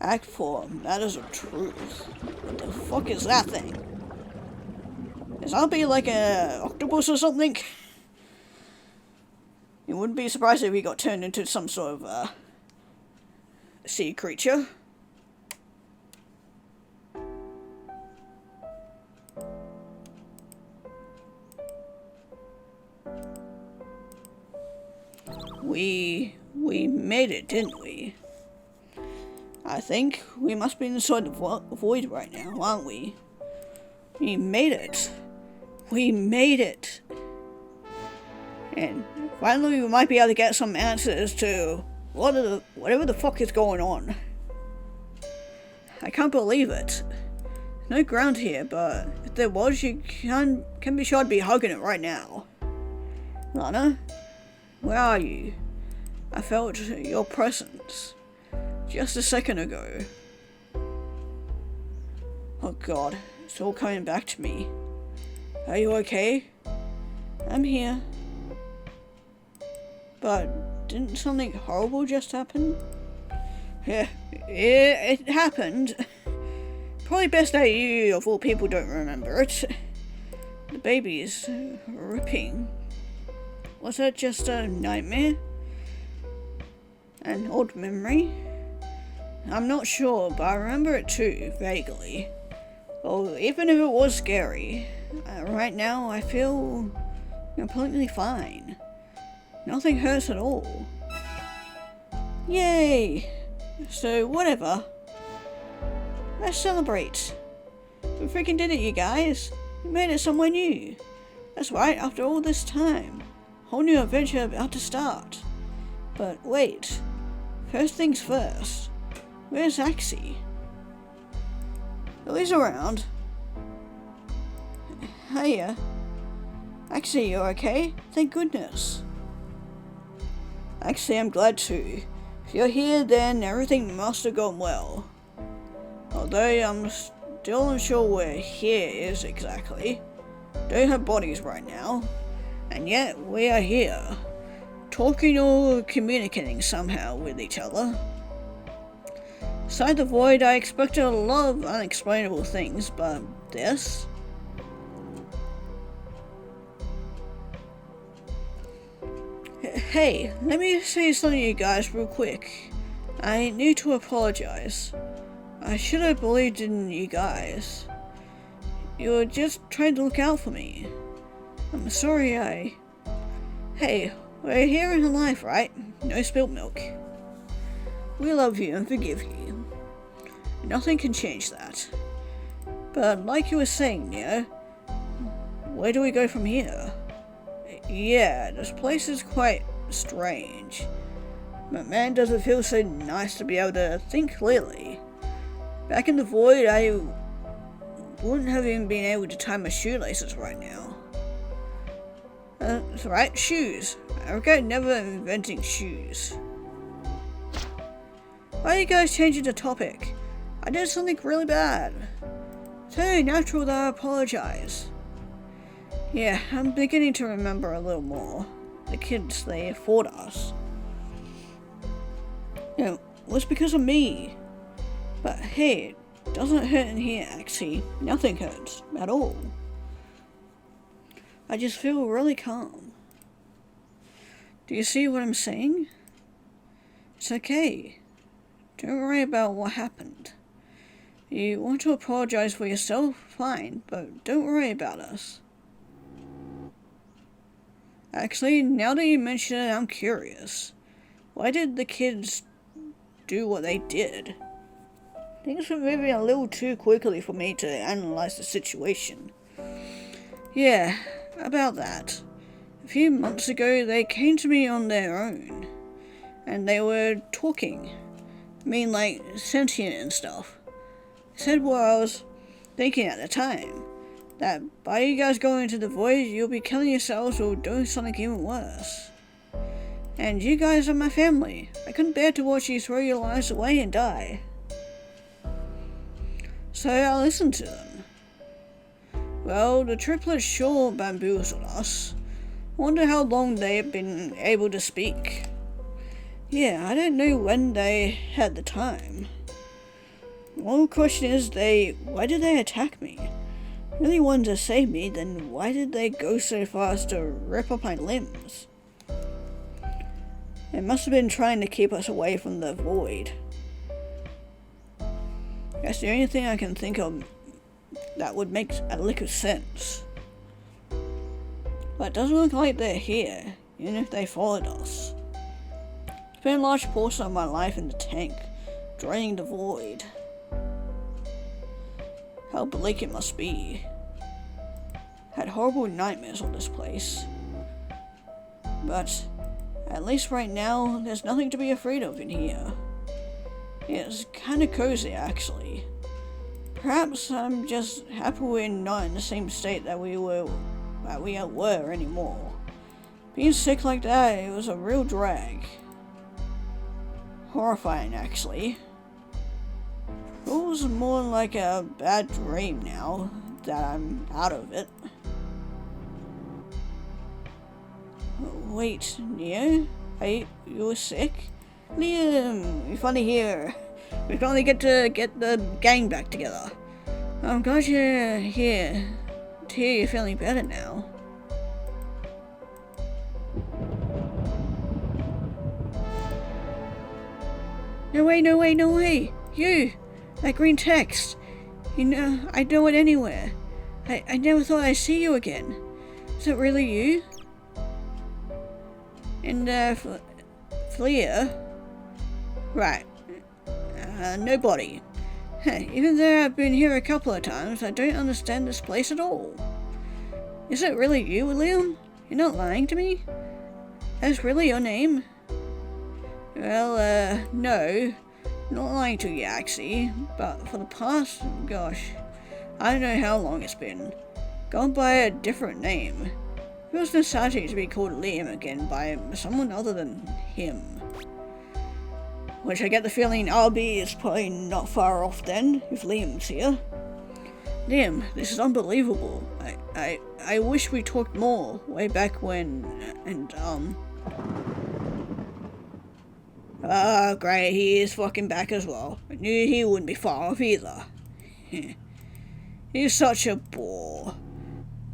Act 4, Matters of Truth. What the fuck is that thing? Is that be like a octopus or something? You wouldn't be surprised if he got turned into some sort of sea creature. We made it, didn't we? I think we must be inside the void right now, aren't we? We made it. We made it. And finally we might be able to get some answers to whatever the fuck is going on. I can't believe it. No ground here, but if there was, you can be sure to be hugging it right now. Lana, where are you? I felt your presence just a second ago. Oh god, it's all coming back to me. Are you okay? I'm here. But didn't something horrible just happen? Yeah, it happened. Probably best that you, of all people, don't remember it. The baby is ripping. Was that just a nightmare? An old memory? I'm not sure, but I remember it too, vaguely. Well, even if it was scary, right now I feel completely fine. Nothing hurts at all. Yay! So, whatever. Let's celebrate. We freaking did it, you guys. We made it somewhere new. That's right, after all this time. Whole new adventure about to start. But wait. First things first. Where's Axie? Lily's around. Hiya. Axie, you okay? Thank goodness. Actually, I'm glad too. If you're here, then everything must have gone well. Although I'm still unsure where here is exactly. Don't have bodies right now. And yet, we are here. Talking or communicating somehow with each other. Inside the void, I expected a lot of unexplainable things, but this? Hey, let me say something to you guys real quick. I need to apologize. I should have believed in you guys. You were just trying to look out for me. I'm sorry Hey, we're here in life, right? No spilt milk. We love you and forgive you. Nothing can change that. But like you were saying, Neo, where do we go from here? Yeah, this place is quite strange. But man, does it feel so nice to be able to think clearly. Back in the void, I wouldn't have even been able to tie my shoelaces right now. That's right, shoes. I regret never inventing shoes. Why are you guys changing the topic? I did something really bad. It's only natural that I apologize. Yeah, I'm beginning to remember a little more. The kids, they fought us. You know, it was because of me. But hey, it doesn't hurt in here, actually. Nothing hurts, at all. I just feel really calm. Do you see what I'm saying? It's okay. Don't worry about what happened. You want to apologize for yourself? Fine, but don't worry about us. Actually, now that you mention it, I'm curious. Why did the kids do what they did? Things were moving a little too quickly for me to analyze the situation. Yeah, about that. A few months ago, they came to me on their own. And they were talking. I mean, like, sentient and stuff. They said what I was thinking at the time. That by you guys going into the void, you'll be killing yourselves or doing something even worse. And you guys are my family. I couldn't bear to watch you throw your lives away and die. So I listened to them. Well, the triplets sure bamboozled us. Wonder how long they have been able to speak. Yeah, I don't know when they had the time. One question is, why did they attack me? If they really wanted to save me, then why did they go so far as to rip up my limbs? They must have been trying to keep us away from the void. That's the only thing I can think of that would make a lick of sense. But it doesn't look like they're here, even if they followed us. Spent a large portion of my life in the tank, draining the void. How bleak it must be. Had horrible nightmares on this place. But at least right now, there's nothing to be afraid of in here. It's kinda cozy, actually. Perhaps I'm just happy we're not in the same state that we were anymore. Being sick like that, it was a real drag. Horrifying, actually. It was more like a bad dream now that I'm out of it. Wait, Neo? You were sick? Liam, you're finally here. We finally get to get the gang back together. I'm glad you're here. To hear you're feeling better now. No way, no way, no way! You! That green text! You know, I know it anywhere. I never thought I'd see you again. Is it really you? And, Flea? Right. Nobody. Hey, even though I've been here a couple of times, I don't understand this place at all. Is it really you, William? You're not lying to me? That's really your name? Well, no. Not lying to you, actually. But for the past, gosh, I don't know how long it's been. Gone by a different name. It feels nostalgic to be called Liam again by someone other than him. Which I get the feeling Arby is probably not far off then, if Liam's here. Liam, this is unbelievable. I wish we talked more way back when, and, great, he is fucking back as well. I knew he wouldn't be far off either. He's such a bore.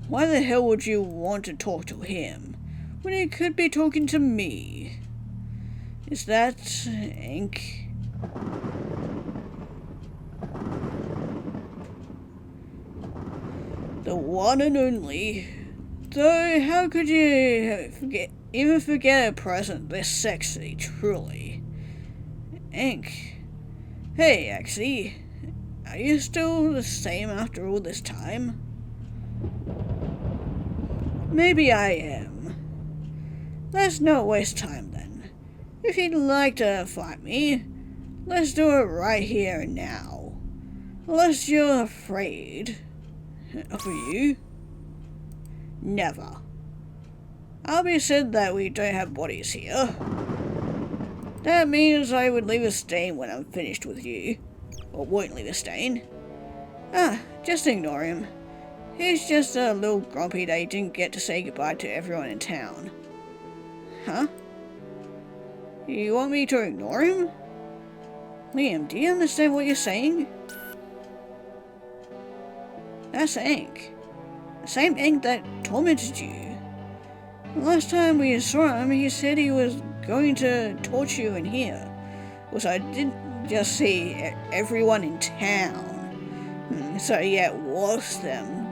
Why the hell would you want to talk to him, when he could be talking to me? Is that ink? The one and only. Though, how could you forget a present this sexy, truly? Ink. Hey, Axie. Are you still the same after all this time? Maybe I am. Let's not waste time then. If you'd like to fight me, let's do it right here and now. Unless you're afraid. For you? Never. Albie said that we don't have bodies here. That means I would leave a stain when I'm finished with you. Or won't leave a stain. Just ignore him. He's just a little grumpy that he didn't get to say goodbye to everyone in town. Huh? You want me to ignore him? Liam, do you understand what you're saying? That's Ink. The same Ink that tormented you. The last time we saw him, he said he was going to torture you in here. Which I didn't just see everyone in town. So yeah, it was them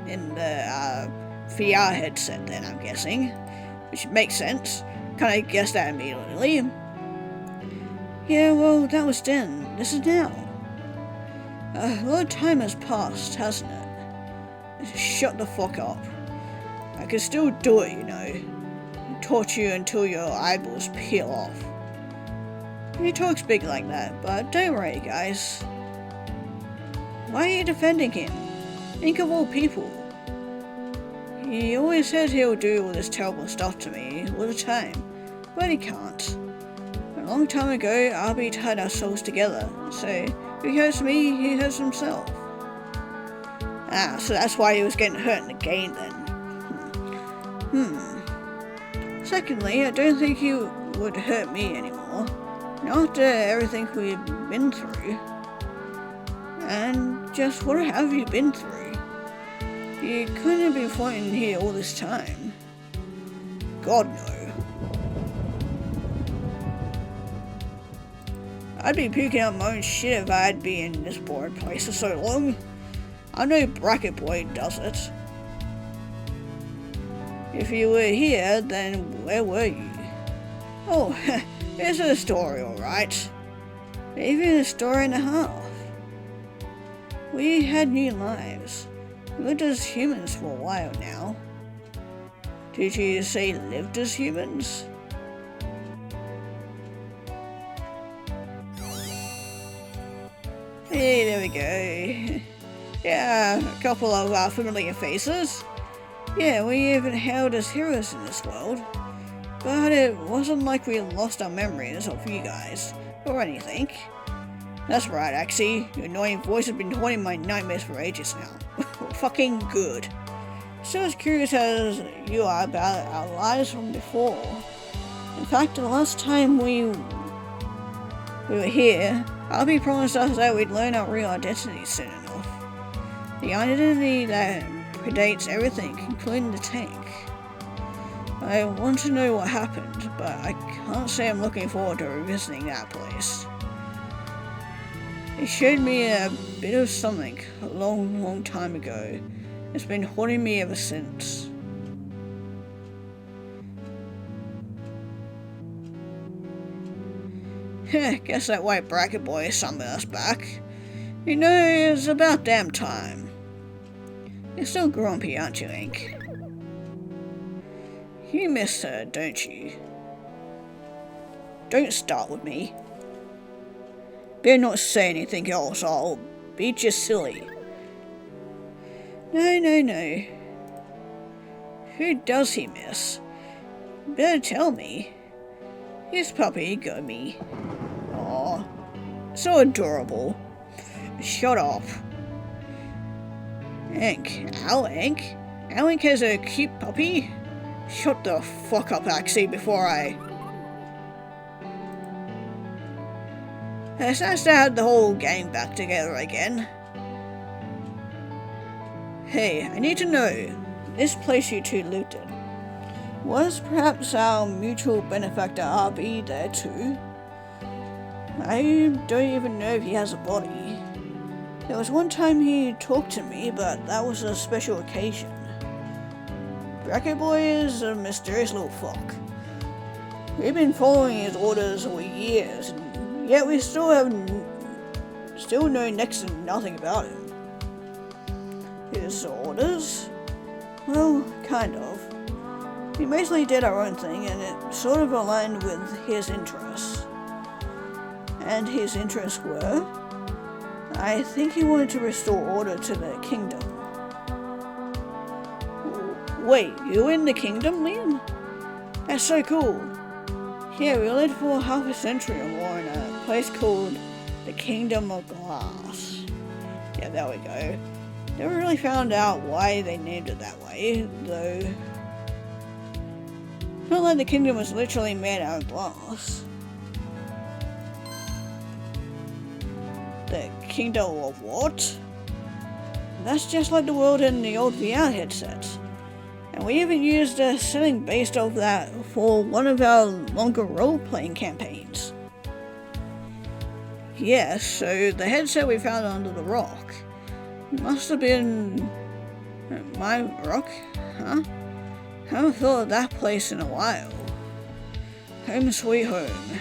in the VR headset then, I'm guessing. Which makes sense. Kinda guessed that immediately. Yeah, well, that was then. This is now. A lot of time has passed, hasn't it? Shut the fuck up. I can still do it, you know. Torture you until your eyeballs peel off. He talks big like that, but don't worry, guys. Why are you defending him? Think of all people. He always says he'll do all this terrible stuff to me all the time, but he can't. A long time ago, Arby tied our souls together, so if he hurts me, he hurts himself. So that's why he was getting hurt in the game then. Secondly, I don't think he would hurt me anymore. Not after everything we've been through. And just what have you been through? You couldn't have been floating here all this time. God, no. I'd be puking out my own shit if I'd be in this boring place for so long. I know Bracket Boy does it. If you were here, then where were you? Oh, it's a story, alright. Even a story and a half. We had new lives. We lived as humans for a while now. Did you say lived as humans? Hey, there we go. Yeah, a couple of familiar faces. Yeah, we even hailed as heroes in this world. But it wasn't like we lost our memories of you guys, or anything. That's right, Axie. Your annoying voice has been haunting my nightmares for ages now. Fucking good. Still as curious as you are about our lives from before. In fact, the last time we were here, Albie promised us that we'd learn our real identity soon enough. The identity that predates everything, including the tank. I want to know what happened, but I can't say I'm looking forward to revisiting that place. It showed me a bit of something a long time ago. It's been haunting me ever since. Guess that white bracket boy summoned us back. You know, it's about damn time. You're still grumpy, aren't you, Ink? You miss her, don't you? Don't start with me. Better not say anything else, I'll beat you silly. No. Who does he miss? Better tell me. His puppy, Gomi. Aw, so adorable. Shut up. Ink. Our Ink? Our Ink has a cute puppy? Shut the fuck up, Axie, before I... It's nice to have the whole gang back together again. Hey, I need to know, this place you two lived in, was perhaps our mutual benefactor RB there too? I don't even know if he has a body. There was one time he talked to me, but that was a special occasion. Bracket Boy is a mysterious little fuck. We've been following his orders for years, and yet we still know next to nothing about him. His orders? Well, kind of. We mostly did our own thing, and it sort of aligned with his interests. And his interests were? I think he wanted to restore order to the kingdom. Wait, you were in the kingdom, Liam? That's so cool. Yeah, we lived for half a century or more in a place called the Kingdom of Glass. Yeah, there we go. Never really found out why they named it that way, though. Not like the kingdom was literally made out of glass. The Kingdom of what? That's just like the world in the old VR headsets. And we even used a setting based off that for one of our longer role-playing campaigns. Yeah, so the headset we found under the rock must have been my rock, huh? Haven't thought of that place in a while. Home sweet home.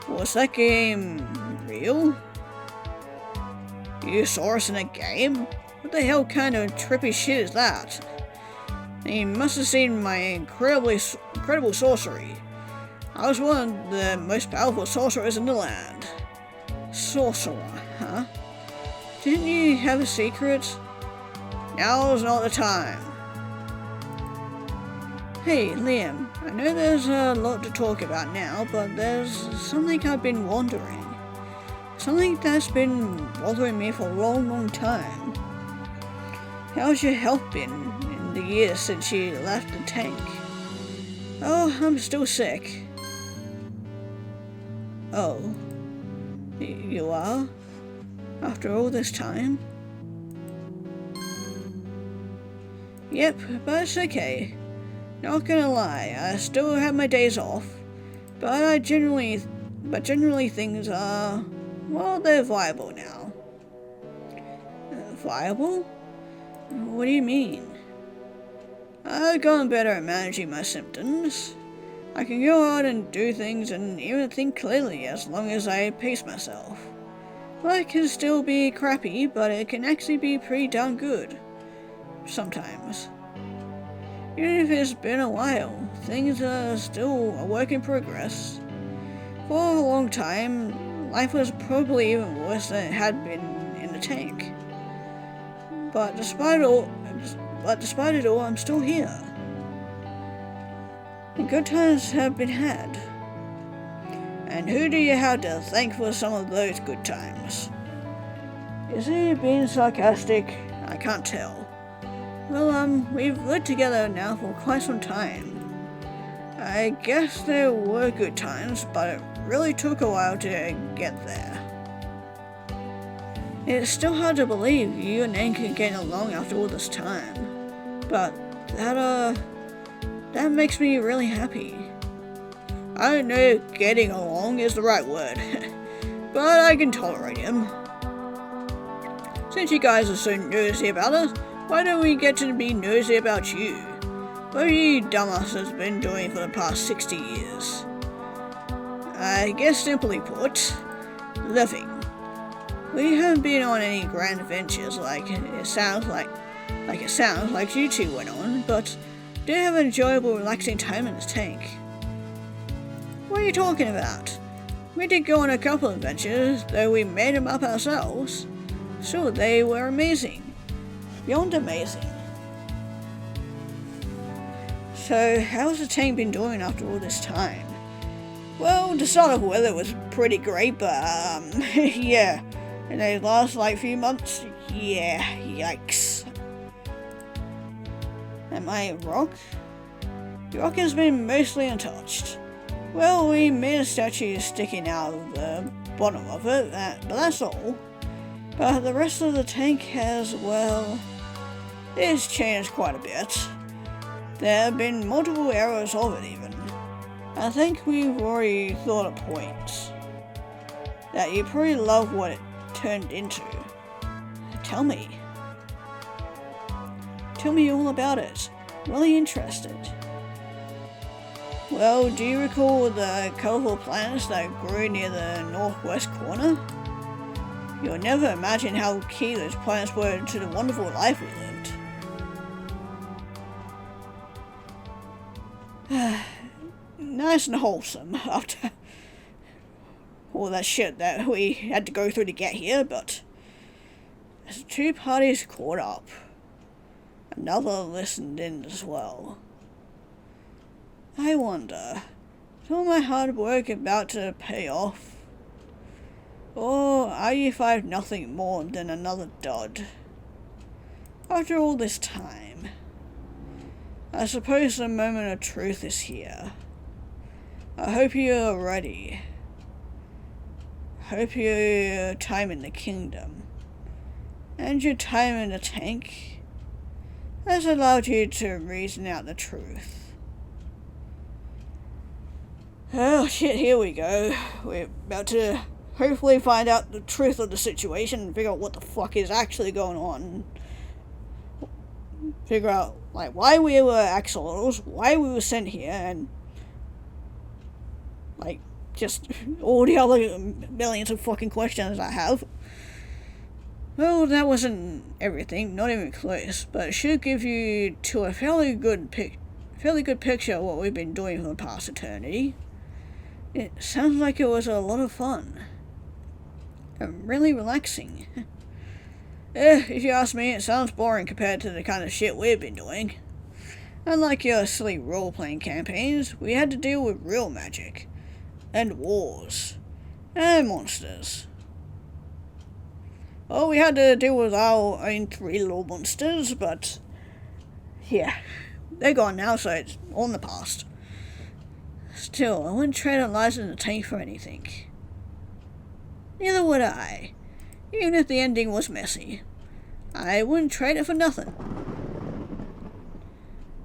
Was that game real? You saw us in a game? What the hell kind of trippy shit is that? You must have seen my incredible sorcery. I was one of the most powerful sorcerers in the land. Sorcerer, huh? Didn't you have a secret? Now's not the time. Hey, Liam, I know there's a lot to talk about now, but there's something I've been wondering. Something that's been bothering me for a long time. How's your health been in the years since you left the tank? Oh, I'm still sick. Oh, you are? After all this time? Yep, but it's okay. Not gonna lie, I still have my days off, but generally things are, well, they're viable now. Viable? What do you mean? I've gotten better at managing my symptoms. I can go out and do things and even think clearly as long as I pace myself. Life can still be crappy, but it can actually be pretty darn good. Sometimes. Even if it's been a while, things are still a work in progress. For a long time, life was probably even worse than it had been in the tank. But despite it all, I'm still here. And good times have been had. And who do you have to thank for some of those good times? Is he being sarcastic? I can't tell. Well, we've lived together now for quite some time. I guess there were good times, but it really took a while to get there. It's still hard to believe you and Ank are getting along after all this time. But that makes me really happy. I don't know if getting along is the right word, but I can tolerate him. Since you guys are so nosy about us, why don't we get to be nosy about you? What have you dumbasses been doing for the past 60 years? I guess simply put, living. We haven't been on any grand adventures like it sounds like you two went on, but did have an enjoyable, relaxing time in the tank. What are you talking about? We did go on a couple of adventures, though we made them up ourselves. Sure, they were amazing. Beyond amazing. So, how's the tank been doing after all this time? Well, the start of weather was pretty great, but, yeah. And they last like few months? Yeah, yikes. Am I rock? The rock has been mostly untouched. Well, we made a statue sticking out of the bottom of it, but that's all. But the rest of the tank has, well, it's changed quite a bit. There have been multiple errors of it even. I think we've already thought of points. That you probably love what it turned into. Tell me. Tell me all about it. Really interested. Well, do you recall the colourful planets that grew near the northwest corner? You'll never imagine how key those planets were to the wonderful life we lived. Nice and wholesome after all that shit that we had to go through to get here, but as the two parties caught up, another listened in as well. I wonder, is all my hard work about to pay off? Or are you five nothing more than another dud? After all this time, I suppose the moment of truth is here. I hope you're ready. Hope your time in the kingdom and your time in the tank has allowed you to reason out the truth. Oh shit, here we go. We're about to hopefully find out the truth of the situation and figure out what the fuck is actually going on. Figure out, like, why we were axolotls, why we were sent here, and, like, just all the other millions of fucking questions I have. Well, that wasn't everything, not even close, but it should give you to a fairly good picture of what we've been doing for the past eternity. It sounds like it was a lot of fun. Really relaxing. If you ask me, it sounds boring compared to the kind of shit we've been doing. Unlike your silly role-playing campaigns, we had to deal with real magic, and wars, and monsters. Well, we had to deal with our own 3 little monsters, but yeah, they're gone now, so it's all in the past. Still, I wouldn't trade our lives in the tank for anything. Neither would I. even if the ending was messy. I wouldn't trade it for nothing.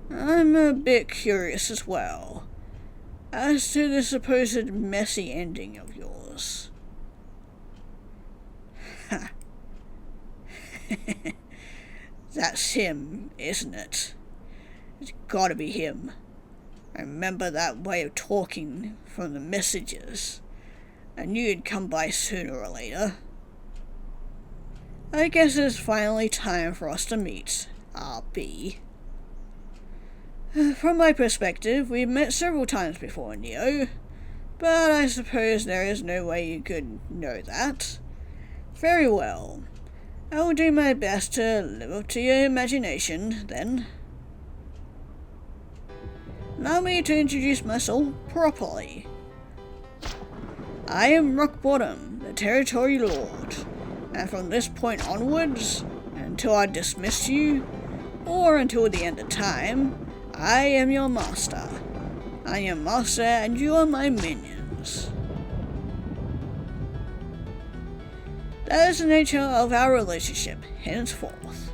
I'm a bit curious as well, as to the supposed messy ending of yours. Ha. That's him, isn't it? It's gotta be him. I remember that way of talking from the messages. I knew you'd come by sooner or later. I guess it's finally time for us to meet, RB. From my perspective, we've met several times before, Neo, but I suppose there is no way you could know that. Very well. I will do my best to live up to your imagination, then. Allow me to introduce myself properly. I am Rock Bottom, the Territory Lord, and from this point onwards, until I dismiss you, or until the end of time, I am your master. I am your master and you are my minions. That is the nature of our relationship henceforth.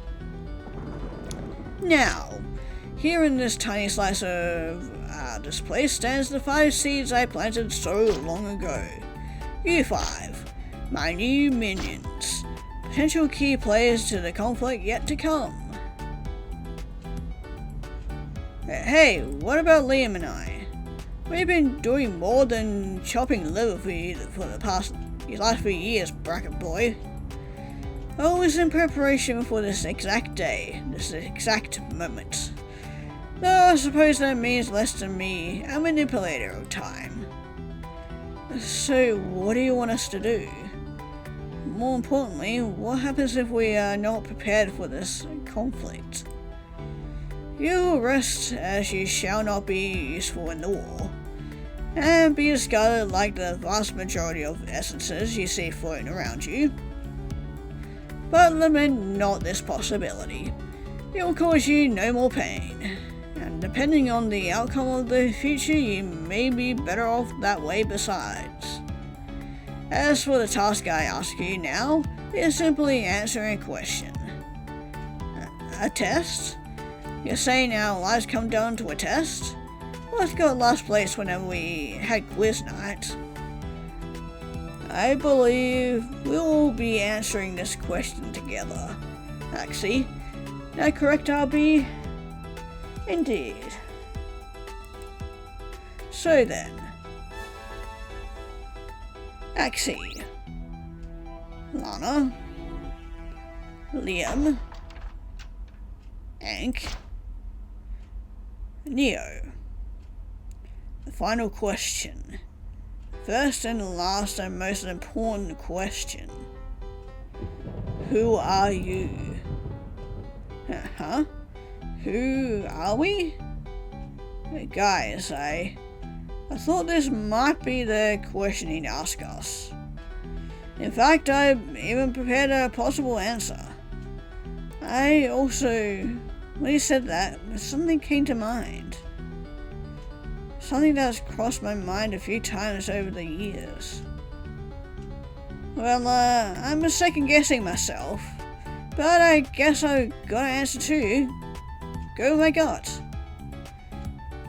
Now, here in this tiny slice of this place stands the 5 seeds I planted so long ago. You 5, my new minions, potential key players to the conflict yet to come. Hey, what about Liam and I? We've been doing more than chopping liver for you for these last few years, bracket boy. Always in preparation for this exact day, this exact moment. Though I suppose that means less to me, a manipulator of time. So, what do you want us to do? More importantly, what happens if we are not prepared for this conflict? You will rest, as you shall not be useful in the war, and be discarded like the vast majority of essences you see floating around you. But lament not this possibility. It will cause you no more pain, and depending on the outcome of the future, you may be better off that way besides. As for the task I ask you now, it is simply answering a question. A test? You're saying our lives come down to a test? Let's go last place whenever we had quiz night. I believe we'll be answering this question together. Axie, that correct, RB? Indeed. So then, Axie, Lana, Liam, Ank, Neo. The final question. First and last and most important question. Who are you? Huh? Who are we? Hey guys, I thought this might be the question he'd ask us. In fact, I even prepared a possible answer. I also, when he said that, something came to mind. Something that's crossed my mind a few times over the years. Well, I'm second guessing myself, but I guess I got an answer too. Go with my gut.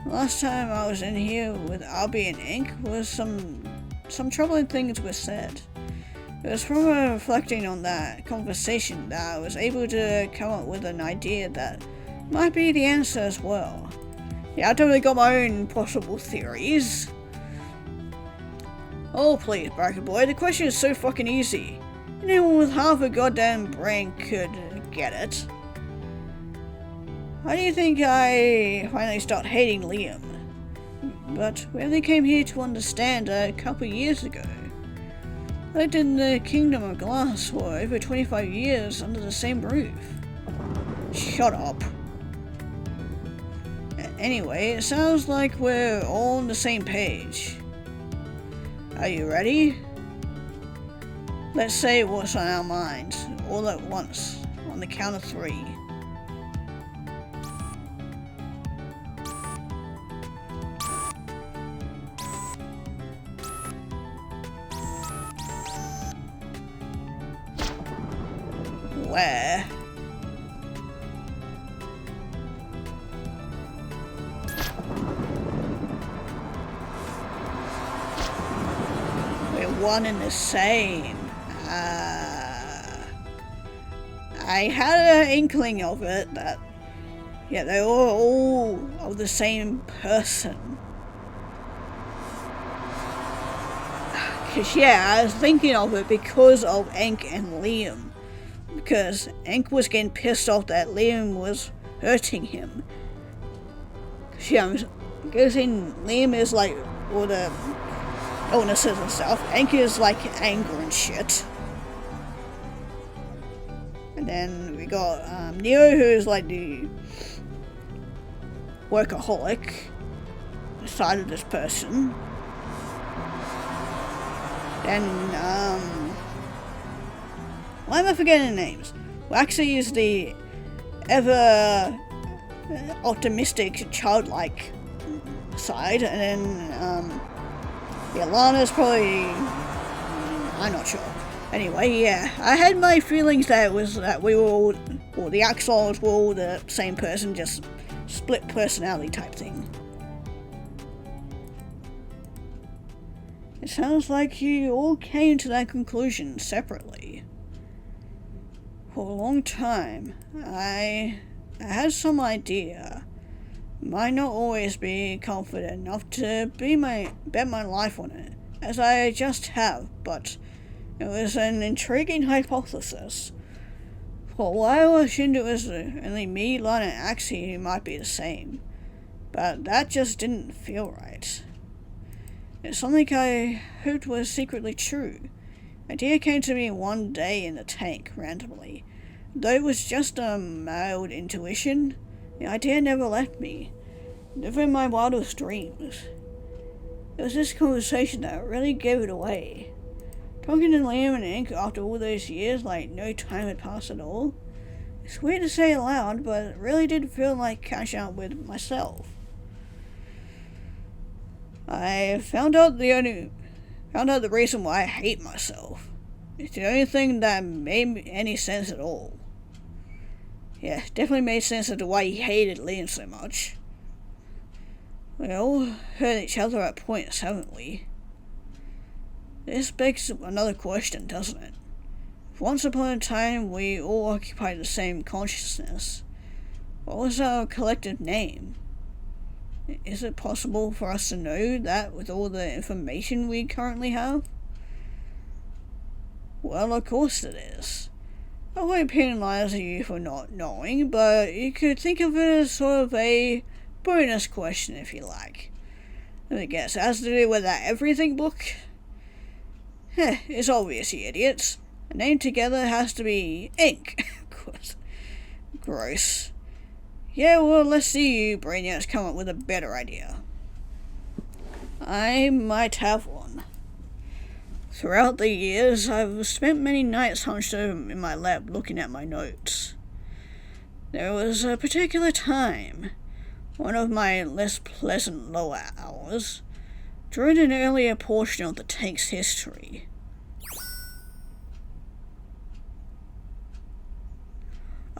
Last time I was in here with RB and Ink was some troubling things were said. It was from reflecting on that conversation that I was able to come up with an idea that might be the answer as well. Yeah, I totally got my own possible theories. Oh please, bracket boy, the question is so fucking easy. Anyone with half a goddamn brain could get it. How do you think I finally start hating Liam? But we only came here to understand a couple years ago. Lived in the Kingdom of Glass for over 25 years under the same roof. Shut up. Anyway, it sounds like we're all on the same page. Are you ready? Let's say what's on our minds, all at once, on the count of 3. where. We're one and the same. I had an inkling of it, that, yeah, they were all of the same person. Because, yeah, I was thinking of it because of Hank and Liam. Because Hank was getting pissed off that Liam was hurting him. Because, yeah, I'm guessing Liam is like all the illnesses and stuff. Hank is like anger and shit. And then we got Neo, who's like the workaholic side of this person. Then, why am I forgetting names? Well, actually, is the ever optimistic, childlike side, and then, yeah, Lana's probably, I'm not sure. Anyway, yeah, I had my feelings that it was that we were all, or the Axolotls were all the same person, just split personality type thing. It sounds like you all came to that conclusion separately. For a long time, I had some idea. Might not always be confident enough to bet my life on it, as I just have, but it was an intriguing hypothesis. For a while I assumed it was only me, Lana, and Axie who might be the same, but that just didn't feel right. It's something I hoped was secretly true. The idea came to me one day in the tank, randomly. Though it was just a mild intuition, the idea never left me, never in my wildest dreams. It was this conversation that really gave it away. Talking to Liam and Ink after all those years, like no time had passed at all. It's weird to say aloud, but it really did feel like catching up with myself. I found out the reason why I hate myself. It's the only thing that made any sense at all. Yeah, definitely made sense as to why he hated Liam so much. We all hurt each other at points, haven't we? This begs another question, doesn't it? If once upon a time we all occupied the same consciousness, what was our collective name? Is it possible for us to know that with all the information we currently have? Well, of course it is. I won't penalize you for not knowing, but you could think of it as sort of a bonus question if you like. Let me guess, it has to do with that everything book? It's obvious, you idiots. The name together has to be Ink. Gross. Yeah, well, let's see you brainiacs come up with a better idea. I might have one. Throughout the years, I've spent many nights hunched over in my lab looking at my notes. There was a particular time, one of my less pleasant lower hours, during an earlier portion of the tank's history.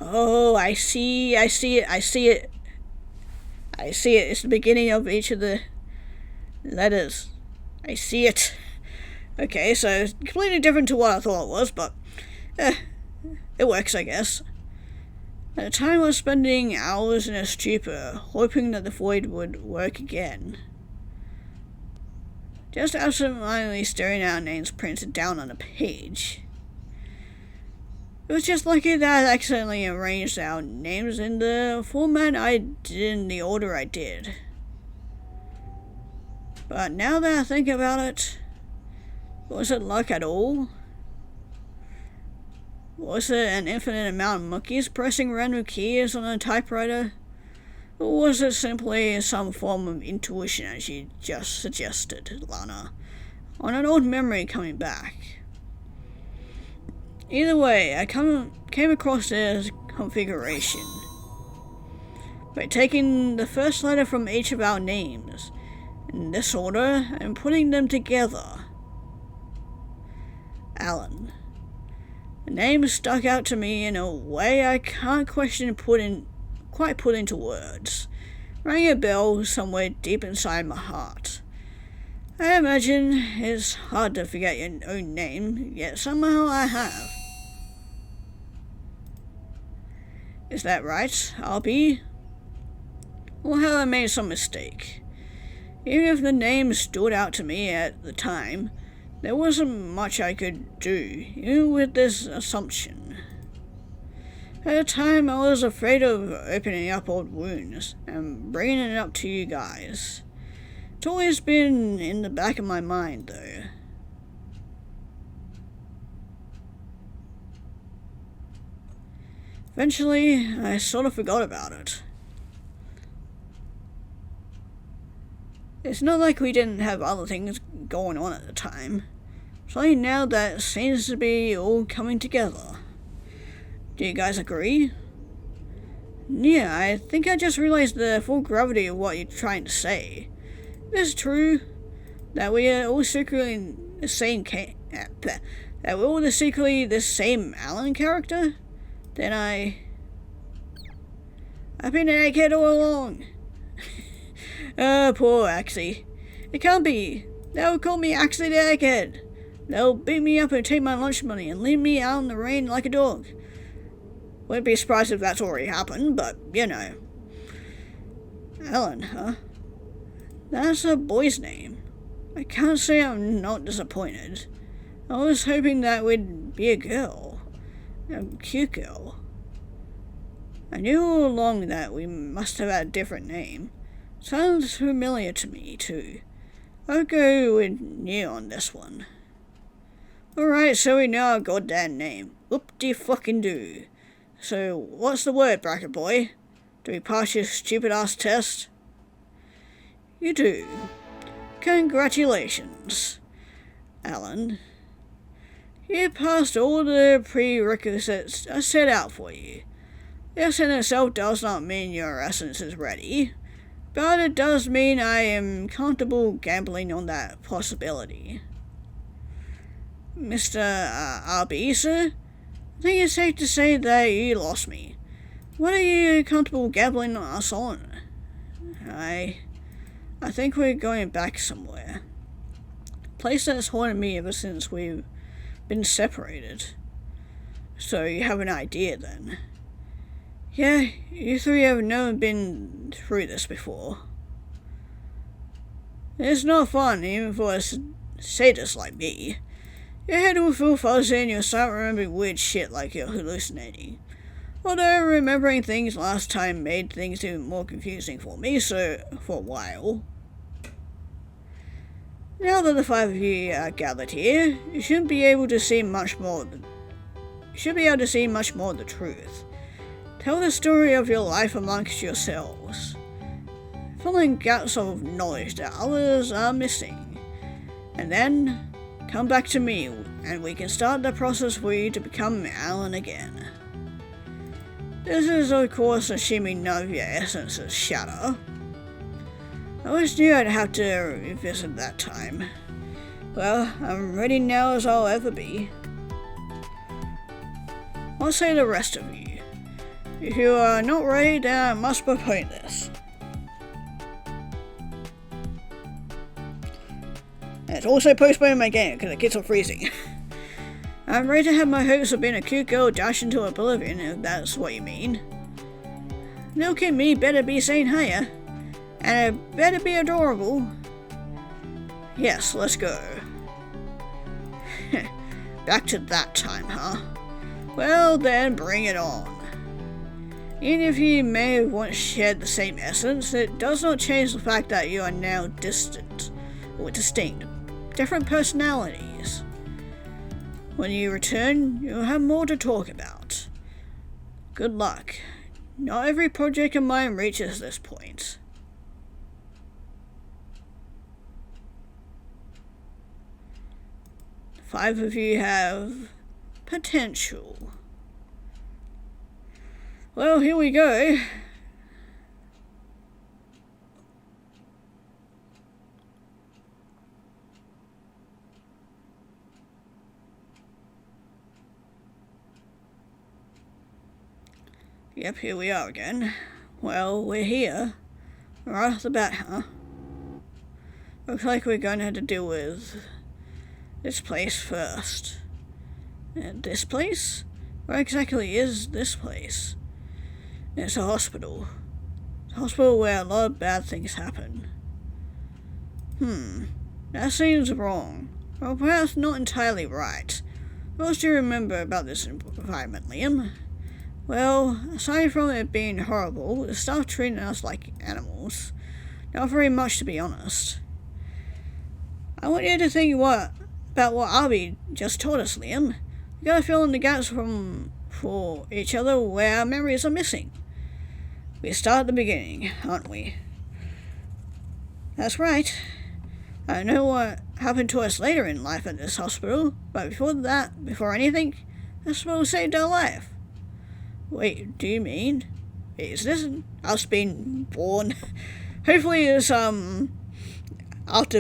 Oh, I see it. It's the beginning of each of the letters. I see it. Okay, so it's completely different to what I thought it was, but it works, I guess. At the time I was spending hours in a stupor, hoping that the void would work again. Just absentmindedly staring at our names printed down on a page. It was just lucky that I accidentally arranged our names in the format I did in the order I did. But now that I think about it, was it luck at all? Was it an infinite amount of monkeys pressing random keys on a typewriter? Or was it simply some form of intuition, as you just suggested, Lana, on an old memory coming back? Either way, I came across this configuration. By taking the first letter from each of our names, in this order, and putting them together. Alan. The name stuck out to me in a way I can't quite put into words. Rang a bell somewhere deep inside my heart. I imagine it's hard to forget your own name, yet somehow I have. Is that right, Albie? Or have I made some mistake? Even if the name stood out to me at the time, there wasn't much I could do, even with this assumption. At the time, I was afraid of opening up old wounds and bringing it up to you guys. It's always been in the back of my mind, though. Eventually, I sort of forgot about it. It's not like we didn't have other things going on at the time. It's only now that seems to be all coming together. Do you guys agree? Yeah, I think I just realized the full gravity of what you're trying to say. It is true that we are all secretly the same that we're all secretly the same Alan character? Then I've been an egghead all along. Poor Axie. It can't be. They'll call me Axie the Egghead. They'll beat me up and take my lunch money and leave me out in the rain like a dog. Wouldn't be surprised if that's already happened, but, you know. Alan, huh? That's a boy's name. I can't say I'm not disappointed. I was hoping that we'd be a girl. A cute girl. I knew all along that we must have had a different name. Sounds familiar to me, too. I'll go with you on this one. Alright, so we know our goddamn name. Whoop-de-fucking-do. So, what's the word, bracket boy? Do we pass your stupid-ass test? You do. Congratulations, Alan. You passed all the prerequisites I set out for you. This in itself does not mean your essence is ready, but it does mean I am comfortable gambling on that possibility. Mr. RB, sir, I think it's safe to say that you lost me. What are you comfortable gambling us on? I think we're going back somewhere. A place that's haunted me ever since we've been separated. So you have an idea then? Yeah, you three have been through this before. It's not fun, even for a sadist like me. Your head will feel fuzzy and you'll start remembering weird shit like you're hallucinating. Although remembering things last time made things even more confusing for me, so for a while. Now that the five of you are gathered here, you should be able to see much more of the truth. Tell the story of your life amongst yourselves, filling gaps of knowledge that others are missing, and then come back to me and we can start the process for you to become Alan again. This is of course assuming none of your essences shatter. I always knew I'd have to revisit that time. Well, I'm ready now as I'll ever be. I'll say the rest of you. If you are not ready, then I must postpone this. And it's also postponing my game because the kids are freezing. I'm ready to have my hopes of being a cute girl dash into oblivion, if that's what you mean. Little kid me better be saying hiya. And it better be adorable. Yes, let's go. Back to that time, huh? Well then, bring it on. Even if you may have once shared the same essence, it does not change the fact that you are now distinct, different personalities. When you return, you'll have more to talk about. Good luck. Not every project of mine reaches this point. Five of you have potential. Well, here we go. Yep, here we are again. Well, we're here. Right off the bat, huh? Looks like we're going to have to deal with this place first. And this place? Where exactly is this place? It's a hospital. It's a hospital where a lot of bad things happen. That seems wrong. Well, perhaps not entirely right. What else do you remember about this environment, Liam? Well, aside from it being horrible, the staff treating us like animals. Not very much, to be honest. I want you to think about what Abby just told us, Liam. We gotta fill in the gaps for each other where our memories are missing. We start at the beginning, aren't we? That's right. I don't know what happened to us later in life at this hospital, but before anything, the hospital saved our life. Wait, do you mean? Is this us being born? Hopefully it's, after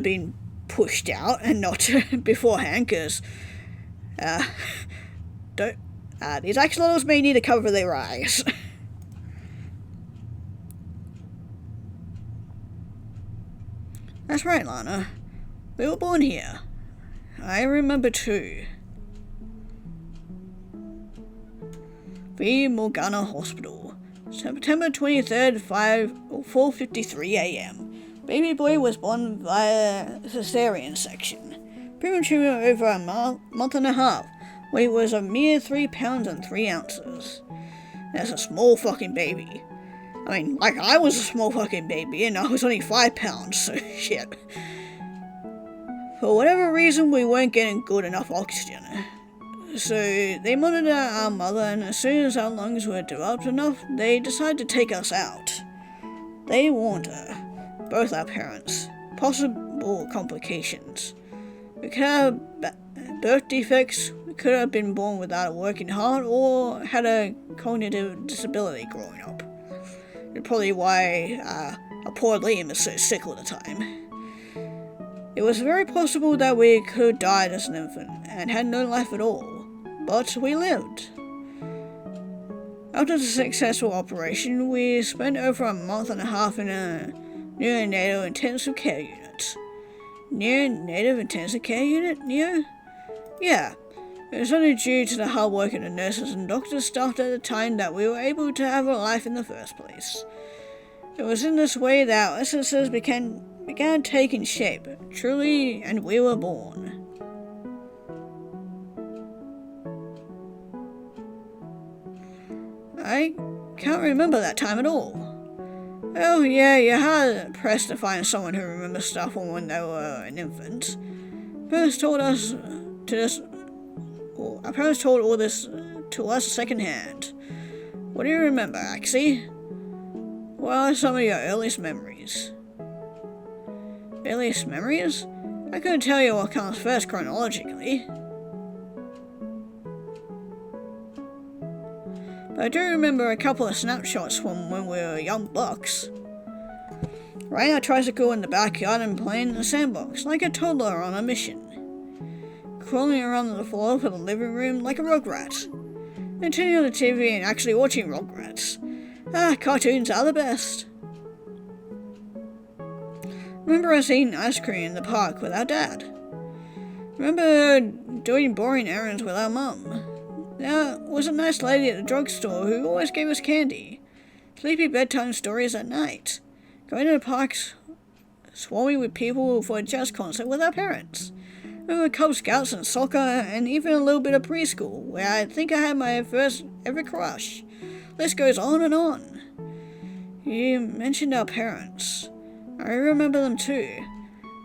being pushed out and not beforehand, because, these axolotls may need to cover their eyes. That's right, Lana. We were born here. I remember too. V. Morgana Hospital, September 23rd, 4:53 a.m. Baby boy was born via cesarean section. Premature over a month and a half. Weight was a mere 3 pounds and 3 ounces. That's a small fucking baby. I mean, like I was a small fucking baby and I was only 5 pounds, so shit. For whatever reason, we weren't getting good enough oxygen. So they monitored our mother, and as soon as our lungs were developed enough, they decided to take us out. They warned her, both our parents, possible complications. We could have birth defects, we could have been born without a working heart, or had a cognitive disability growing up. It's probably why our poor Liam is so sick all the time. It was very possible that we could have died as an infant and had no life at all, but we lived. After the successful operation, we spent over a month and a half in a neonatal intensive care unit. Neonatal intensive care unit, Neo? Yeah. It was only due to the hard work of the nurses and doctors staffed at the time that we were able to have a life in the first place. It was in this way that our essences began taking shape, truly, and we were born. I can't remember that time at all. Oh yeah, you had pressed to find someone who remembers stuff from when they were an infant. Parents told all this to us secondhand. What do you remember, Axie? What are some of your earliest memories? Earliest memories? I couldn't tell you what comes first chronologically. But I do remember a couple of snapshots from when we were young bucks. Right, I tried to go in the backyard and play in the sandbox, like a toddler on a mission. Crawling around the floor of the living room like a rugrat. And turning on the TV and actually watching Rugrats. Cartoons are the best. Remember us eating ice cream in the park with our dad. Remember doing boring errands with our mum. There was a nice lady at the drugstore who always gave us candy. Sleepy bedtime stories at night. Going to the parks, swarming with people for a jazz concert with our parents. Remember Cub Scouts and soccer, and even a little bit of preschool, where I think I had my first ever crush. List goes on and on. You mentioned our parents. I remember them too.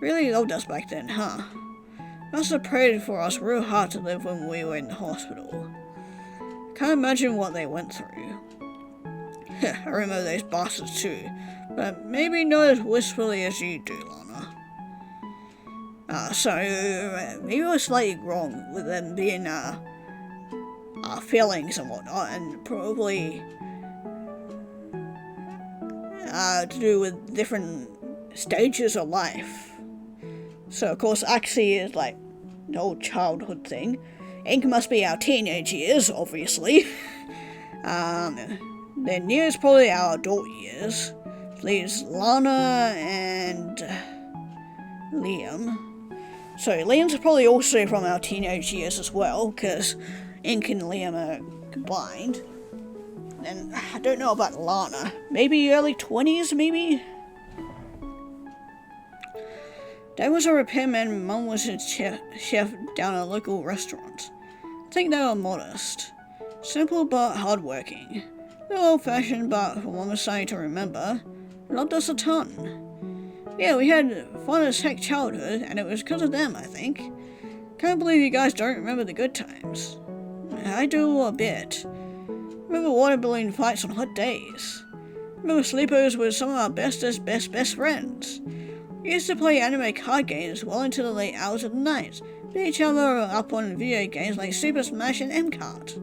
Really loved us back then, huh? Must have prayed for us real hard to live when we were in the hospital. Can't imagine what they went through. I remember those bastards too, but maybe not as wistfully as you do, Lana. So maybe I was slightly wrong with them being our feelings and whatnot, and probably to do with different stages of life. So of course Axie is like the old childhood thing. Ink must be our teenage years, obviously. Then Nia's probably our adult years. Leaves Lana and Liam. So Liam's probably also from our teenage years as well, because Ink and Liam are combined. And I don't know about Lana. Maybe early 20s, maybe? Dad was a repairman and Mum was a chef down at a local restaurant. I think they were modest. Simple but hardworking. A little old-fashioned, but from what I'm starting to remember, loved us a ton. Yeah, we had fun as heck childhood, and it was because of them, I think. Can't believe you guys don't remember the good times. I do a bit. Remember water balloon fights on hot days. Remember sleepovers with some of our best friends. We used to play anime card games well into the late hours of the night, beat each other up on video games like Super Smash and M-Kart.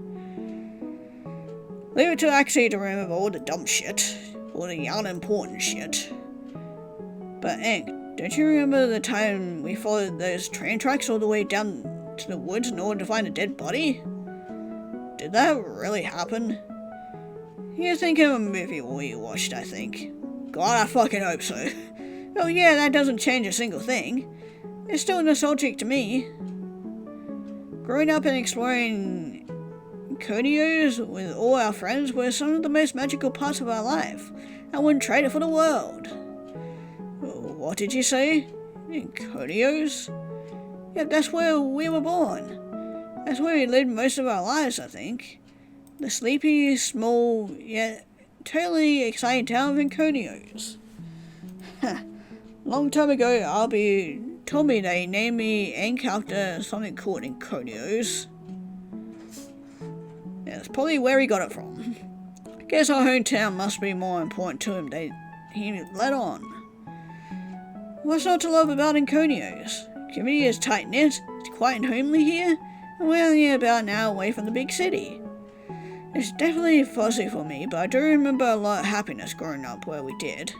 Leave it to Axie to remember all the dumb shit, all the unimportant shit. But Ink, don't you remember the time we followed those train tracks all the way down to the woods in order to find a dead body? Did that really happen? You're thinking of a movie we watched, I think. God, I fucking hope so. Oh yeah, that doesn't change a single thing. It's still nostalgic to me. Growing up and exploring Conios with all our friends were some of the most magical parts of our life. I wouldn't trade it for the world. What did you say? In Conios? Yep, that's where we were born. That's where we lived most of our lives, I think. The sleepy, small, yet totally exciting town of Inconios. Long time ago, Arby told me they named me Ink after something called Inconios. Yeah, that's probably where he got it from. Guess our hometown must be more important to him than he let on. What's not to love about Inconios? Community is tight-knit, it's quiet and homely here, and we're only about an hour away from the big city. It's definitely fuzzy for me, but I do remember a lot of happiness growing up where we did.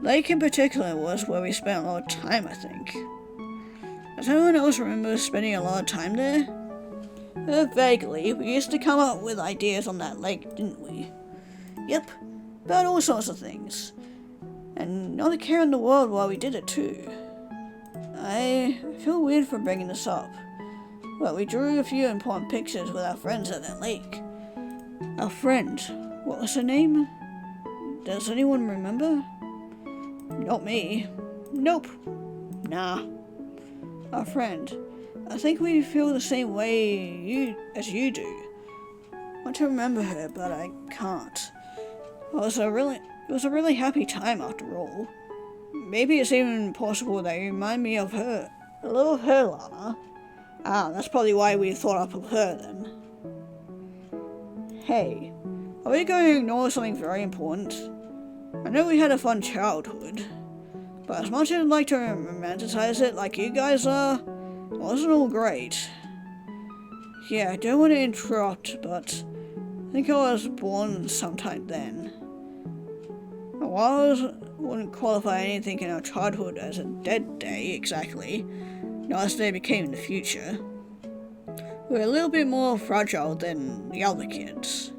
Lake in particular was where we spent a lot of time, I think. Does anyone else remember spending a lot of time there? Vaguely, we used to come up with ideas on that lake, didn't we? Yep, about all sorts of things. And not a care in the world while we did it too. I feel weird for bringing this up, but we drew a few important pictures with our friends at that lake. Our friend, what was her name? Does anyone remember? Not me. Nope. Nah. Our friend. I think we feel the same way as you do. I want to remember her, but I can't. It was a really happy time after all. Maybe it's even possible that you remind me of her. A little of her, Lana. Ah, that's probably why we thought up of her then. Hey, are we going to ignore something very important? I know we had a fun childhood, but as much as I'd like to romanticize it like you guys are, it wasn't all great. Yeah, I don't want to interrupt, but I think I was born sometime then. While I wouldn't qualify anything in our childhood as a dead day exactly, not as they became in the future, we were a little bit more fragile than the other kids.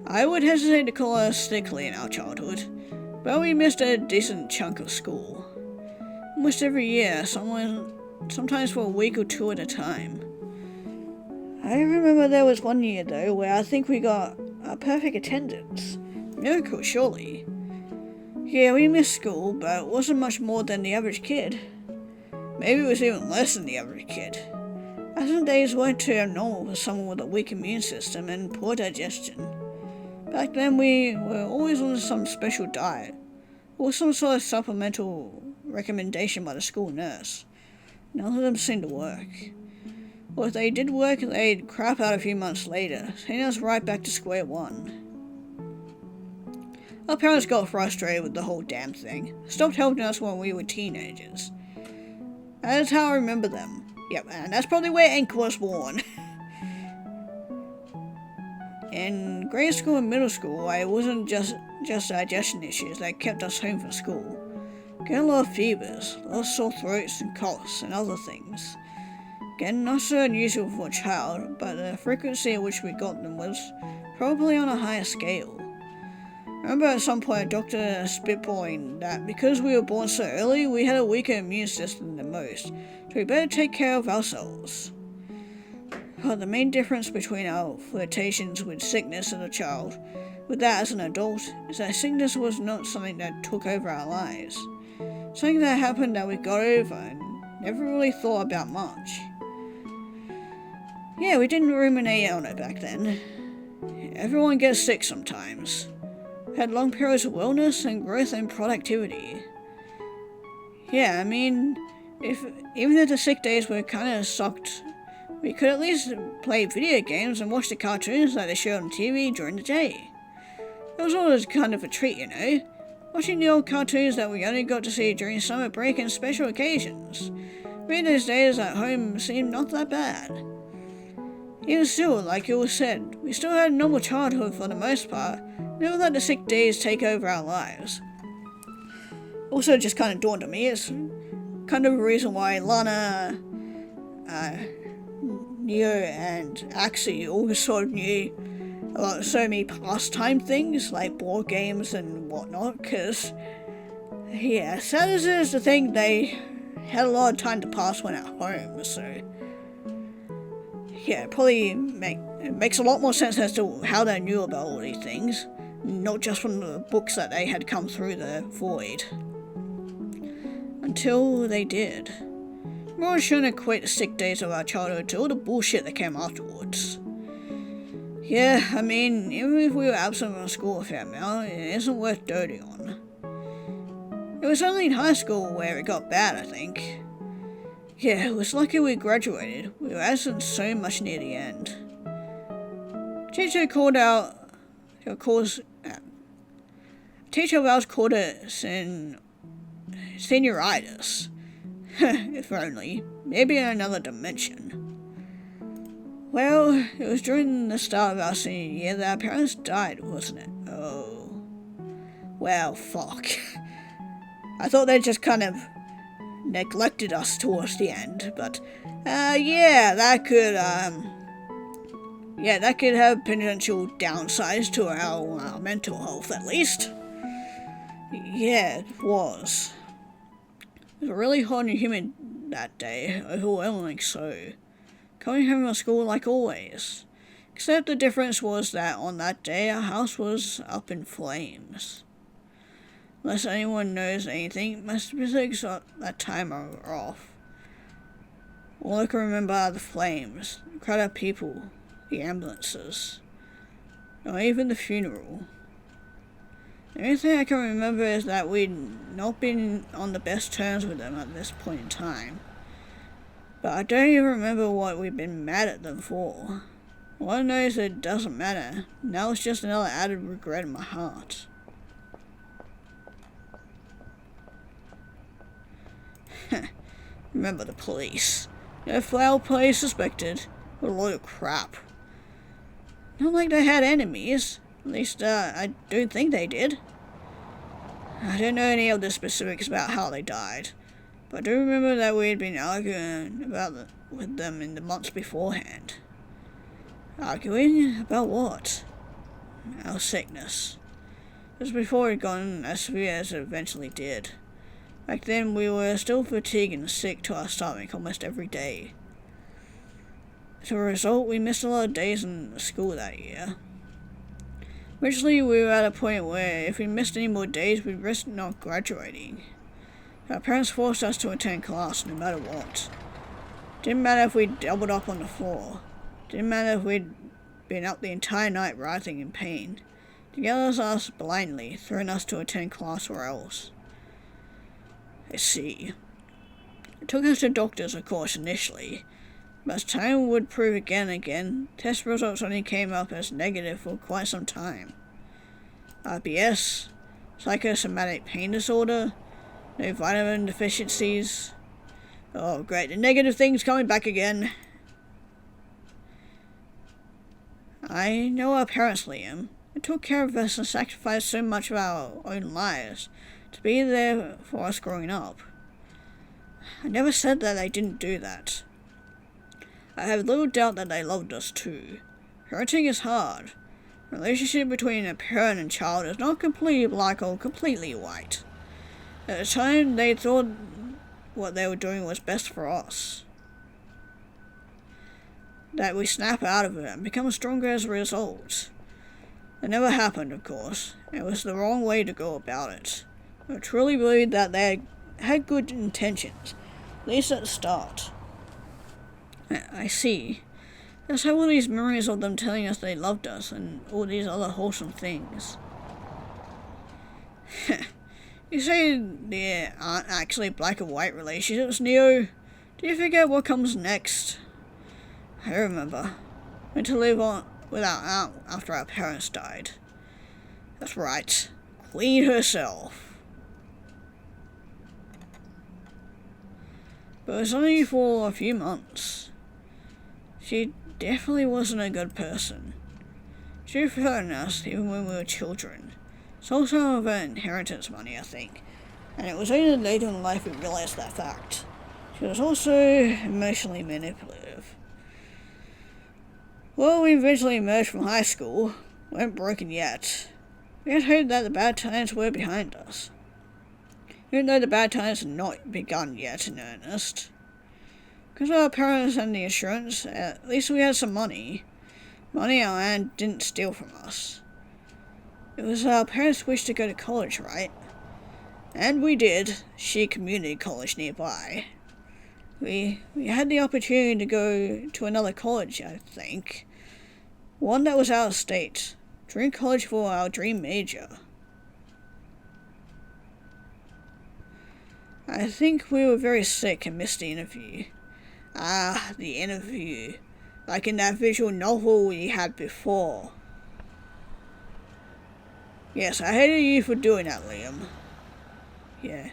I would hesitate to call us sickly in our childhood, but we missed a decent chunk of school. Almost every year, sometimes for a week or two at a time. I remember there was one year though where I think we got a perfect attendance. Miracle, surely. Yeah, we missed school, but it wasn't much more than the average kid. Maybe it was even less than the average kid. Accident days weren't too abnormal for someone with a weak immune system and poor digestion. Back then we were always on some special diet, or some sort of supplemental recommendation by the school nurse. None of them seemed to work. Or if they did work, they'd crap out a few months later, sending us right back to square one. Our parents got frustrated with the whole damn thing, stopped helping us when we were teenagers. That's how I remember them. Yep, and that's probably where Ink was born. In grade school and middle school, it wasn't just digestion issues that kept us home from school. Getting a lot of fevers, a lot of sore throats and coughs and other things. Again, not so unusual for a child, but the frequency at which we got them was probably on a higher scale. I remember at some point a doctor spitballing that because we were born so early, we had a weaker immune system than most, so we better take care of ourselves. But the main difference between our flirtations with sickness as a child with that as an adult is that sickness was not something that took over our lives. Something that happened that we got over and never really thought about much. Yeah, we didn't ruminate on it back then. Everyone gets sick sometimes. We had long periods of wellness and growth and productivity. Yeah, I mean, even if the sick days were kinda sucked, we could at least play video games and watch the cartoons that they showed on TV during the day. It was always kind of a treat, you know? Watching the old cartoons that we only got to see during summer break and special occasions. Reading those days at home seemed not that bad. Even still, like it was said, we still had a normal childhood for the most part, never let the sick days take over our lives. Also, just kind of dawned on me, it's kind of a reason why Lana, Neo, and Axie all sort of knew about so many pastime things, like board games and whatnot, because, yeah, sad as it is to think they had a lot of time to pass when at home, so yeah, it makes a lot more sense as to how they knew about all these things, not just from the books that they had come through the void. Until they did. We always shouldn't equate the sick days of our childhood to all the bullshit that came afterwards. Yeah, I mean, even if we were absent from school a fair amount, it isn't worth doting on. It was only in high school where it got bad, I think. Yeah, it was lucky we graduated. We were absent so much near the end. Teacher called out, teacher of ours called it senioritis. If only. Maybe in another dimension. Well, it was during the start of our senior year that our parents died, wasn't it? Oh. Well, fuck. I thought they just kind of neglected us towards the end, but yeah, that could have potential downsides to our mental health, at least. Yeah, it was. It was really hot and humid that day, overwhelming so. Coming home from school like always. Except the difference was that on that day our house was up in flames. Unless anyone knows anything, my specifics at that time are off. All I can remember are the flames, the crowd of people, the ambulances, not even the funeral. The only thing I can remember is that we'd not been on the best terms with them at this point in time. But I don't even remember what we'd been mad at them for. All I know is that it doesn't matter. Now it's just another added regret in my heart. Remember the police. No foul play suspected. What a load of crap. Not like they had enemies. At least, I don't think they did. I don't know any of the specifics about how they died. But I do remember that we had been arguing with them in the months beforehand. Arguing? About what? Our sickness. It was before it had gone as severe as it eventually did. Back then we were still fatigued and sick to our stomach almost every day. As a result, we missed a lot of days in school that year. Eventually we were at a point where if we missed any more days we'd risk not graduating. Our parents forced us to attend class no matter what. Didn't matter if we doubled up on the floor. Didn't matter if we'd been up the entire night writhing in pain. They yelled at us blindly, threatening us to attend class or else. I see. It took us to doctors, of course, initially. But as time would prove again and again, test results only came up as negative for quite some time. RBS, psychosomatic pain disorder, no vitamin deficiencies. Oh great, the negative thing's coming back again. I know our parents, Liam. They took care of us and sacrificed so much of our own lives to be there for us growing up. I never said that they didn't do that. I have little doubt that they loved us too. Parenting is hard. The relationship between a parent and child is not completely black or completely white. At the time, they thought what they were doing was best for us. That we snap out of it and become stronger as a result. It never happened, of course. It was the wrong way to go about it. I truly believe that they had good intentions, at least at the start. I see. Let's have all these memories of them telling us they loved us and all these other wholesome things. You say there aren't actually black and white relationships, Neo? Do you forget what comes next? I remember. Went to live on with our aunt after our parents died. That's right. Queen herself. But it was only for a few months. She definitely wasn't a good person. She threatened us even when we were children. Stole some of her inheritance money, I think. And it was only later in life we realized that fact. She was also emotionally manipulative. Well, we eventually emerged from high school. We weren't broken yet. We had hoped that the bad times were behind us. Even though the bad times had not begun yet in earnest. Because of our parents and the insurance, at least we had some money. Money our aunt didn't steal from us. It was our parents' wish to go to college, right? And we did. She community college nearby. We had the opportunity to go to another college, I think. One that was out of state. Dream college for our dream major. I think we were very sick and missed the interview. Ah, the interview. Like in that visual novel we had before. Yes, I hated you for doing that, Liam. Yeah.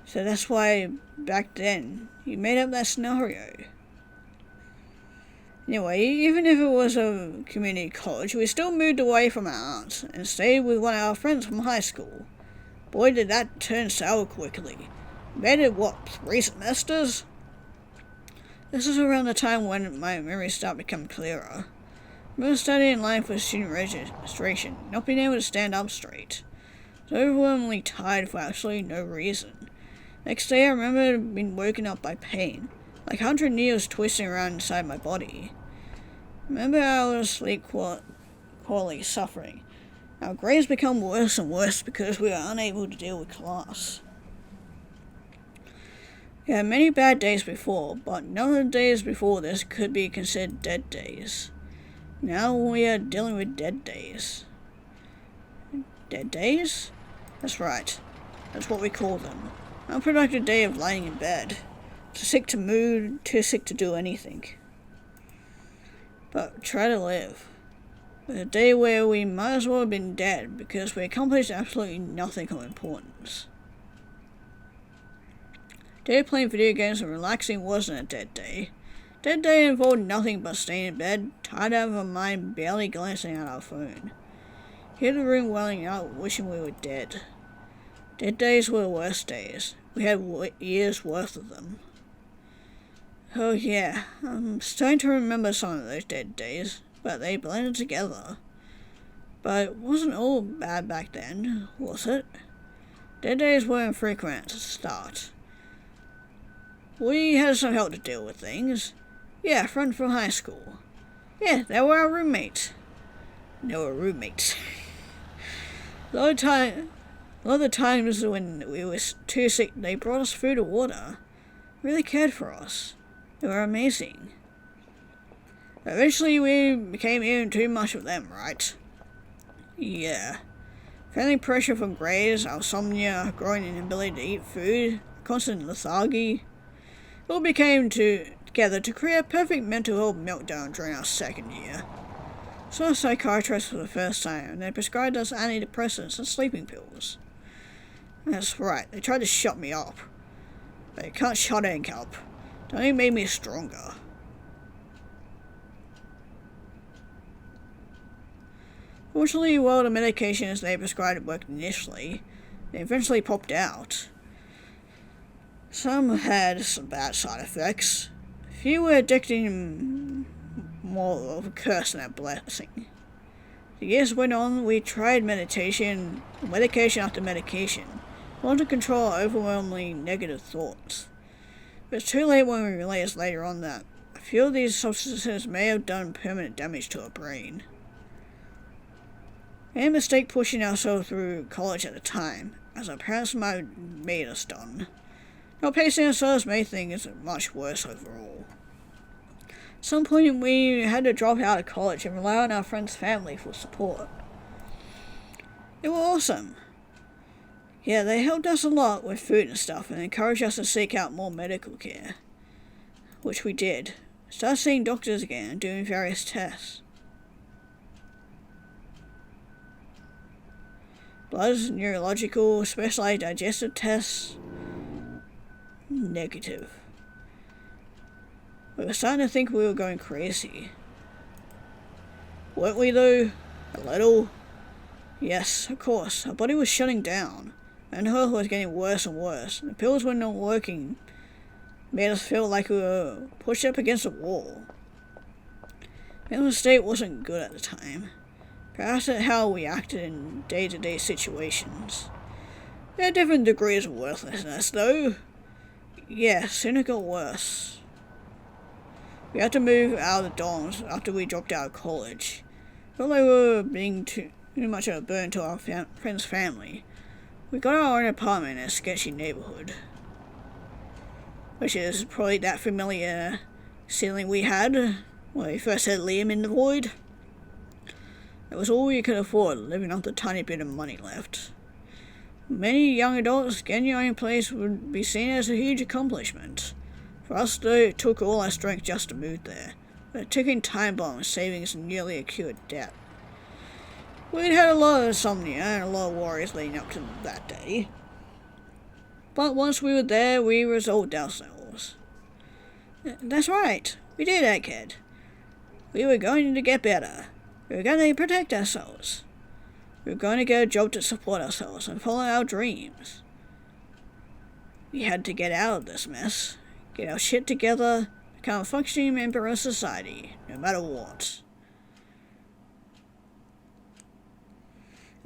So that's why, back then, you made up that scenario. Anyway, even if it was a community college, we still moved away from our aunts and stayed with one of our friends from high school. Boy, did that turn sour quickly. Made it, what, 3 semesters? This is around the time when my memories start to become clearer. I remember standing in line for student registration, not being able to stand up straight. I was overwhelmingly tired for absolutely no reason. Next day I remember being woken up by pain, like 100 needles twisting around inside my body. I remember our sleep quality suffering. Our grades become worse and worse because we were unable to deal with class. We had many bad days before, but none of the days before this could be considered dead days. Now we are dealing with dead days. Dead days? That's right. That's what we call them. An unproductive day of lying in bed. Too sick to move, too sick to do anything. But try to live. A day where we might as well have been dead because we accomplished absolutely nothing of importance. Day of playing video games and relaxing wasn't a dead day. Dead day involved nothing but staying in bed, tired out of our mind, barely glancing at our phone. Here the room welling out, wishing we were dead. Dead days were the worst days. We had years worth of them. Oh yeah, I'm starting to remember some of those dead days, but they blended together. But it wasn't all bad back then, was it? Dead days were infrequent at the start. We had some help to deal with things. Yeah, a friend from high school. Yeah, they were our roommates. They were roommates. A lot of the times when we were too sick, they brought us food or water. Really cared for us. They were amazing. Eventually we became even too much of them, right? Yeah. Family pressure from grades, insomnia, growing inability to eat food, constant lethargy. It all became together to create a perfect mental health meltdown during our second year. Saw a psychiatrist for the first time, and they prescribed us antidepressants and sleeping pills. That's right, they tried to shut me up. But they can't shut ink up. It only made me stronger. Fortunately, while the medications they prescribed worked initially, they eventually popped out. Some had some bad side effects. Few were addicting more of a curse than a blessing. The years went on, we tried medication after medication, in order to control our overwhelmingly negative thoughts. It was too late when we realized later on that a few of these substances may have done permanent damage to our brain. We made a mistake pushing ourselves through college at the time, as our parents might have made us done. Not pacing ourselves made things much worse overall. At some point we had to drop out of college and rely on our friends' family for support. They were awesome. Yeah, they helped us a lot with food and stuff and encouraged us to seek out more medical care. Which we did. Started seeing doctors again and doing various tests. Blood, neurological, specialized digestive tests. Negative. We were starting to think we were going crazy. Weren't we though? A little? Yes, of course. Our body was shutting down. And her health was getting worse and worse. The pills were not working. Made us feel like we were pushed up against a wall. Mental state wasn't good at the time. Perhaps at how we acted in day-to-day situations. There are different degrees of worthlessness, though. Yeah, soon it got worse. We had to move out of the dorms after we dropped out of college. Felt like we were being too much of a burden to our friend's family. We got our own apartment in a sketchy neighborhood. Which is probably that familiar ceiling we had when we first had Liam in the void. It was all we could afford, living off the tiny bit of money left. Many young adults, getting your own place would be seen as a huge accomplishment. For us, though, it took all our strength just to move there. A ticking time bomb of savings and nearly accrued debt. We'd had a lot of insomnia and a lot of worries leading up to that day. But once we were there, we resolved ourselves. That's right, we did, Egghead. We were going to get better. We were going to protect ourselves. We were going to get a job to support ourselves and follow our dreams. We had to get out of this mess. Get our shit together, become a functioning member of society, no matter what.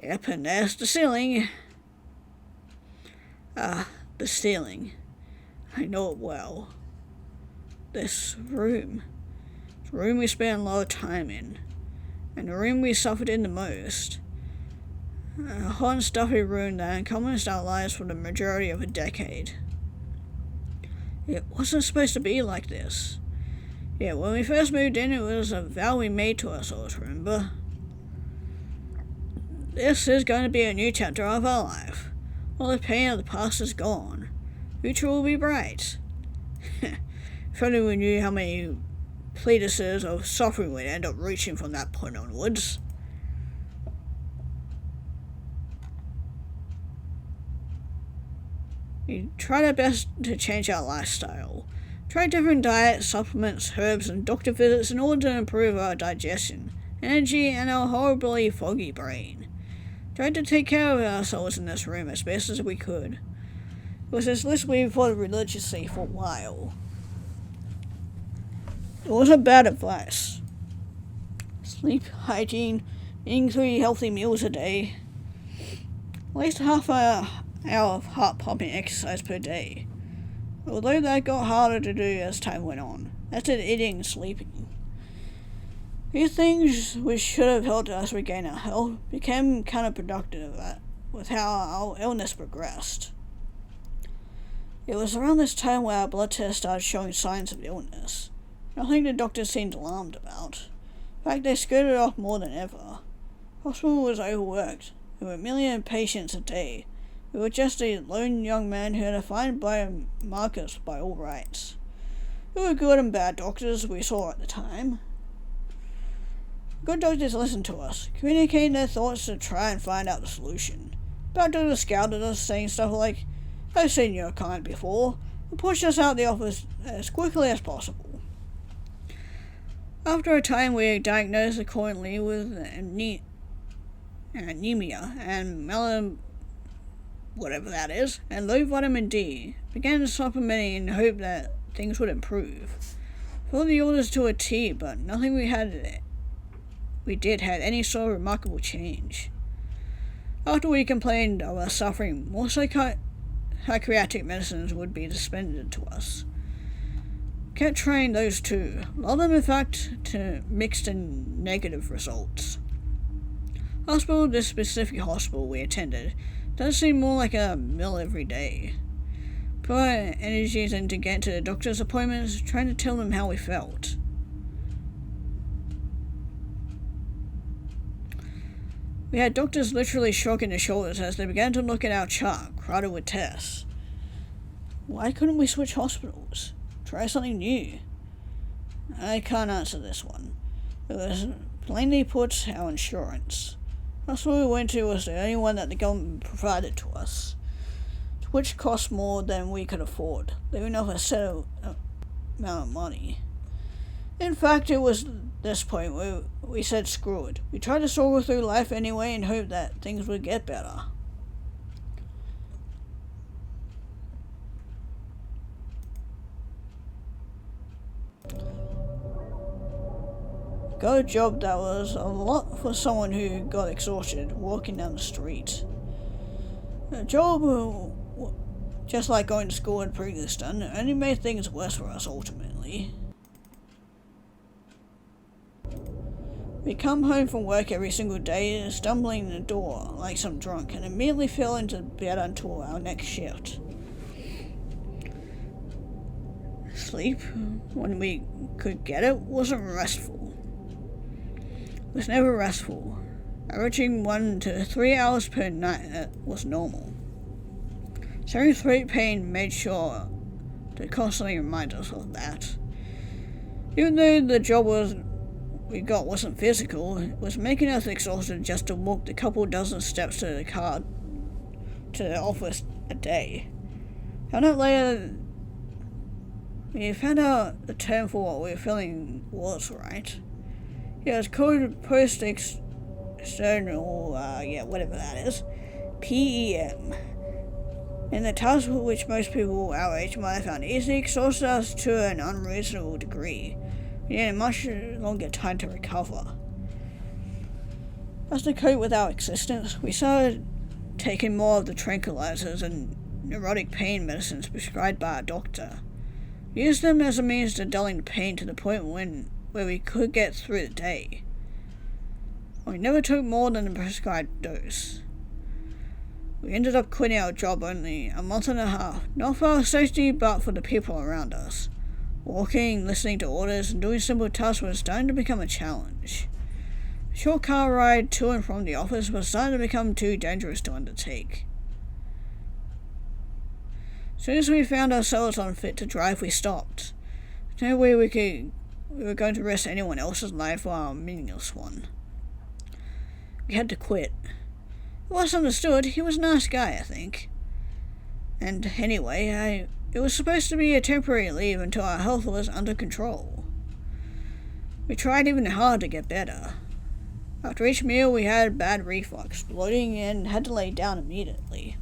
Yep, and there's the ceiling. The ceiling. I know it well. This room. The room we spent a lot of time in. And the room we suffered in the most. A hot and stuffy room that encompassed our lives for the majority of a decade. It wasn't supposed to be like this. Yeah, when we first moved in, it was a vow we made to ourselves, remember? This is going to be a new chapter of our life. All the pain of the past is gone. Future will be bright. If only we knew how many pleituses of suffering we'd end up reaching from that point onwards. We tried our best to change our lifestyle. Tried different diets, supplements, herbs, and doctor visits in order to improve our digestion, energy, and our horribly foggy brain. Tried to take care of ourselves in this room as best as we could. It was this list we followed religiously for a while. It wasn't bad advice. Sleep, hygiene, eating 3 healthy meals a day. At least half an hour of heart-pumping exercise per day. Although that got harder to do as time went on. That's it, eating and sleeping. These things which should have helped us regain our health became counterproductive with how our illness progressed. It was around this time where our blood tests started showing signs of illness. Nothing the doctors seemed alarmed about. In fact, they skirted off more than ever. The hospital was overworked. There were a million patients a day. We were just a lone young man who had to find biomarkers by all rights. There were good and bad doctors we saw at the time. Good doctors listened to us, communicating their thoughts to try and find out the solution. Bad doctors scowled at us, saying stuff like, "I've seen your kind before," and pushed us out of the office as quickly as possible. After a time, we were diagnosed accordingly with anemia and whatever that is, and low vitamin D. Began supplementing in the hope that things would improve. Followed the orders to a T, but nothing we did had any sort of remarkable change. After we complained of our suffering, more psychiatric medicines would be dispensed to us. Kept trying those too. A lot of them, in fact, to mixed and negative results. This specific hospital we attended, does seem more like a mill every day. Put our energies into getting to the doctor's appointments, trying to tell them how we felt. We had doctors literally shrugging their shoulders as they began to look at our chart, crowded with tests. Why couldn't we switch hospitals? Try something new? I can't answer this one. It was plainly put our insurance. The hospital we went to was the only one that the government provided to us, which cost more than we could afford, leaving off a set amount of money. In fact, it was this point where we said screw it. We tried to struggle through life anyway and hope that things would get better. Got a job that was a lot for someone who got exhausted walking down the street. A job, just like going to school had previously done, only made things worse for us ultimately. We come home from work every single day, stumbling in the door like some drunk, and immediately fell into bed until our next shift. Sleep, when we could get it, wasn't restful. It was never restful. Averaging 1 to 3 hours per night was normal. Severe throat pain made sure to constantly remind us of that. Even though the job we got wasn't physical, it was making us exhausted just to walk the couple dozen steps to the office a day. Found out later, we found out the term for what we were feeling was, right? Yeah, it's called post-external, whatever that is. PEM. And the task which most people our age might have found easily exhausted us to an unreasonable degree. We needed much longer time to recover. As to cope with our existence, we started taking more of the tranquilizers and neurotic pain medicines prescribed by our doctor. We used them as a means to dulling the pain to the point where we could get through the day. We never took more than the prescribed dose. We ended up quitting our job only a month and a half, not for our safety but for the people around us. Walking, listening to orders, and doing simple tasks was starting to become a challenge. A short car ride to and from the office was starting to become too dangerous to undertake. As soon as we found ourselves unfit to drive, we stopped. There's no way we were going to risk anyone else's life or our meaningless one. We had to quit. It was understood. He was a nice guy, I think. And anyway, it was supposed to be a temporary leave until our health was under control. We tried even hard to get better. After each meal we had bad reflux, bloating, and had to lay down immediately.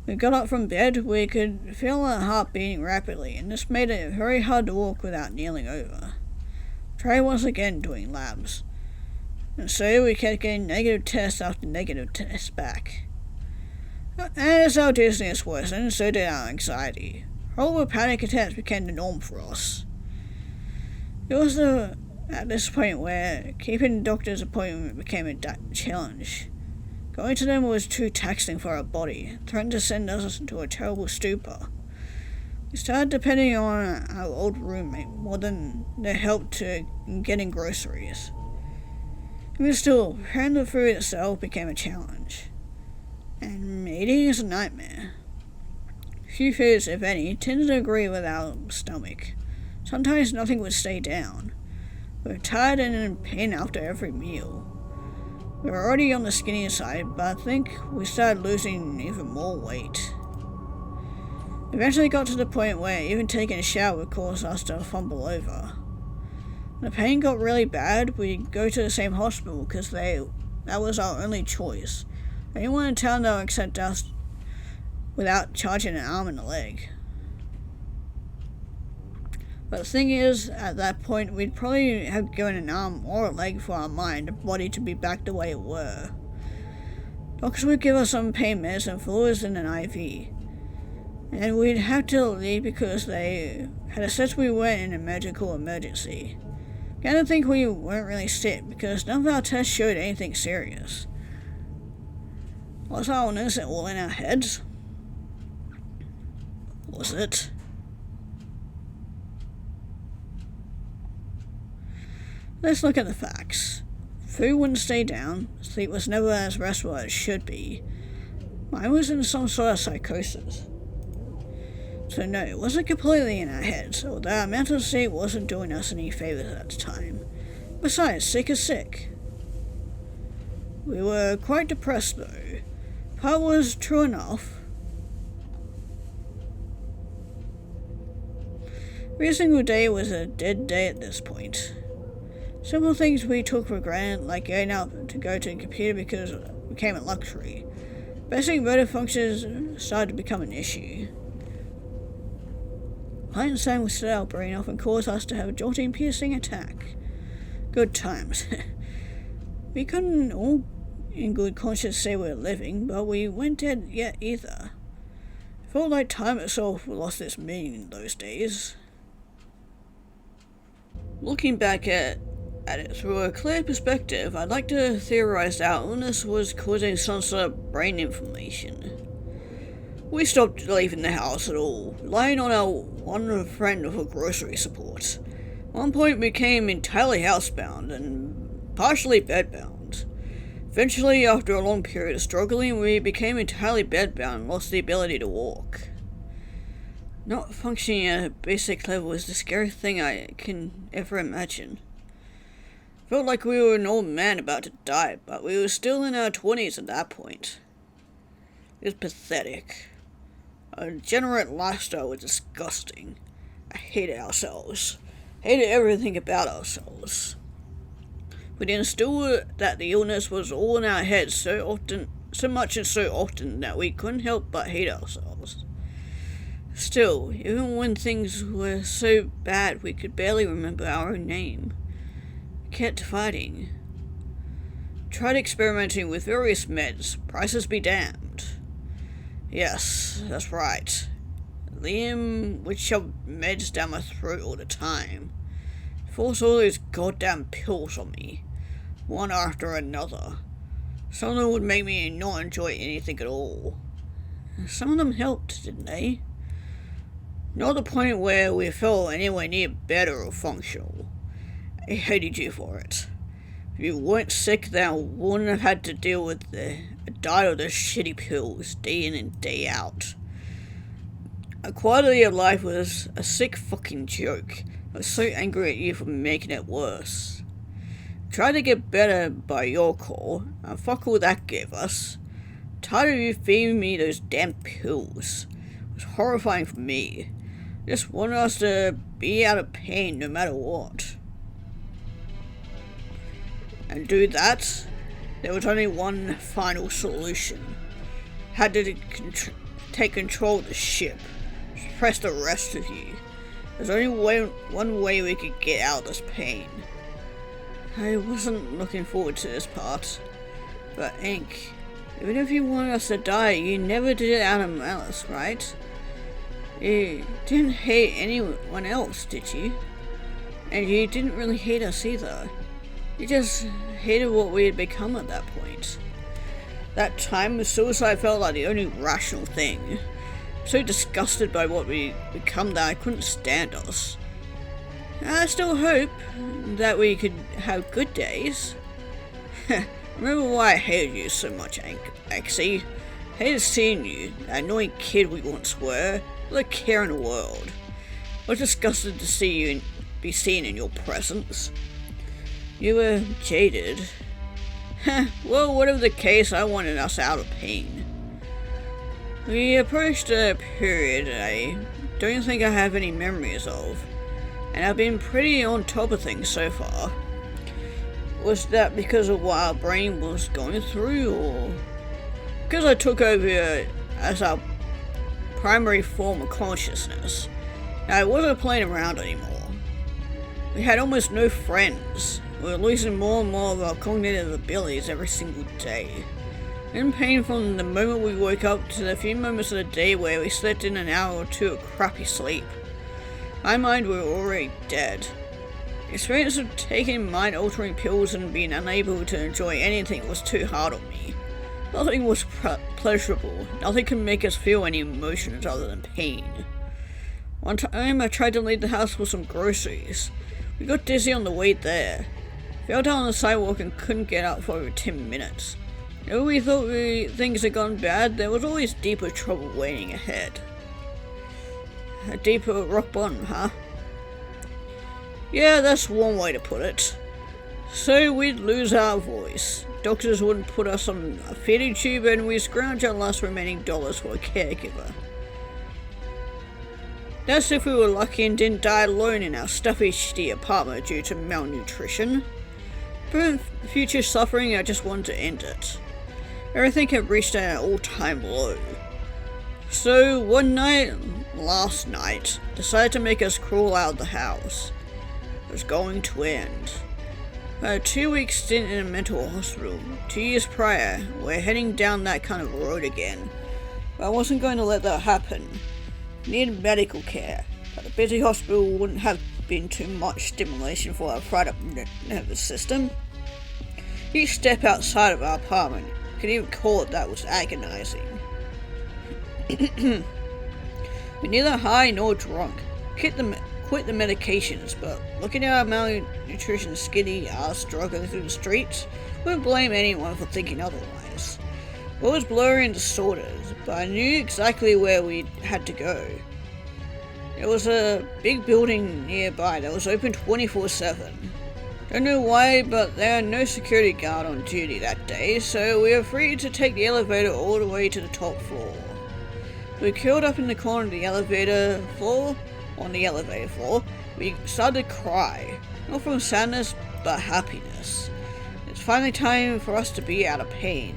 We got up from bed, we could feel our heart beating rapidly, and this made it very hard to walk without kneeling over. Trey was again doing labs. And so we kept getting negative test after negative test back. As our dizziness worsened, so did our anxiety. Horrible panic attacks became the norm for us. It was at this point where keeping the doctor's appointment became a challenge. Going to them was too taxing for our body, threatened to send us into a terrible stupor. We started depending on our old roommate more than their help to getting groceries. Even still, preparing the food itself became a challenge. And eating is a nightmare. Few foods, if any, tended to agree with our stomach. Sometimes nothing would stay down. We were tired and in pain after every meal. We were already on the skinnier side, but I think we started losing even more weight. We eventually got to the point where even taking a shower would cause us to fumble over. When the pain got really bad, we'd go to the same hospital because that was our only choice. Anyone in town that would accept us without charging an arm and a leg. But the thing is, at that point, we'd probably have given an arm or a leg for our mind and body to be back the way it were. Doctors would give us some pain meds and fluids and an IV. And we'd have to leave because they had assessed we weren't in a medical emergency. I don't think we weren't really sick because none of our tests showed anything serious. Was our illness all in our heads? Was it? Let's look at the facts. Food wouldn't stay down, sleep was never as restful as it should be. Mine was in some sort of psychosis. So no, it wasn't completely in our heads, although our mental state wasn't doing us any favors at the time. Besides, sick is sick. We were quite depressed though. Part was true enough. Every single day was a dead day at this point. Simple things we took for granted, like getting out to go to the computer because it became a luxury. Basic motor functions started to become an issue. Light and sound would set our brain off and cause us to have a jolting, piercing attack. Good times. We couldn't all in good conscience say we were living, but we weren't dead yet either. It felt like time itself lost its meaning in those days. Looking back at it through a clear perspective, I'd like to theorize that our illness was causing some sort of brain inflammation. We stopped leaving the house at all, relying on our one friend for grocery support. At one point we became entirely housebound and partially bedbound. Eventually, after a long period of struggling, we became entirely bedbound and lost the ability to walk. Not functioning at a basic level is the scariest thing I can ever imagine. Felt like we were an old man about to die, but we were still in our 20s at that point. It was pathetic. Our degenerate lifestyle was disgusting. I hated ourselves. Hated everything about ourselves. We understood that the illness was all in our heads so much and so often that we couldn't help but hate ourselves. Still, even when things were so bad we could barely remember our own name. Kept fighting. Tried experimenting with various meds, prices be damned. Yes, that's right. Liam would shove meds down my throat all the time. Force all those goddamn pills on me, one after another. Some of them would make me not enjoy anything at all. Some of them helped, didn't they? Not the point where we felt anywhere near better or functional. I hated you for it. If you weren't sick, then I wouldn't have had to deal with the diet of those shitty pills day in and day out. Our quality of life was a sick fucking joke. I was so angry at you for making it worse. Tried to get better by your call, and fuck all that gave us. Tired of you feeding me those damn pills. It was horrifying for me. Just wanted us to be out of pain no matter what. And do that, there was only one final solution. Had to take control of the ship. Suppress the rest of you. There's only one way we could get out of this pain. I wasn't looking forward to this part. But Ink, even if you wanted us to die, you never did it out of malice, right? You didn't hate anyone else, did you? And you didn't really hate us either. You just hated what we had become at that point. That time, suicide felt like the only rational thing. So disgusted by what we become that I couldn't stand us. I still hope that we could have good days. Remember why I hated you so much, Axie? Hated seeing you, that annoying kid we once were, with a care in the world. I was disgusted to see you be seen in your presence. You were jaded. Well, whatever the case, I wanted us out of pain. We approached a period I don't think I have any memories of, and I've been pretty on top of things so far. Was that because of what our brain was going through, or because I took over as our primary form of consciousness. I wasn't playing around anymore. We had almost no friends. We were losing more and more of our cognitive abilities every single day. In pain from the moment we woke up to the few moments of the day where we slept in an hour or two of crappy sleep. My mind were already dead. The experience of taking mind-altering pills and being unable to enjoy anything was too hard on me. Nothing was pleasurable. Nothing could make us feel any emotions other than pain. One time I tried to leave the house for some groceries. We got dizzy on the way there. Fell down on the sidewalk and couldn't get up for over 10 minutes. Though we thought things had gone bad, there was always deeper trouble waiting ahead. A deeper rock bottom, huh? Yeah, that's one way to put it. So we'd lose our voice. Doctors wouldn't put us on a feeding tube and we'd scrounge our last remaining dollars for a caregiver. That's if we were lucky and didn't die alone in our stuffy, shitty apartment due to malnutrition. For future suffering, I just wanted to end it. Everything had reached an all-time low. So one night, last night, decided to make us crawl out of the house. It was going to end. A 2-week stint in a mental hospital. 2 years prior, we're heading down that kind of road again. But I wasn't going to let that happen. Needed medical care, but a busy hospital wouldn't have been too much stimulation for our fried up nervous system. Each step outside of our apartment, could even call it that, was agonizing. We're neither high nor drunk. Quit the medications, but looking at our malnutrition skinny ass struggling through the streets, wouldn't blame anyone for thinking otherwise. It was blurry and distorted, but I knew exactly where we had to go. There was a big building nearby that was open 24/7. Don't know why, but there are no security guard on duty that day, so we were free to take the elevator all the way to the top floor. We curled up in the corner of the elevator floor. On the elevator floor, we started to cry, not from sadness, but happiness. It's finally time for us to be out of pain.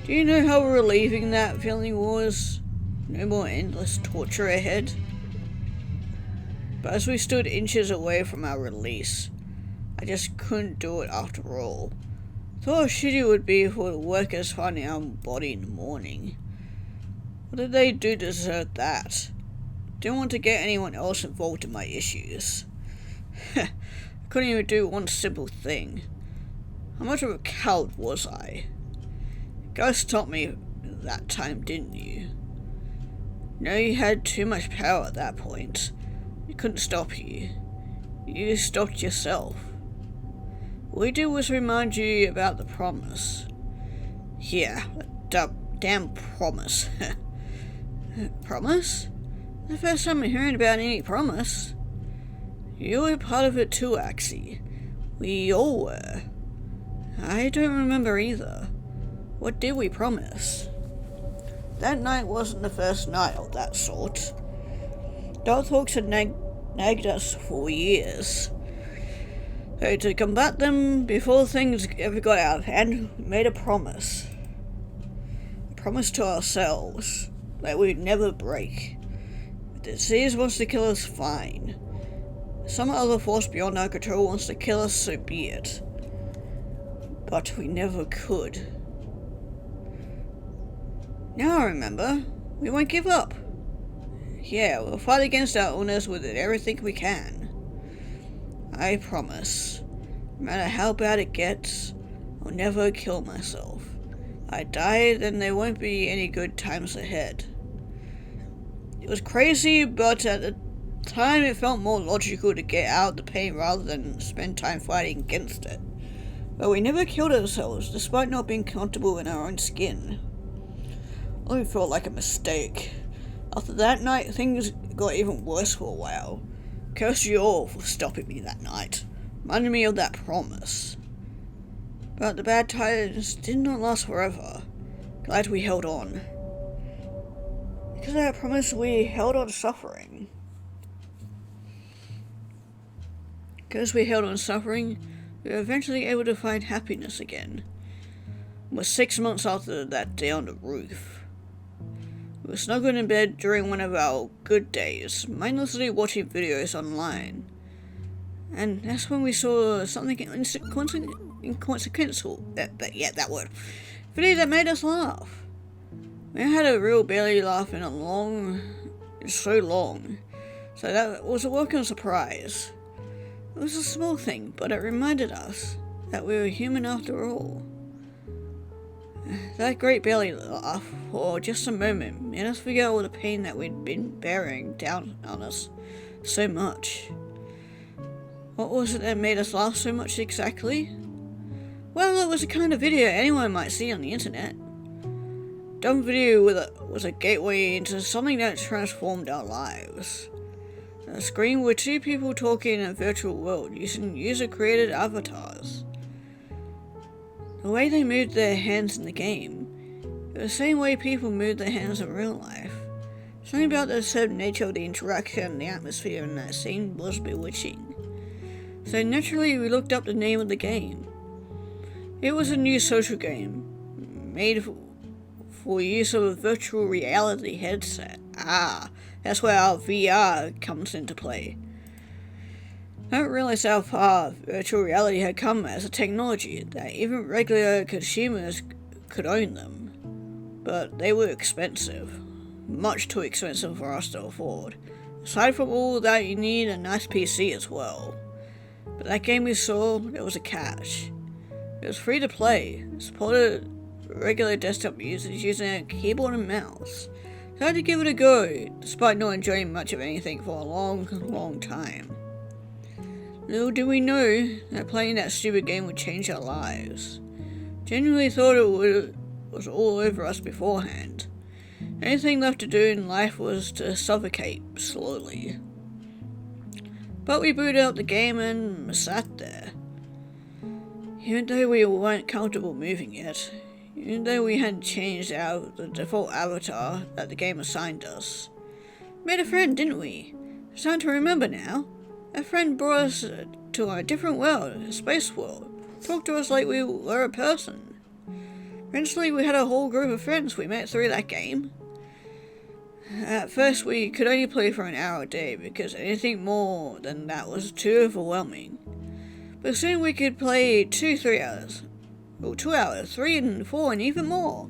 Do you know how relieving that feeling was? No more endless torture ahead. But as we stood inches away from our release, I just couldn't do it after all. Thought how shitty it would be for the workers finding our body in the morning. What did they do to deserve that? Didn't want to get anyone else involved in my issues. I couldn't even do one simple thing. How much of a coward was I? You guys stopped me that time, didn't you? No, you had too much power at that point. We couldn't stop you. You stopped yourself. All we did was remind you about the promise. Yeah, that damn promise. Promise? The first time I'm hearing about any promise. You were part of it too, Axie. We all were. I don't remember either. What did we promise? That night wasn't the first night of that sort. Dark Hawks had nagged us for years. So to combat them before things ever got out of hand, we made a promise. A promise to ourselves that we'd never break. If the disease wants to kill us, fine. If some other force beyond our control wants to kill us, so be it. But we never could. Now I remember, we won't give up. Yeah, we'll fight against our illness with everything we can. I promise. No matter how bad it gets, I'll never kill myself. If I die, then there won't be any good times ahead. It was crazy, but at the time it felt more logical to get out of the pain rather than spend time fighting against it. But we never killed ourselves, despite not being comfortable in our own skin. It only felt like a mistake. After that night, things got even worse for a while. Curse you all for stopping me that night. Reminded me of that promise. But the bad times did not last forever. Glad we held on. Because of that promise, we held on suffering. Because we held on suffering, we were eventually able to find happiness again. It was 6 months after that day on the roof. We were snuggled in bed during one of our good days, mindlessly watching videos online. And that's when we saw something inconsequential, that word, video that made us laugh. We had a real belly laugh in so long, so that was a welcome surprise. It was a small thing, but it reminded us that we were human after all. That great belly laugh, for just a moment, made us forget all the pain that we'd been bearing down on us so much. What was it that made us laugh so much exactly? Well, it was the kind of video anyone might see on the internet. Dumb video was a gateway into something that transformed our lives. A screen with two people talking in a virtual world using user-created avatars. The way they moved their hands in the game, it was the same way people moved their hands in real life. Something about the certain nature of the interaction and the atmosphere in that scene was bewitching. So naturally we looked up the name of the game. It was a new social game, made for use of a virtual reality headset. That's where our VR comes into play. I didn't realize how far virtual reality had come as a technology that even regular consumers could own them. But they were expensive. Much too expensive for us to afford. Aside from all that, you need a nice PC as well. But that game we saw, there was a catch. It was free to play. It supported regular desktop users using a keyboard and mouse. So I had to give it a go, despite not enjoying much of anything for a long time. Little did we know that playing that stupid game would change our lives. Genuinely thought was all over us beforehand. Anything left to do in life was to suffocate slowly. But we booted out the game and sat there. Even though we weren't comfortable moving yet, even though we hadn't changed out the default avatar that the game assigned us. We made a friend, didn't we? It's time to remember now. A friend brought us to a different world, a space world. Talked to us like we were a person. Eventually we had a whole group of friends we met through that game. At first we could only play for an hour a day because anything more than that was too overwhelming. But soon we could play 2-3 hours. Well, 2 hours, 3 and 4 and even more.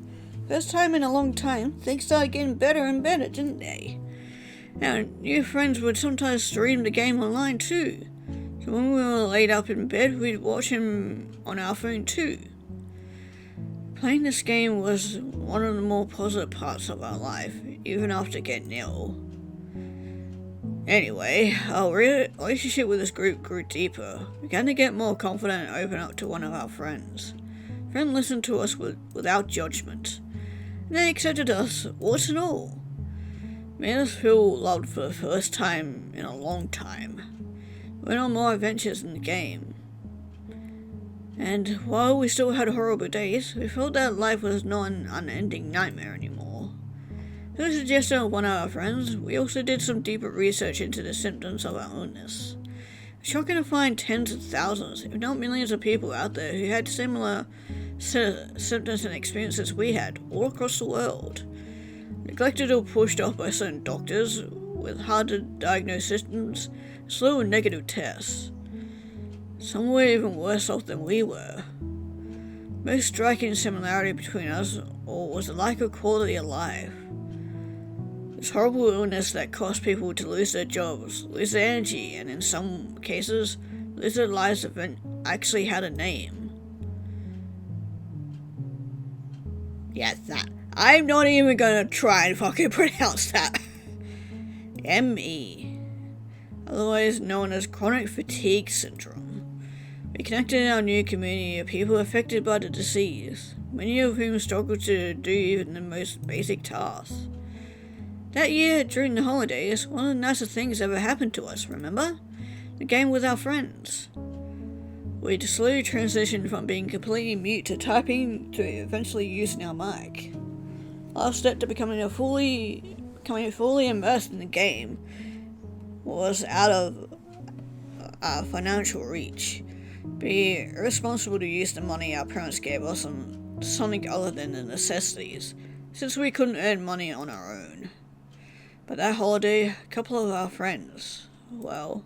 First time in a long time, things started getting better and better, didn't they? Now, new friends would sometimes stream the game online too. So when we were laid up in bed, we'd watch him on our phone too. Playing this game was one of the more positive parts of our life, even after getting ill. Anyway, our relationship with this group grew deeper. We began to get more confident and open up to one of our friends. Friend listened to us without judgment, and they accepted us, warts and all. Made us feel loved for the first time in a long time. We went on more adventures in the game. And while we still had horrible days, we felt that life was not an unending nightmare anymore. At the suggestion of one of our friends, we also did some deeper research into the symptoms of our illness. It's shocking to find tens of thousands, if not millions of people out there who had similar symptoms and experiences we had, all across the world. Neglected or pushed off by certain doctors with hard to diagnose symptoms, slow and negative tests. Some were even worse off than we were. Most striking similarity between us all was the lack of quality of life. This horrible illness that caused people to lose their jobs, lose their energy, and in some cases, lose their lives that actually had a name. Yeah, that. I'm not even gonna try and fucking pronounce that. ME. Otherwise known as chronic fatigue syndrome. We connected in our new community of people affected by the disease, many of whom struggle to do even the most basic tasks. That year, during the holidays, one of the nicest things ever happened to us, remember? The game with our friends. We'd slowly transitioned from being completely mute to typing to eventually using our mic. Last step to becoming fully immersed in the game was out of our financial reach. Be irresponsible to use the money our parents gave us on something other than the necessities, since we couldn't earn money on our own. But that holiday, a couple of our friends, well,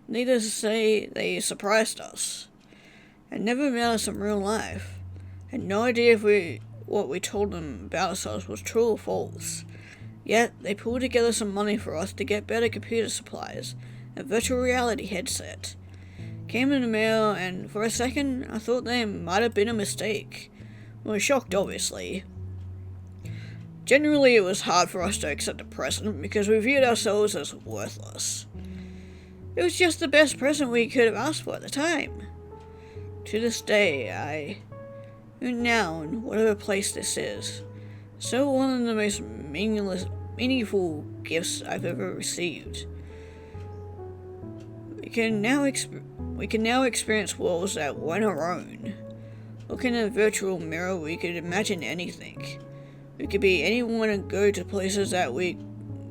needless to say, they surprised us, and never met us in real life. Had no idea if what we told them about ourselves was true or false. Yet, they pulled together some money for us to get better computer supplies, a virtual reality headset. Came in the mail, and for a second, I thought they might have been a mistake. We were shocked, obviously. Generally, it was hard for us to accept a present because we viewed ourselves as worthless. It was just the best present we could have asked for at the time. To this day, even now, in whatever place this is, still one of the most meaningful gifts I've ever received. We can now experience worlds that weren't our own. Looking in a virtual mirror, we could imagine anything. We could be anyone and go to places that we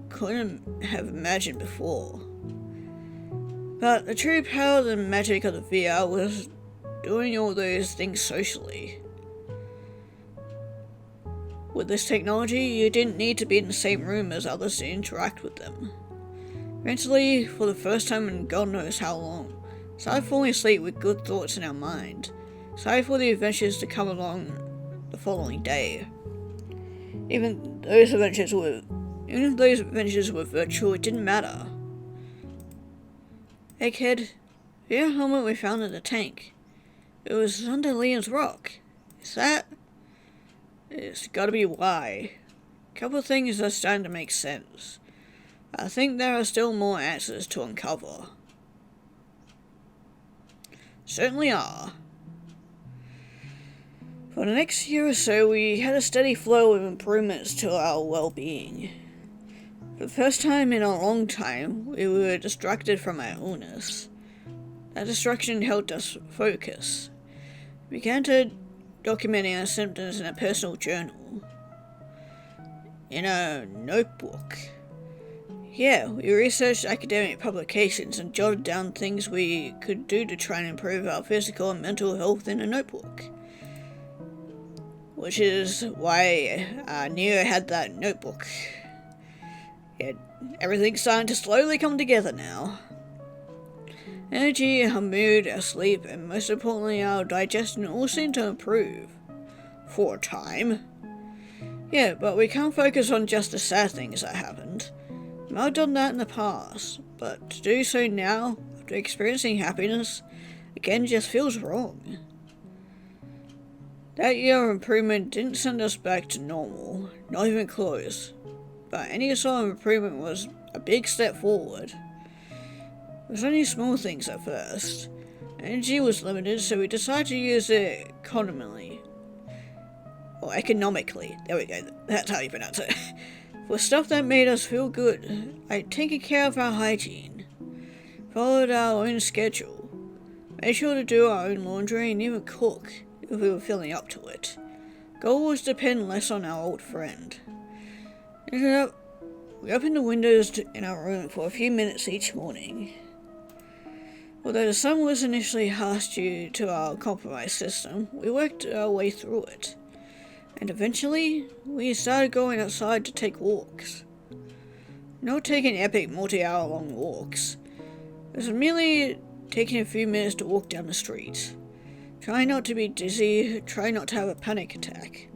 couldn't have imagined before. But the true power of the magic of the VR was doing all those things socially. With this technology, you didn't need to be in the same room as others to interact with them. Eventually, for the first time in God knows how long, started falling asleep with good thoughts in our mind, excited for the adventures to come along the following day. Even if those adventures were virtual, it didn't matter. Egghead, your helmet we found in the tank. It was under Leon's rock. Is that? It's gotta be why. A couple of things are starting to make sense. I think there are still more answers to uncover. Certainly are. For the next year or so, we had a steady flow of improvements to our well-being. For the first time in a long time, we were distracted from our illness. That distraction helped us focus. We began to documenting our symptoms in a personal journal. In a notebook. Yeah, we researched academic publications and jotted down things we could do to try and improve our physical and mental health in a notebook. Which is why Neo had that notebook. Everything's starting to slowly come together now. Energy, our mood, our sleep, and most importantly our digestion all seem to improve. For a time. Yeah, but we can't focus on just the sad things that happened. I've done that in the past, but to do so now, after experiencing happiness, again just feels wrong. That year of improvement didn't send us back to normal, not even close, but any sort of improvement was a big step forward. It was only small things at first. Energy was limited, so we decided to use it economically. Or economically, there we go, that's how you pronounce it. For stuff that made us feel good, like taking care of our hygiene, followed our own schedule, made sure to do our own laundry and even cook if we were feeling up to it. Goal was to depend less on our old friend. Ended up, we opened the windows in our room for a few minutes each morning. Although the sun was initially harsh due to our compromised system, we worked our way through it. And eventually, we started going outside to take walks. Not taking epic multi-hour long walks. It was merely taking a few minutes to walk down the street. Try not to be dizzy, try not to have a panic attack.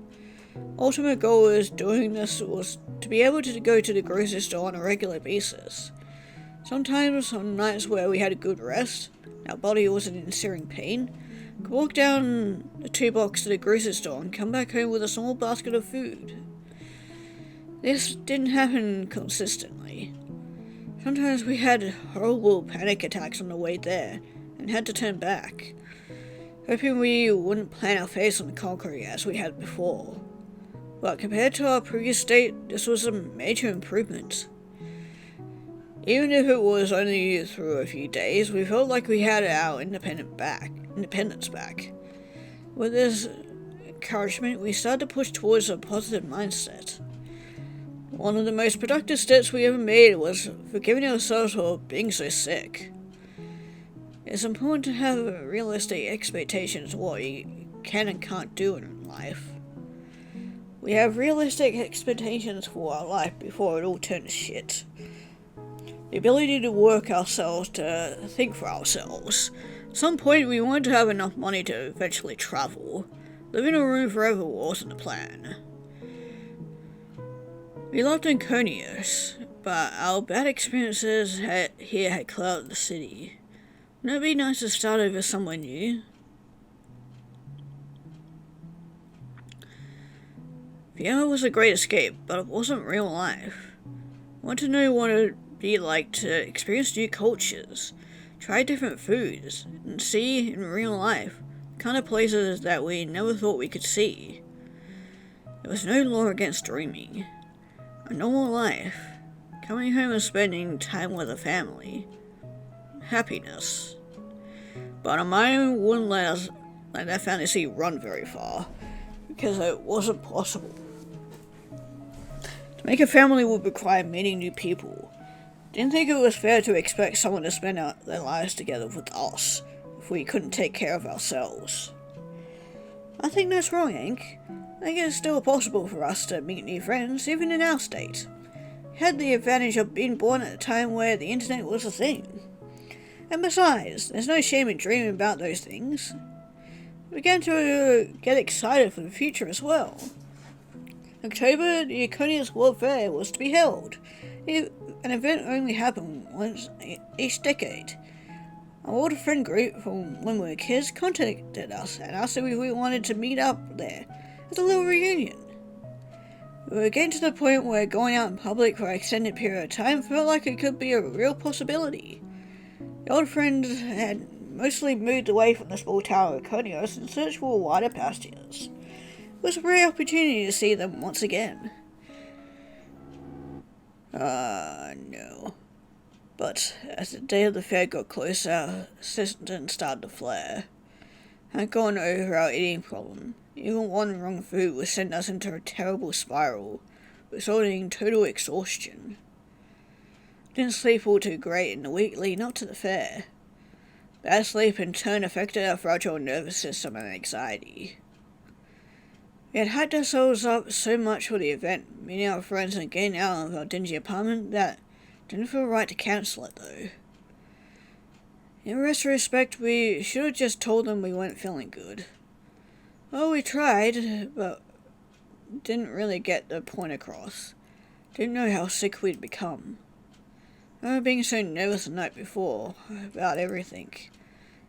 Ultimate goal of doing this was to be able to go to the grocery store on a regular basis. Sometimes on nights where we had a good rest, our body wasn't in searing pain, could walk down the 2 blocks to the grocery store and come back home with a small basket of food. This didn't happen consistently. Sometimes we had horrible panic attacks on the way there and had to turn back, hoping we wouldn't plant our face on the concrete as we had before. But compared to our previous state, this was a major improvement. Even if it was only through a few days, we felt like we had our independence back. With this encouragement, we started to push towards a positive mindset. One of the most productive steps we ever made was forgiving ourselves for being so sick. It's important to have realistic expectations of what you can and can't do in life. We have realistic expectations for our life before it all turns shit. The ability to work ourselves, to think for ourselves. At some point we wanted to have enough money to eventually travel. Living in a room forever wasn't the plan. We loved Inconius, but our bad experiences here had clouded the city. Wouldn't it be nice to start over somewhere new? Vienna was a great escape, but it wasn't real life. I want to know what it would be like to experience new cultures, try different foods, and see in real life the kind of places that we never thought we could see. There was no law against dreaming. A normal life, coming home and spending time with a family, happiness. But our mind wouldn't let that fantasy run very far, because it wasn't possible. To make a family would require meeting new people. Didn't think it was fair to expect someone to spend their lives together with us if we couldn't take care of ourselves. I think that's wrong, Hank. I think it's still possible for us to meet new friends, even in our state. We had the advantage of being born at a time where the internet was a thing. And besides, there's no shame in dreaming about those things. We began to get excited for the future as well. In October, the Iconius World Fair was to be held. An event only happened once each decade. Our older friend group from when we were kids contacted us and asked if we wanted to meet up there as a little reunion. We were getting to the point where going out in public for an extended period of time felt like it could be a real possibility. The old friends had mostly moved away from the small town of Iconios in search for wider pastures. It was a rare opportunity to see them once again. No. But as the day of the fair got closer, our symptoms started to flare. I had gone over our eating problem. Even one wrong food would send us into a terrible spiral, resulting in total exhaustion. Didn't sleep all too great in the week leading up to the fair. Bad sleep in turn affected our fragile nervous system and anxiety. We had hyped ourselves up so much for the event, meeting our friends and getting out of our dingy apartment, that it didn't feel right to cancel it though. In retrospect, we should have just told them we weren't feeling good. Well, we tried, but didn't really get the point across. Didn't know how sick we'd become. I remember being so nervous the night before, about everything.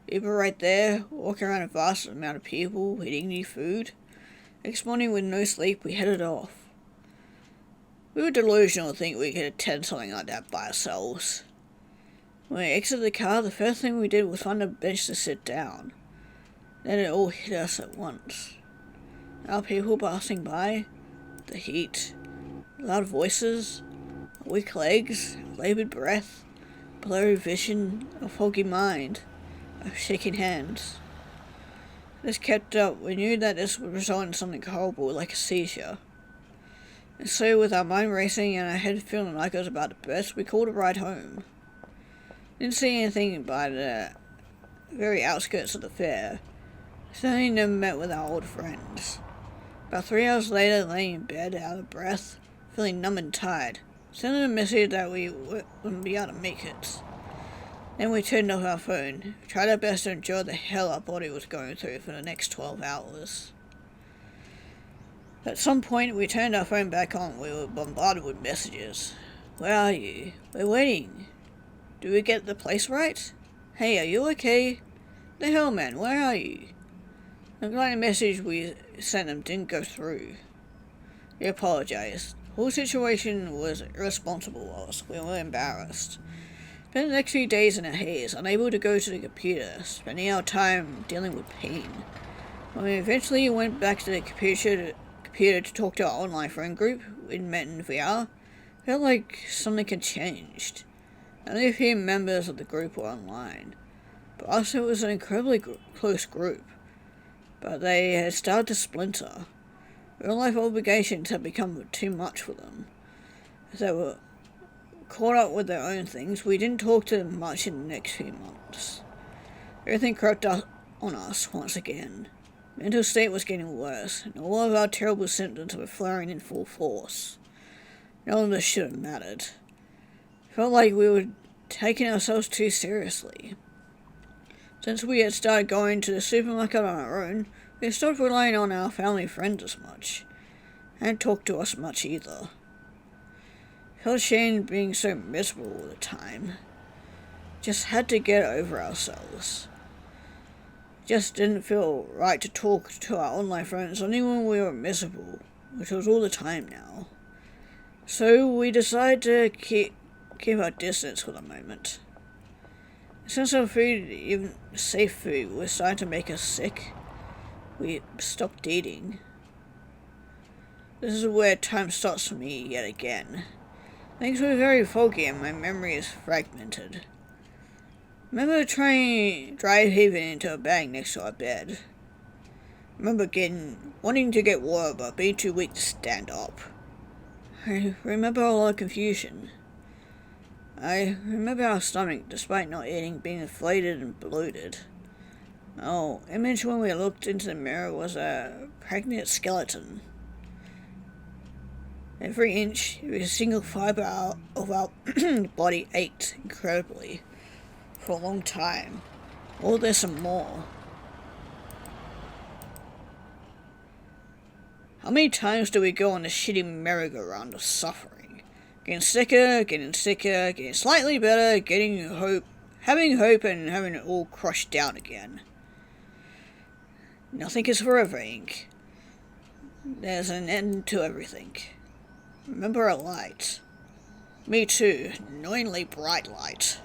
People right there, walking around a vast amount of people, eating new food. Next morning with no sleep, we headed off. We were delusional to think we could attend something like that by ourselves. When we exited the car, the first thing we did was find a bench to sit down. Then it all hit us at once. Our people passing by, the heat, loud voices, weak legs, laboured breath, blurry vision, a foggy mind, of shaking hands. This kept up. We knew that this would result in something horrible, like a seizure. And so, with our mind racing and our head feeling like it was about to burst, we called a ride home. Didn't see anything by the very outskirts of the fair. Certainly never met with our old friends. About 3 hours later, laying in bed, out of breath, feeling numb and tired, sending a message that we wouldn't be able to make it. Then we turned off our phone, tried our best to enjoy the hell our body was going through for the next 12 hours. At some point, we turned our phone back on. We were bombarded with messages. Where are you? We're waiting. Did we get the place right? Hey, are you okay? The hell, man, where are you? I'm glad the message we sent them didn't go through. We apologized. The whole situation was irresponsible of us. We were embarrassed. Spent the next few days in a haze, unable to go to the computer, spending our time dealing with pain. When we eventually went back to the computer to talk to our online friend group we'd met in VR, felt like something had changed. Only a few members of the group were online, but also it was an incredibly close group. But they had started to splinter. Real life obligations had become too much for them. As they were caught up with their own things, we didn't talk to them much in the next few months. Everything crept up on us once again. Mental state was getting worse, and all of our terrible symptoms were flaring in full force. None of this should have mattered. Felt like we were taking ourselves too seriously. Since we had started going to the supermarket on our own, we had stopped relying on our family friends as much. They hadn't talked to us much either. Felt ashamed being so miserable all the time. Just had to get over ourselves. Just didn't feel right to talk to our online friends only when we were miserable, which was all the time now. So we decided to keep our distance for the moment. Since our food, even safe food, was starting to make us sick, we stopped eating. This is where time stops for me yet again. Things were very foggy and my memory is fragmented. Remember trying dry heaving into a bag next to our bed. Remember wanting to get water but being too weak to stand up. I remember a lot of confusion. I remember our stomach, despite not eating, being inflated and bloated. Our image when we looked into the mirror was a pregnant skeleton. Every inch, every single fibre of our body ached incredibly. For a long time. All this and more. How many times do we go on this shitty merry-go-round of suffering? Getting sicker, getting slightly better, having hope and having it all crushed down again. Nothing is forever, Inc. There's an end to everything. Remember a light. Me too, annoyingly bright light.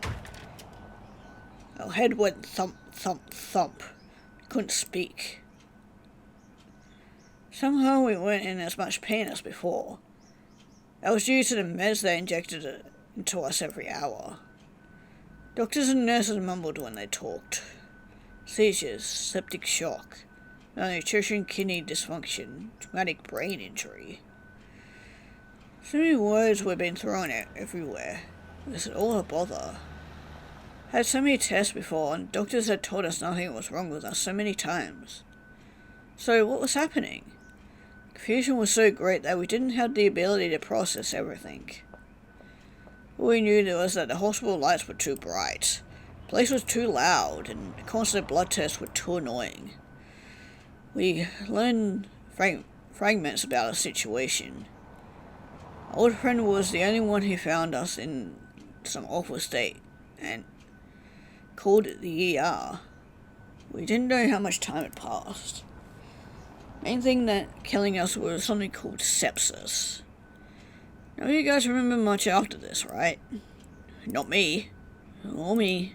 Our head went thump, thump, thump. We couldn't speak. Somehow we weren't in as much pain as before. That was due to the meds they injected into us every hour. Doctors and nurses mumbled when they talked. Seizures, septic shock, malnutrition, kidney dysfunction, traumatic brain injury. So many words were being thrown out everywhere. Was it all a bother? Had so many tests before, and doctors had told us nothing was wrong with us so many times. So what was happening? Confusion was so great that we didn't have the ability to process everything. All we knew was that the hospital lights were too bright, the place was too loud, and the constant blood tests were too annoying. We learned fragments about our situation. Our old friend was the only one who found us in some awful state, and called it the ER. We didn't know how much time had passed. Main thing that killing us was something called sepsis. None of you guys remember much after this, right? Not me. Or me.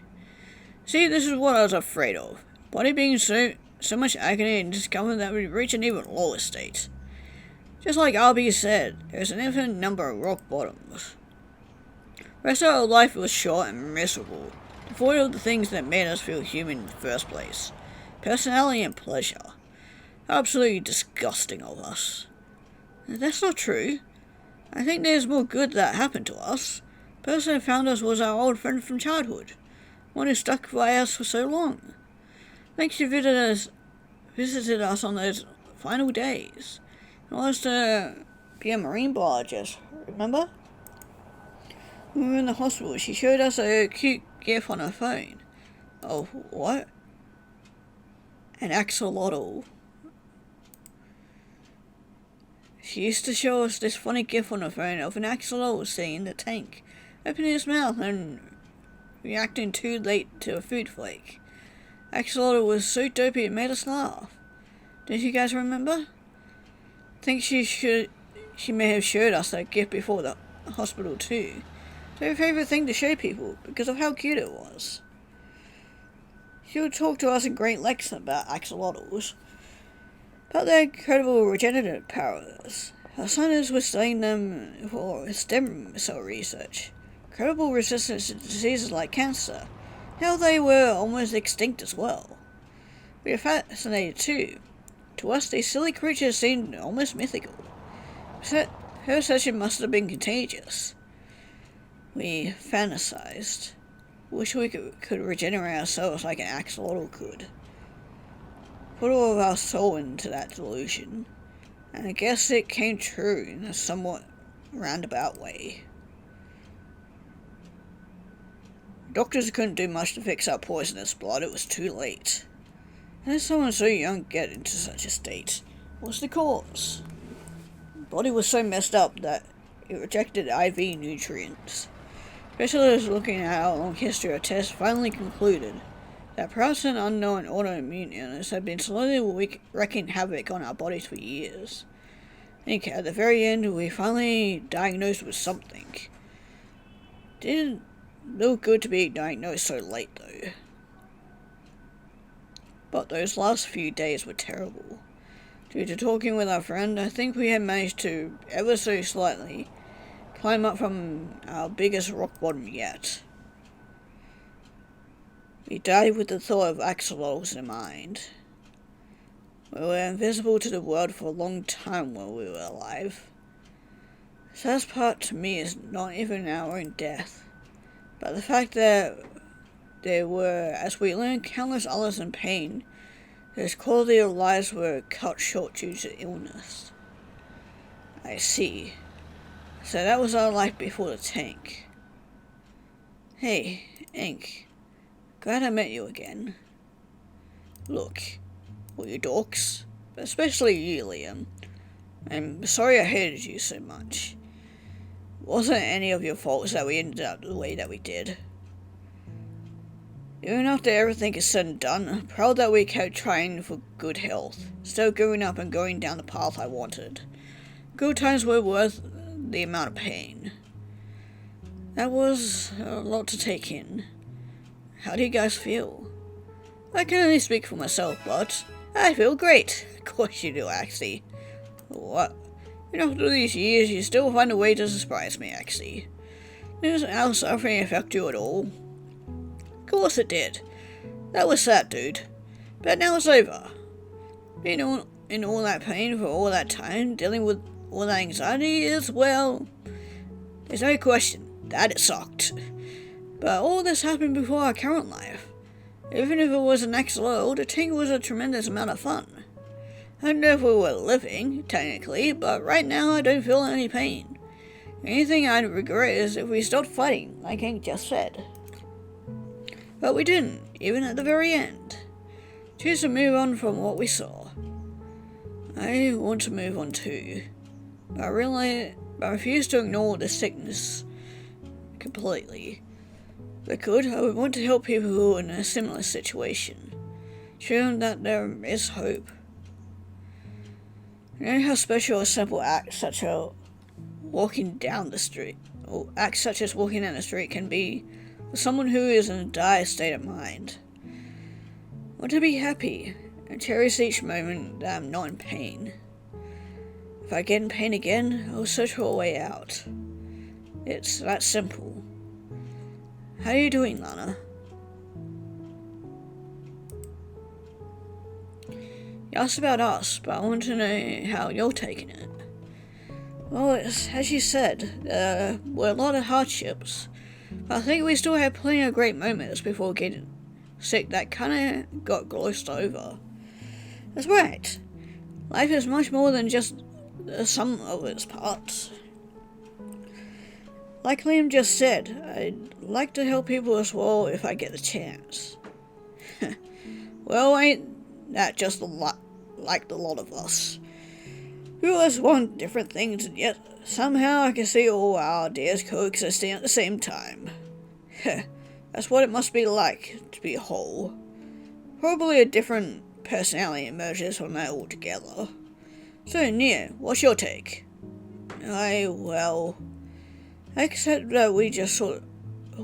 See, this is what I was afraid of. Body being so much agony and discomfort that we'd reach an even lower state. Just like RB said, there's an infinite number of rock bottoms. The rest of our life was short and miserable, devoid of the things that made us feel human in the first place. Personality and pleasure. Absolutely disgusting of us. That's not true. I think there's more good that happened to us. The person who found us was our old friend from childhood. One who stuck by us for so long. I think she visited us on those final days. And wanted us to be a marine biologist, remember? When we were in the hospital, she showed us a cute GIF on her phone. Oh, what? An axolotl. She used to show us this funny GIF on her phone of an axolotl sitting in the tank, opening his mouth and reacting too late to a food flake. Axolotl was so dopey it made us laugh. Don't you guys remember? I think she may have showed us that GIF before the hospital too. It's her favourite thing to show people because of how cute it was. She would talk to us in great lengths about axolotls, about their incredible regenerative powers. Our scientists were studying them for stem cell research, incredible resistance to diseases like cancer, how they were almost extinct as well. We were fascinated too. To us, these silly creatures seemed almost mythical. Her session must have been contagious. We fantasized. Wish we could regenerate ourselves like an axolotl could. put all of our soul into that delusion, and I guess it came true in a somewhat roundabout way. Doctors couldn't do much to fix our poisonous blood, it was too late. How did someone so young get into such a state? What's the cause? The body was so messed up that it rejected IV nutrients. Specialists looking at our long history of tests finally concluded that perhaps an unknown autoimmune illness had been slowly wreaking havoc on our bodies for years. I think at the very end we finally diagnosed with something. Didn't look good to be diagnosed so late though. But those last few days were terrible. Due to talking with our friend, I think we had managed to, ever so slightly, climb up from our biggest rock bottom yet. We died with the thought of axolotls in mind. We were invisible to the world for a long time while we were alive. The saddest part to me is not even our own death, but the fact that there were, as we learned, countless others in pain whose quality of lives were cut short due to illness. I see. So that was our life before the tank. Hey, Ink. Glad I met you again. Look, all you dorks, but especially you, Liam. I'm sorry I hated you so much. It wasn't any of your faults that we ended up the way that we did. Even after everything is said and done, I'm proud that we kept trying for good health, still going up and going down the path I wanted. Good times were worth the amount of pain. That was a lot to take in. How do you guys feel? I can only speak for myself, but I feel great. Of course you do, Axie. What? After these years, you still find a way to surprise me, Axie. Doesn't our suffering affect you at all? Of course it did. That was sad, dude. But now it's over. Being in all that pain for all that time, dealing with all that anxiety is, well, there's no question that it sucked. But all this happened before our current life. Even if it was an axolotl, the tank was a tremendous amount of fun. I don't know if we were living, technically, but right now I don't feel any pain. The only thing I'd regret is if we stopped fighting, like Hank just said. But we didn't, even at the very end. Choose to move on from what we saw. I want to move on too, but I refuse to ignore the sickness completely. If I could, I would want to help people who are in a similar situation. Show them that there is hope. You know how special a simple act such as walking down the street can be for someone who is in a dire state of mind. I want to be happy and cherish each moment that I'm not in pain. If I get in pain again, I'll search for a way out. It's that simple. How are you doing, Lana? You asked about us, but I want to know how you're taking it. Well, as you said, there were a lot of hardships, but I think we still had plenty of great moments before getting sick that kinda got glossed over. That's right. Life is much more than just the sum of its parts. Like Liam just said, I'd like to help people as well if I get the chance. Well, ain't that just like the lot of us? We always want different things, and yet somehow I can see all our ideas coexisting at the same time. That's what it must be like to be whole. Probably a different personality emerges from that altogether. So, Nia, what's your take? I accept that we just sort of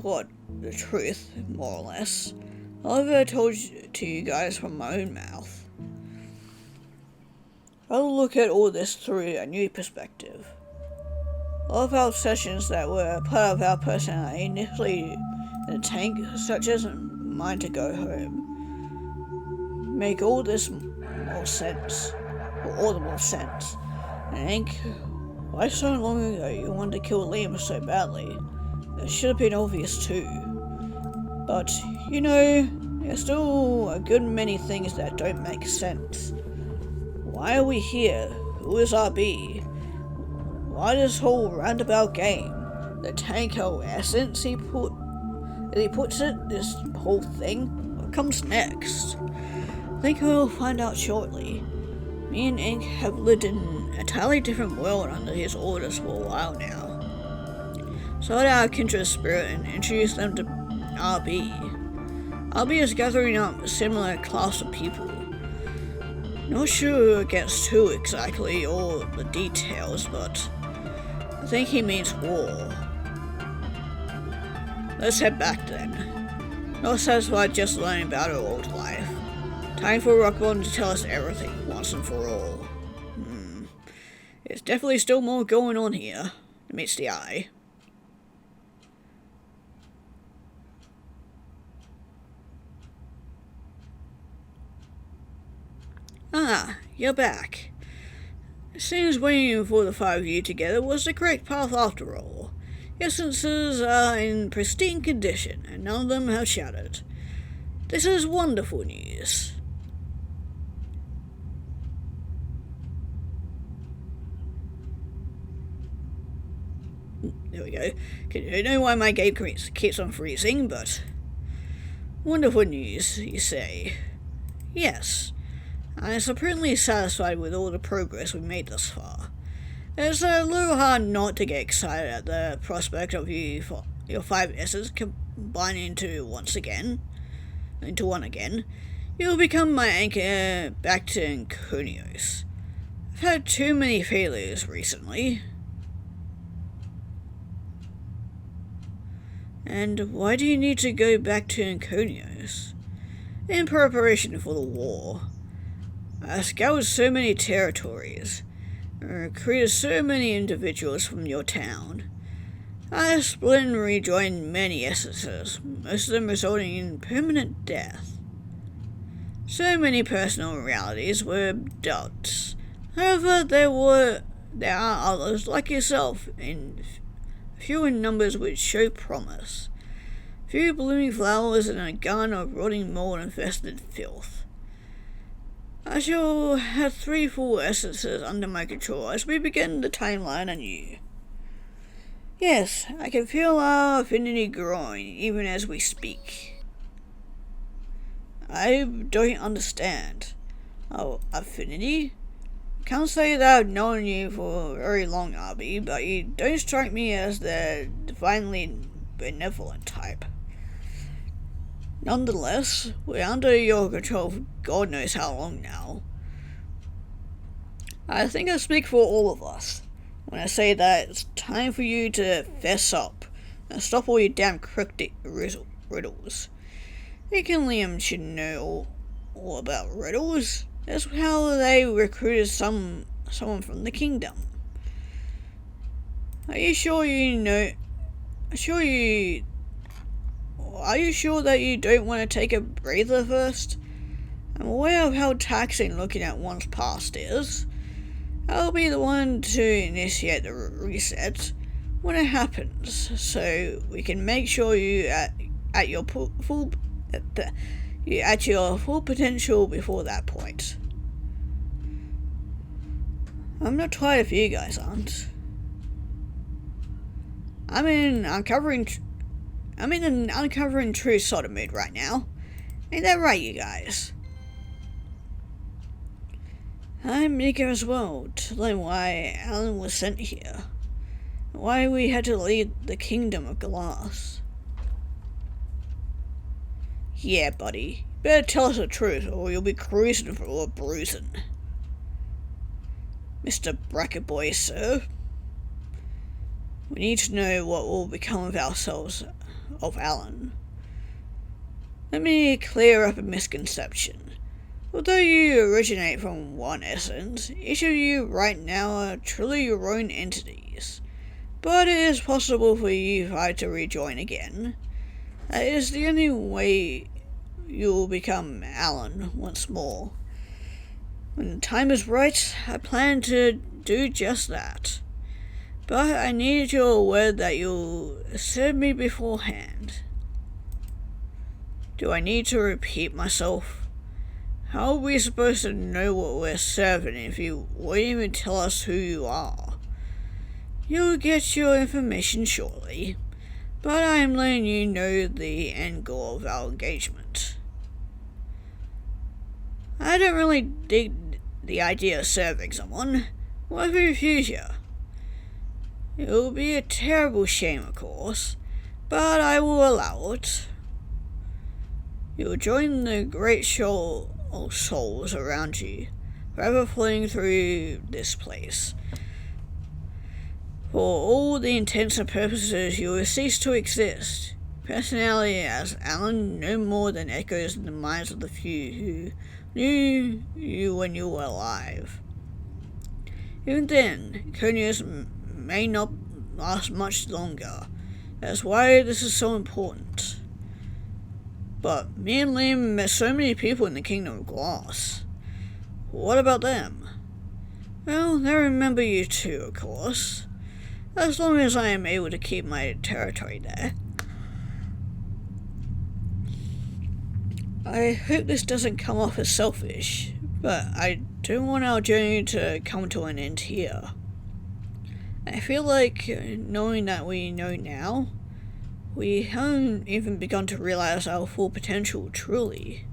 what the truth, more or less. I've told to you guys from my own mouth. I'll look at all this through a new perspective. All of our obsessions that were part of our personality initially in the tank, such as mine to go home, make all the more sense. And Hank, why so long ago you wanted to kill Liam so badly? That should have been obvious too. But, you know, There's still a good many things that don't make sense. Why are we here? Who is RB? Why this whole roundabout game? The Tanko essence he puts it, this whole thing? What comes next? I think we'll find out shortly. Me and Ink have lived in an entirely different world under his orders for a while now. Sought our kindred spirit and introduced them to RB. RB is gathering up a similar class of people. Not sure who it gets to exactly, or the details, but I think he means war. Let's head back then. Not satisfied just learning about our old life. Time for Rockbottom to tell us everything, once and for all. There's definitely still more going on here, that meets the eye. Ah, you're back. It seems waiting for the five of you together was the correct path after all. Essences are in pristine condition, and none of them have shattered. This is wonderful news. There we go. I don't know why my game keeps on freezing, but... Wonderful news, you say? Yes. I am supremely satisfied with all the progress we've made thus far. It's a little hard not to get excited at the prospect of your five S's combining into one again. You'll become my anchor back to Inconios. I've had too many failures recently. And why do you need to go back to Inconios? In preparation for the war. I scoured so many territories, recruited so many individuals from your town. I split and rejoined many essences, most of them resulting in permanent death. So many personal realities were abducts. However, there are others like yourself, few in numbers which show promise. Few blooming flowers and a garden of rotting mold-infested filth. I shall have 3 full essences under my control as we begin the timeline anew. Yes, I can feel our affinity growing even as we speak. I don't understand. Oh, affinity? I can't say that I've known you for very long, RB, but you don't strike me as the divinely benevolent type. Nonetheless, we're under your control for God knows how long now. I think I speak for all of us when I say that it's time for you to fess up and stop all your damn cryptic riddles. Nick and Liam should know all about riddles. That's how they recruited someone from the kingdom. Are you sure that you don't want to take a breather first? I'm aware of how taxing looking at one's past is. I'll be the one to initiate the reset when it happens, so we can make sure you at your full potential before that point. I'm not tired if you guys aren't. I'm in an uncovering truth sort of mood right now. Ain't that right, you guys? I'm eager as well to learn why Alan was sent here. Why we had to lead the Kingdom of Glass. Yeah, buddy. Better tell us the truth or you'll be cruising for a bruising. Mr. Bracket Boy, sir. We need to know what will become of ourselves, of Alan. Let me clear up a misconception. Although you originate from one essence, each of you right now are truly your own entities. But it is possible for you five to rejoin again. That is the only way you'll become Alan once more. When the time is right, I plan to do just that. But I need your word that you'll serve me beforehand. Do I need to repeat myself? How are we supposed to know what we're serving if you won't even tell us who you are? You'll get your information shortly, but I'm letting you know the end goal of our engagement. I don't really dig the idea of serving someone. What if we refuse you? It will be a terrible shame, of course, but I will allow it. You will join the great shoal of souls around you, forever flowing through this place. For all the intents and purposes, you will cease to exist. Personality as Alan no more than echoes in the minds of the few who knew you when you were alive. Even then, Conius may not last much longer. That's why this is so important. But me and Liam met so many people in the Kingdom of Glass. What about them? Well, they remember you too, of course. As long as I am able to keep my territory there. I hope this doesn't come off as selfish, but I don't want our journey to come to an end here. I feel like, knowing that we know now, we haven't even begun to realize our full potential truly.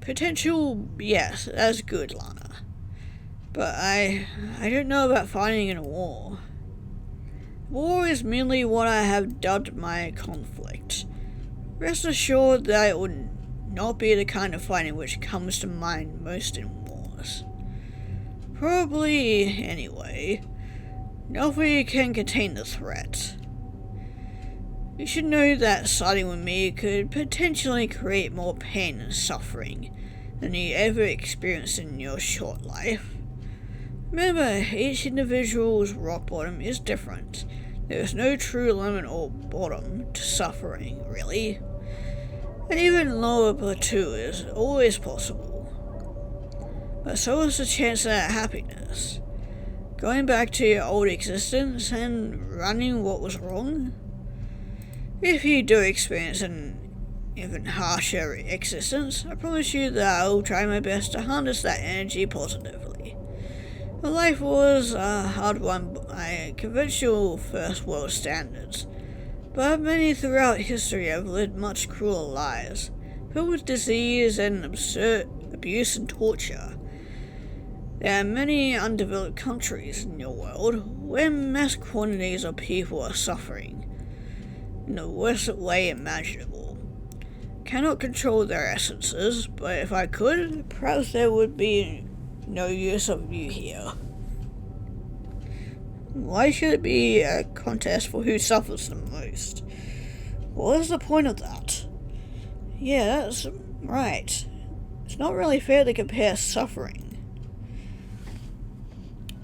Potential, yes, that's good, Lana. But I don't know about fighting in a war. War is merely what I have dubbed my conflict. Rest assured that it would not be the kind of fighting which comes to mind most in wars. Probably, anyway. Nobody can contain the threat. You should know that siding with me could potentially create more pain and suffering than you ever experienced in your short life. Remember, each individual's rock bottom is different. There is no true limit or bottom to suffering, really. An even lower plateau is always possible. But so is the chance at happiness. Going back to your old existence and running what was wrong. If you do experience an even harsher existence, I promise you that I'll try my best to harness that energy positively. My life was a hard one by conventional first world standards, but many throughout history have lived much cruel lives, filled with disease and absurd abuse and torture. There are many undeveloped countries in your world where mass quantities of people are suffering in the worst way imaginable. Cannot control their essences, but if I could, perhaps there would be no use of you here. Why should it be a contest for who suffers the most? What is the point of that? Yeah, that's right. It's not really fair to compare suffering.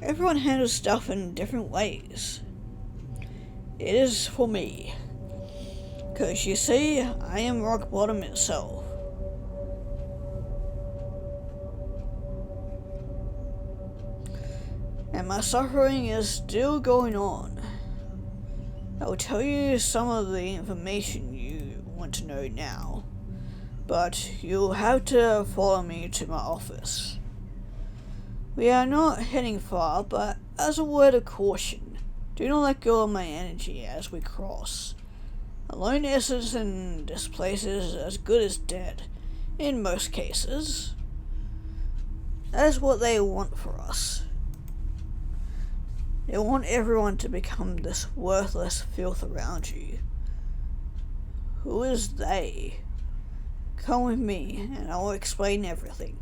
Everyone handles stuff in different ways. It is for me. 'Cause you see, I am rock bottom itself. And my suffering is still going on. I will tell you some of the information you want to know now, but you'll have to follow me to my office. We are not heading far, but as a word of caution, do not let go of my energy as we cross. A lone essence in this place is as good as dead, in most cases. That is what they want for us. They want everyone to become this worthless filth around you. Who is they? Come with me, and I'll explain everything.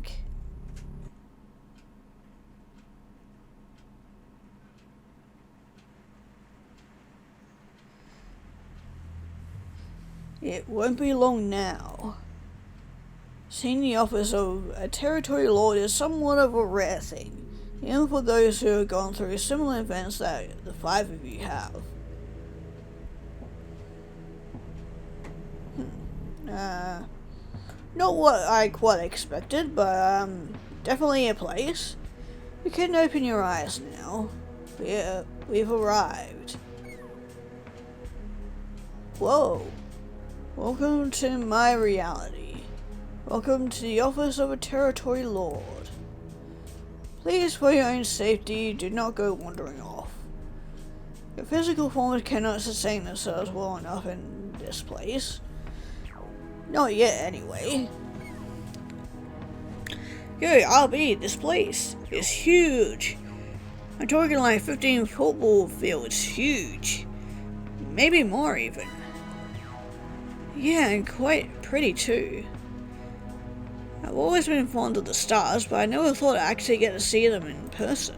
It won't be long now. Seeing the office of a territory lord is somewhat of a rare thing, even for those who have gone through similar events that the five of you have. Not what I quite expected, but definitely a place. You can open your eyes now. We've arrived. Whoa. Welcome to my reality. Welcome to the office of a territory lord. Please, for your own safety, do not go wandering off. Your physical forms cannot sustain themselves well enough in this place. Not yet, anyway. Yo, RB, this place is huge. I'm talking like 15 football fields huge. Maybe more even. Yeah, and quite pretty too. I've always been fond of the stars, but I never thought I'd actually get to see them in person.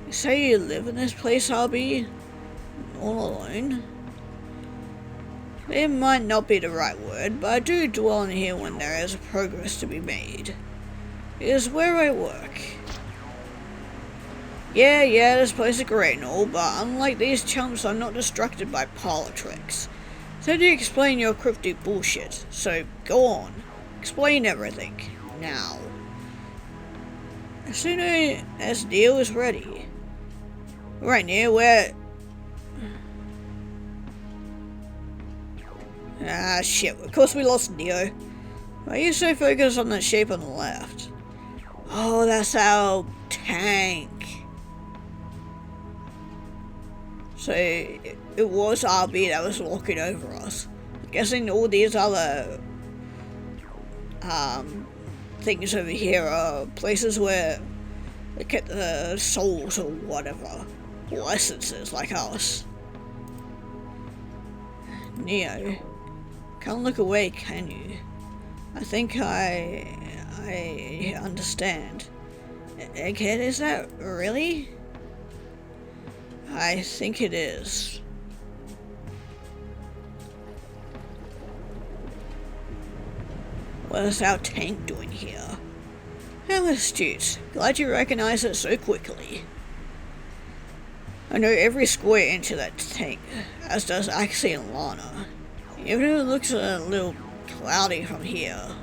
You say you live in this place, RB? All alone? It might not be the right word, but I do dwell in here when there is progress to be made. It is where I work. Yeah, this place is great and all, but unlike these chumps, I'm not distracted by parlor tricks. So do you explain your cryptic bullshit, so go on. Explain everything. Now. As soon as Neo is ready. Right, Neo, where... Ah, shit, of course we lost Neo. Why are you so focused on that shape on the left? Oh, that's our tank. So, it was RB that was walking over us. I'm guessing all these other things over here are places where they get the souls or whatever. Or essences like us. Neo, can't look away, can you? I think I understand. Egghead, is that really? I think it is. What is our tank doing here? How astute. Glad you recognize it so quickly. I know every square inch of that tank, as does Axie and Lana. Even if it looks a little cloudy from here.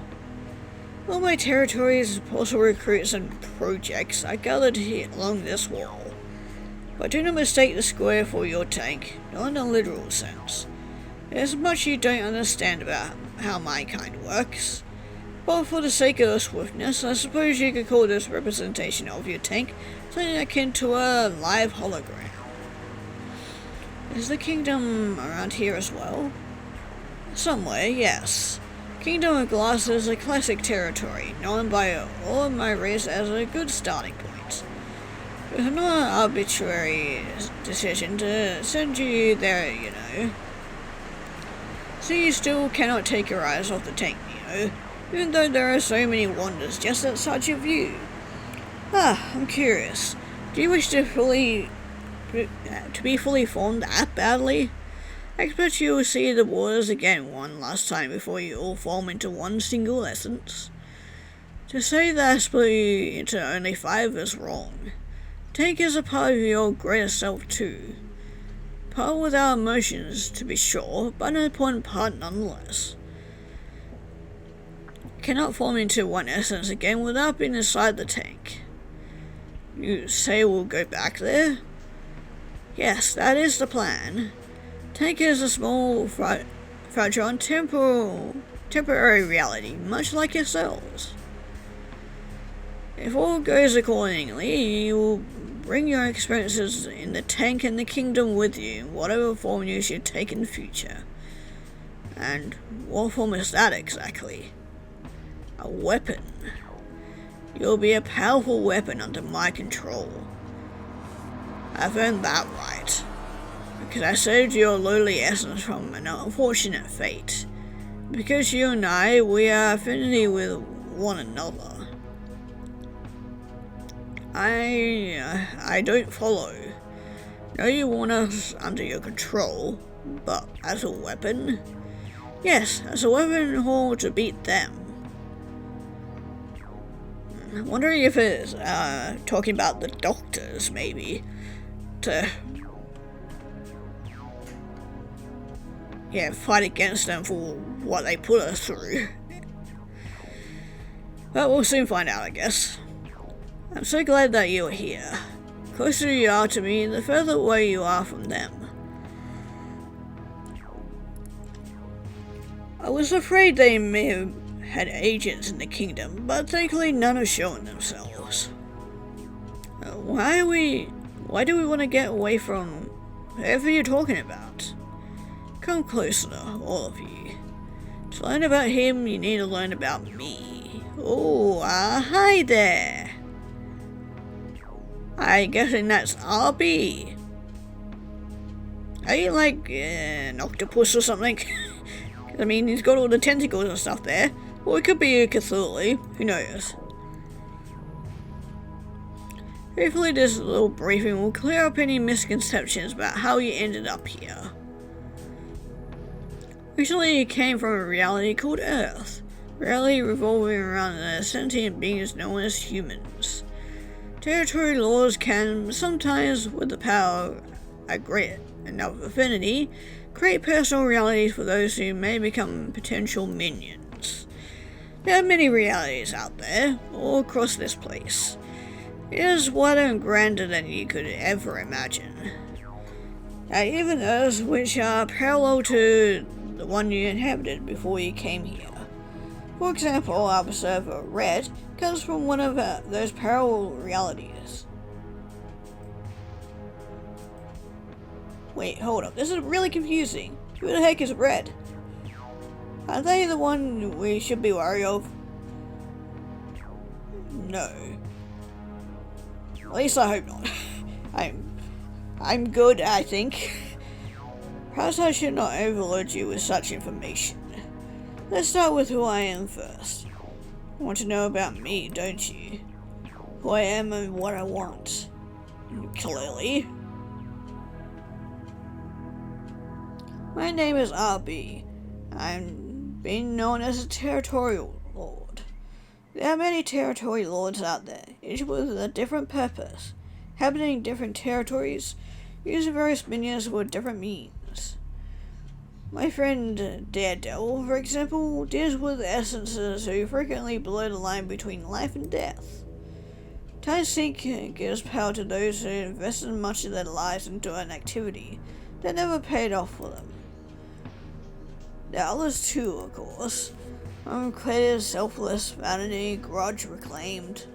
All my territories, possible recruits and projects are gathered here along this wall. But do not mistake the square for your tank, not in a literal sense. There's much you don't understand about how mankind works. But for the sake of swiftness, I suppose you could call this representation of your tank something akin to a live hologram. Is the kingdom around here as well? Somewhere, yes. Kingdom of Glass is a classic territory, known by all of my race as a good starting point. It was not an arbitrary decision to send you there, you know. So you still cannot take your eyes off the tank, Neo, even though there are so many wonders just outside your view. I'm curious. Do you wish to be fully formed that badly? I expect you will see the waters again one last time before you all form into one single essence. To say that I split you into only 5 is wrong. Tank is a part of your greater self too. Part without emotions, to be sure, but an important part nonetheless. Cannot form into one essence again without being inside the tank. You say we'll go back there? Yes, that is the plan. Tank is a small, fragile and temporary reality, much like yourselves. If all goes accordingly, you will bring your experiences in the tank and the kingdom with you, in whatever form you should take in the future. And what form is that exactly? A weapon. You'll be a powerful weapon under my control. I've earned that right. Because I saved your lowly essence from an unfortunate fate. Because you and I, we are affinity with one another. I don't follow. No, you want us under your control, but as a weapon? Yes, as a weapon or to beat them. I'm wondering if it's talking about the doctors, maybe. To fight against them for what they put us through. But we'll soon find out, I guess. I'm so glad that you are here. The closer you are to me, the further away you are from them. I was afraid they may have had agents in the kingdom, but thankfully none have shown themselves. Why do we want to get away from whoever you're talking about? Come closer, all of you. To learn about him, you need to learn about me. Oh, hi there. I'm guessing that's RB. Are you like an octopus or something? I mean, he's got all the tentacles and stuff there. Or it could be a Cthulhu, who knows? Hopefully this little briefing will clear up any misconceptions about how you ended up here. Originally, it came from a reality called Earth, reality revolving around the sentient beings known as humans. Territory lords can, sometimes with the power of great enough affinity, create personal realities for those who may become potential minions. There are many realities out there, all across this place. It is wider and grander than you could ever imagine. There are even Earths which are parallel to the one you inhabited before you came here. For example, our observer, Red, comes from one of those parallel realities. Wait, hold up, this is really confusing. Who the heck is Red? Are they the one we should be wary of? No. At least I hope not. I'm good, I think. Perhaps I should not overload you with such information. Let's start with who I am first. You want to know about me, don't you? Who I am and what I want. Clearly. My name is RB. I'm being known as a territorial lord. There are many territory lords out there, each with a different purpose, inhabiting different territories, using various minions with different means. My friend Daredevil, for example, deals with essences who frequently blur the line between life and death. Time Sync gives power to those who invested much of their lives into an activity that never paid off for them. There are others too, of course. Uncredited, selfless, vanity, grudge, reclaimed.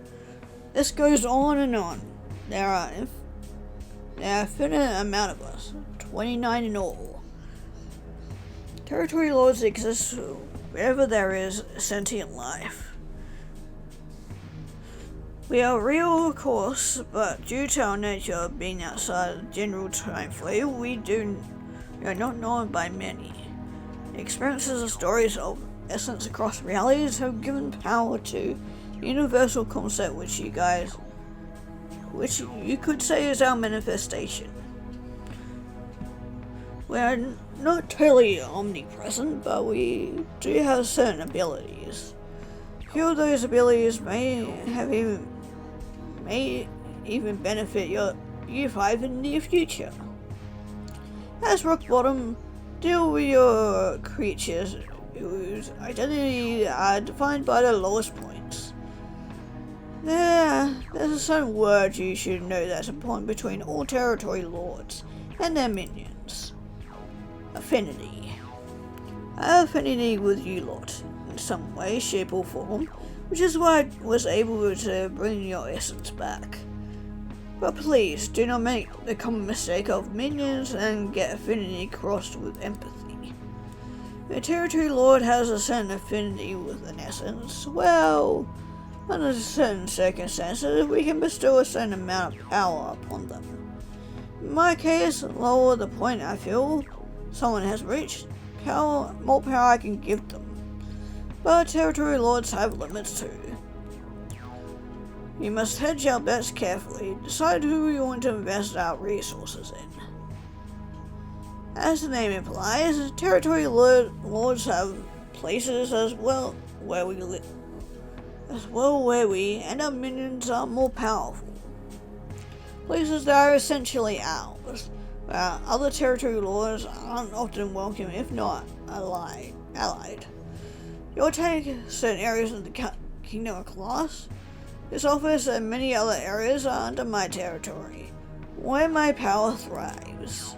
This goes on and on. There are an infinite amount of us, 29 in all. Territory lords exist wherever there is sentient life. We are real, of course, but due to our nature of being outside the general time frame, we are not known by many. Experiences and stories of essence across realities have given power to the universal concept which you could say is our manifestation. We are not totally omnipresent, but we do have certain abilities. A few of those abilities may even benefit you 5 in the near future. As rock bottom, deal with your creatures whose identity are defined by the lowest points. There's a certain word you should know that's important between all territory lords and their minions. Affinity. I have affinity with you lot, in some way, shape or form, which is why I was able to bring your essence back. But please, do not make the common mistake of minions and get affinity crossed with empathy. If a territory lord has a certain affinity with an essence, well, under certain circumstances, we can bestow a certain amount of power upon them. In my case, lower the point I feel someone has reached, more power I can give them. But territory lords have limits too. You must hedge your bets carefully, decide who you want to invest our resources in. As the name implies, territory lords have places as well where we and our minions are more powerful. Places that are essentially ours, where other territory lords aren't often welcome if not allied. You'll take certain areas of the Kingdom of Class. This office and many other areas are under my territory, where my power thrives.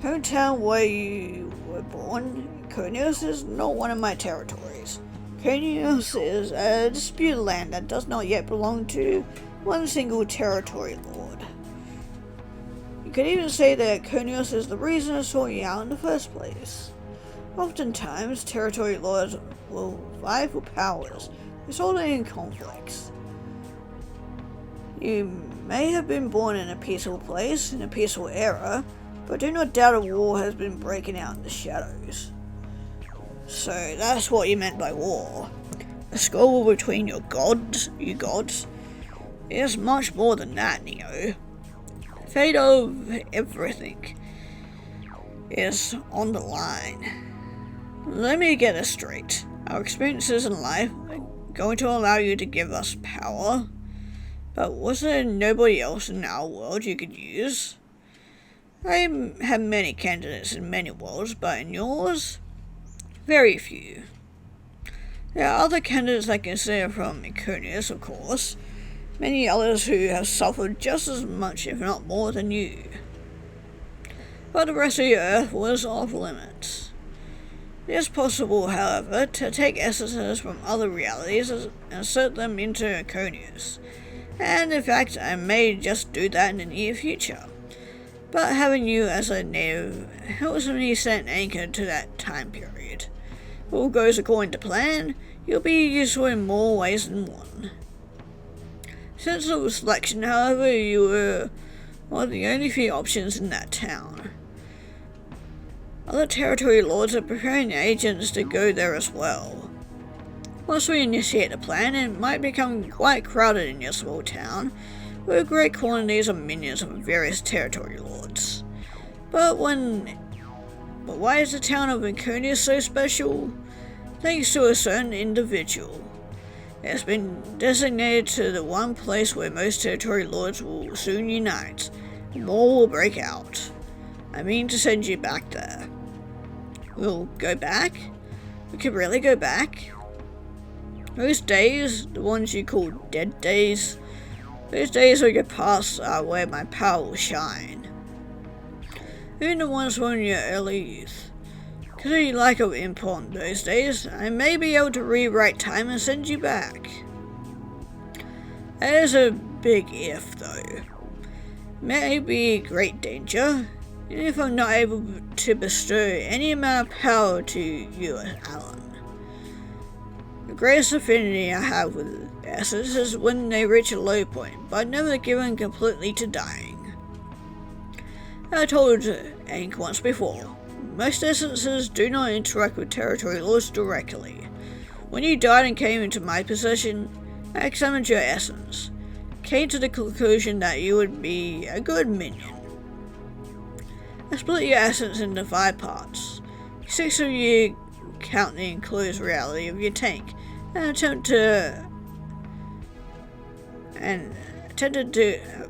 hometown where you were born, Conius is not one of my territories. Conius is a disputed land that does not yet belong to one single territory lord. You could even say that Conius is the reason I sought you out in the first place. Oftentimes, territory lords will vie for powers, resulting in conflicts. You may have been born in a peaceful place, in a peaceful era, but do not doubt a war has been breaking out in the shadows. So that's what you meant by war. A squabble between you gods, is much more than that, Neo. The fate of everything is on the line. Let me get this straight. Our experiences in life are going to allow you to give us power, but was there nobody else in our world you could use? I have many candidates in many worlds, but in yours, very few. There are other candidates I consider from Iconius, of course, many others who have suffered just as much, if not more, than you. But the rest of the Earth was off limits. It is possible, however, to take essences from other realities and insert them into Iconius, and in fact I may just do that in the near future. But having you as a native helps me set an anchor to that time period. If all goes according to plan, you'll be useful in more ways than one. Since the selection, however, you were one of the only few options in that town. Other territory lords are preparing agents to go there as well. Once we initiate the plan, it might become quite crowded in your small town, with great quantities of minions of various territory lords. But why is the town of Iconius so special? Thanks to a certain individual. It has been designated to the one place where most territory lords will soon unite, and more will break out. I mean to send you back there. We'll go back? We could really go back? Those days, the ones you call dead days, those days we get past are where my power will shine. Even the ones from your early youth. Because of your lack of input on those days, I may be able to rewrite time and send you back. That is a big if, though. May be great danger, and if I'm not able to bestow any amount of power to you, Alan. The greatest affinity I have with essence is when they reach a low point, but never given completely to dying. I told Ank once before, most essences do not interact with territory lords directly. When you died and came into my possession, I examined your essence, came to the conclusion that you would be a good minion. I split your essence into 5 parts. 6 of you count the enclosed reality of your tank, and attempted to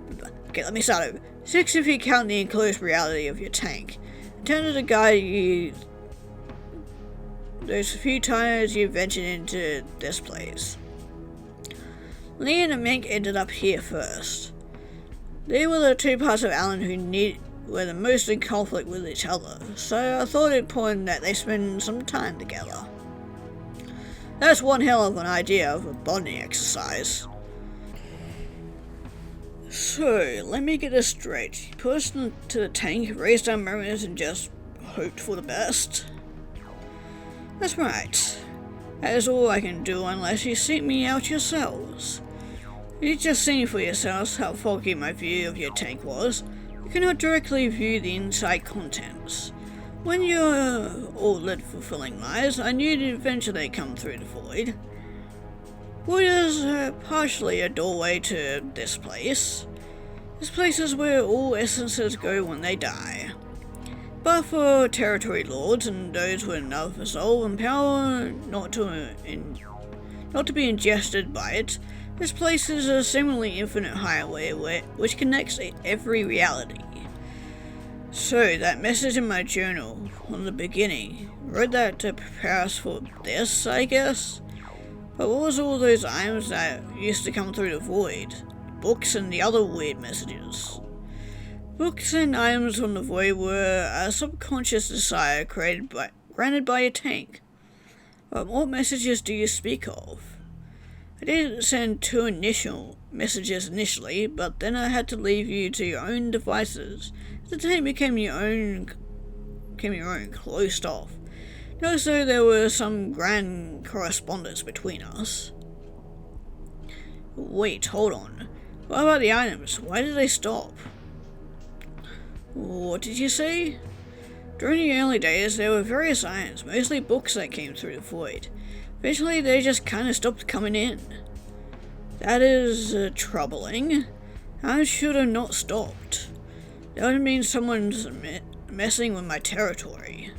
okay, let me start over. 6 if you count the enclosed reality of your tank. Intended to guide you those few times you ventured into this place. Lee and Mink ended up here first. They were the 2 parts of Alan who were the most in conflict with each other, so I thought it important that they spend some time together. That's one hell of an idea of a bonding exercise. So, let me get this straight. You put us into the tank, raised our memories, and just hoped for the best? That's right. That is all I can do unless you seek me out yourselves. You've just seen for yourselves how foggy my view of your tank was. You cannot directly view the inside contents. When you're all led fulfilling lives, I knew you'd eventually come through the void. Void is partially a doorway to this place. This place is where all essences go when they die. But for territory lords and those with enough resolve and power not to be ingested by it, this place is a seemingly infinite highway which connects every reality. So, that message in my journal, from the beginning, wrote that to prepare us for this, I guess? But what was all those items that used to come through the void? Books and the other weird messages? Books and items from the void were a subconscious desire granted by a tank. But what messages do you speak of? I did send 2 initial messages initially, but then I had to leave you to your own devices. The tank became your own closed off. Not as though there was some grand correspondence between us. Wait, hold on. What about the items? Why did they stop? What did you say? During the early days, there were various items, mostly books that came through the void. Eventually, they just kinda stopped coming in. That is troubling. I should have not stopped. That would mean someone's messing with my territory.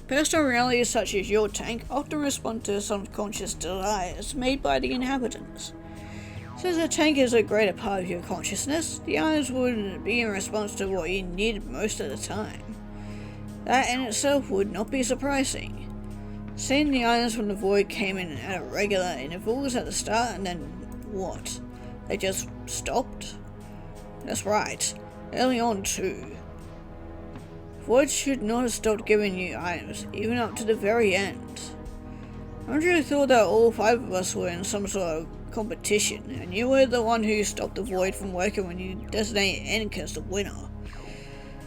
Personal realities such as your tank often respond to subconscious desires made by the inhabitants. Since the tank is a greater part of your consciousness, the items would be in response to what you needed most of the time. That in itself would not be surprising. Seeing the items from the void came in at regular intervals at the start and then what? They just stopped? That's right, early on too. Void should not have stopped giving you items, even up to the very end. I really thought that all 5 of us were in some sort of competition, and you were the one who stopped the void from working when you designated Ink as the winner.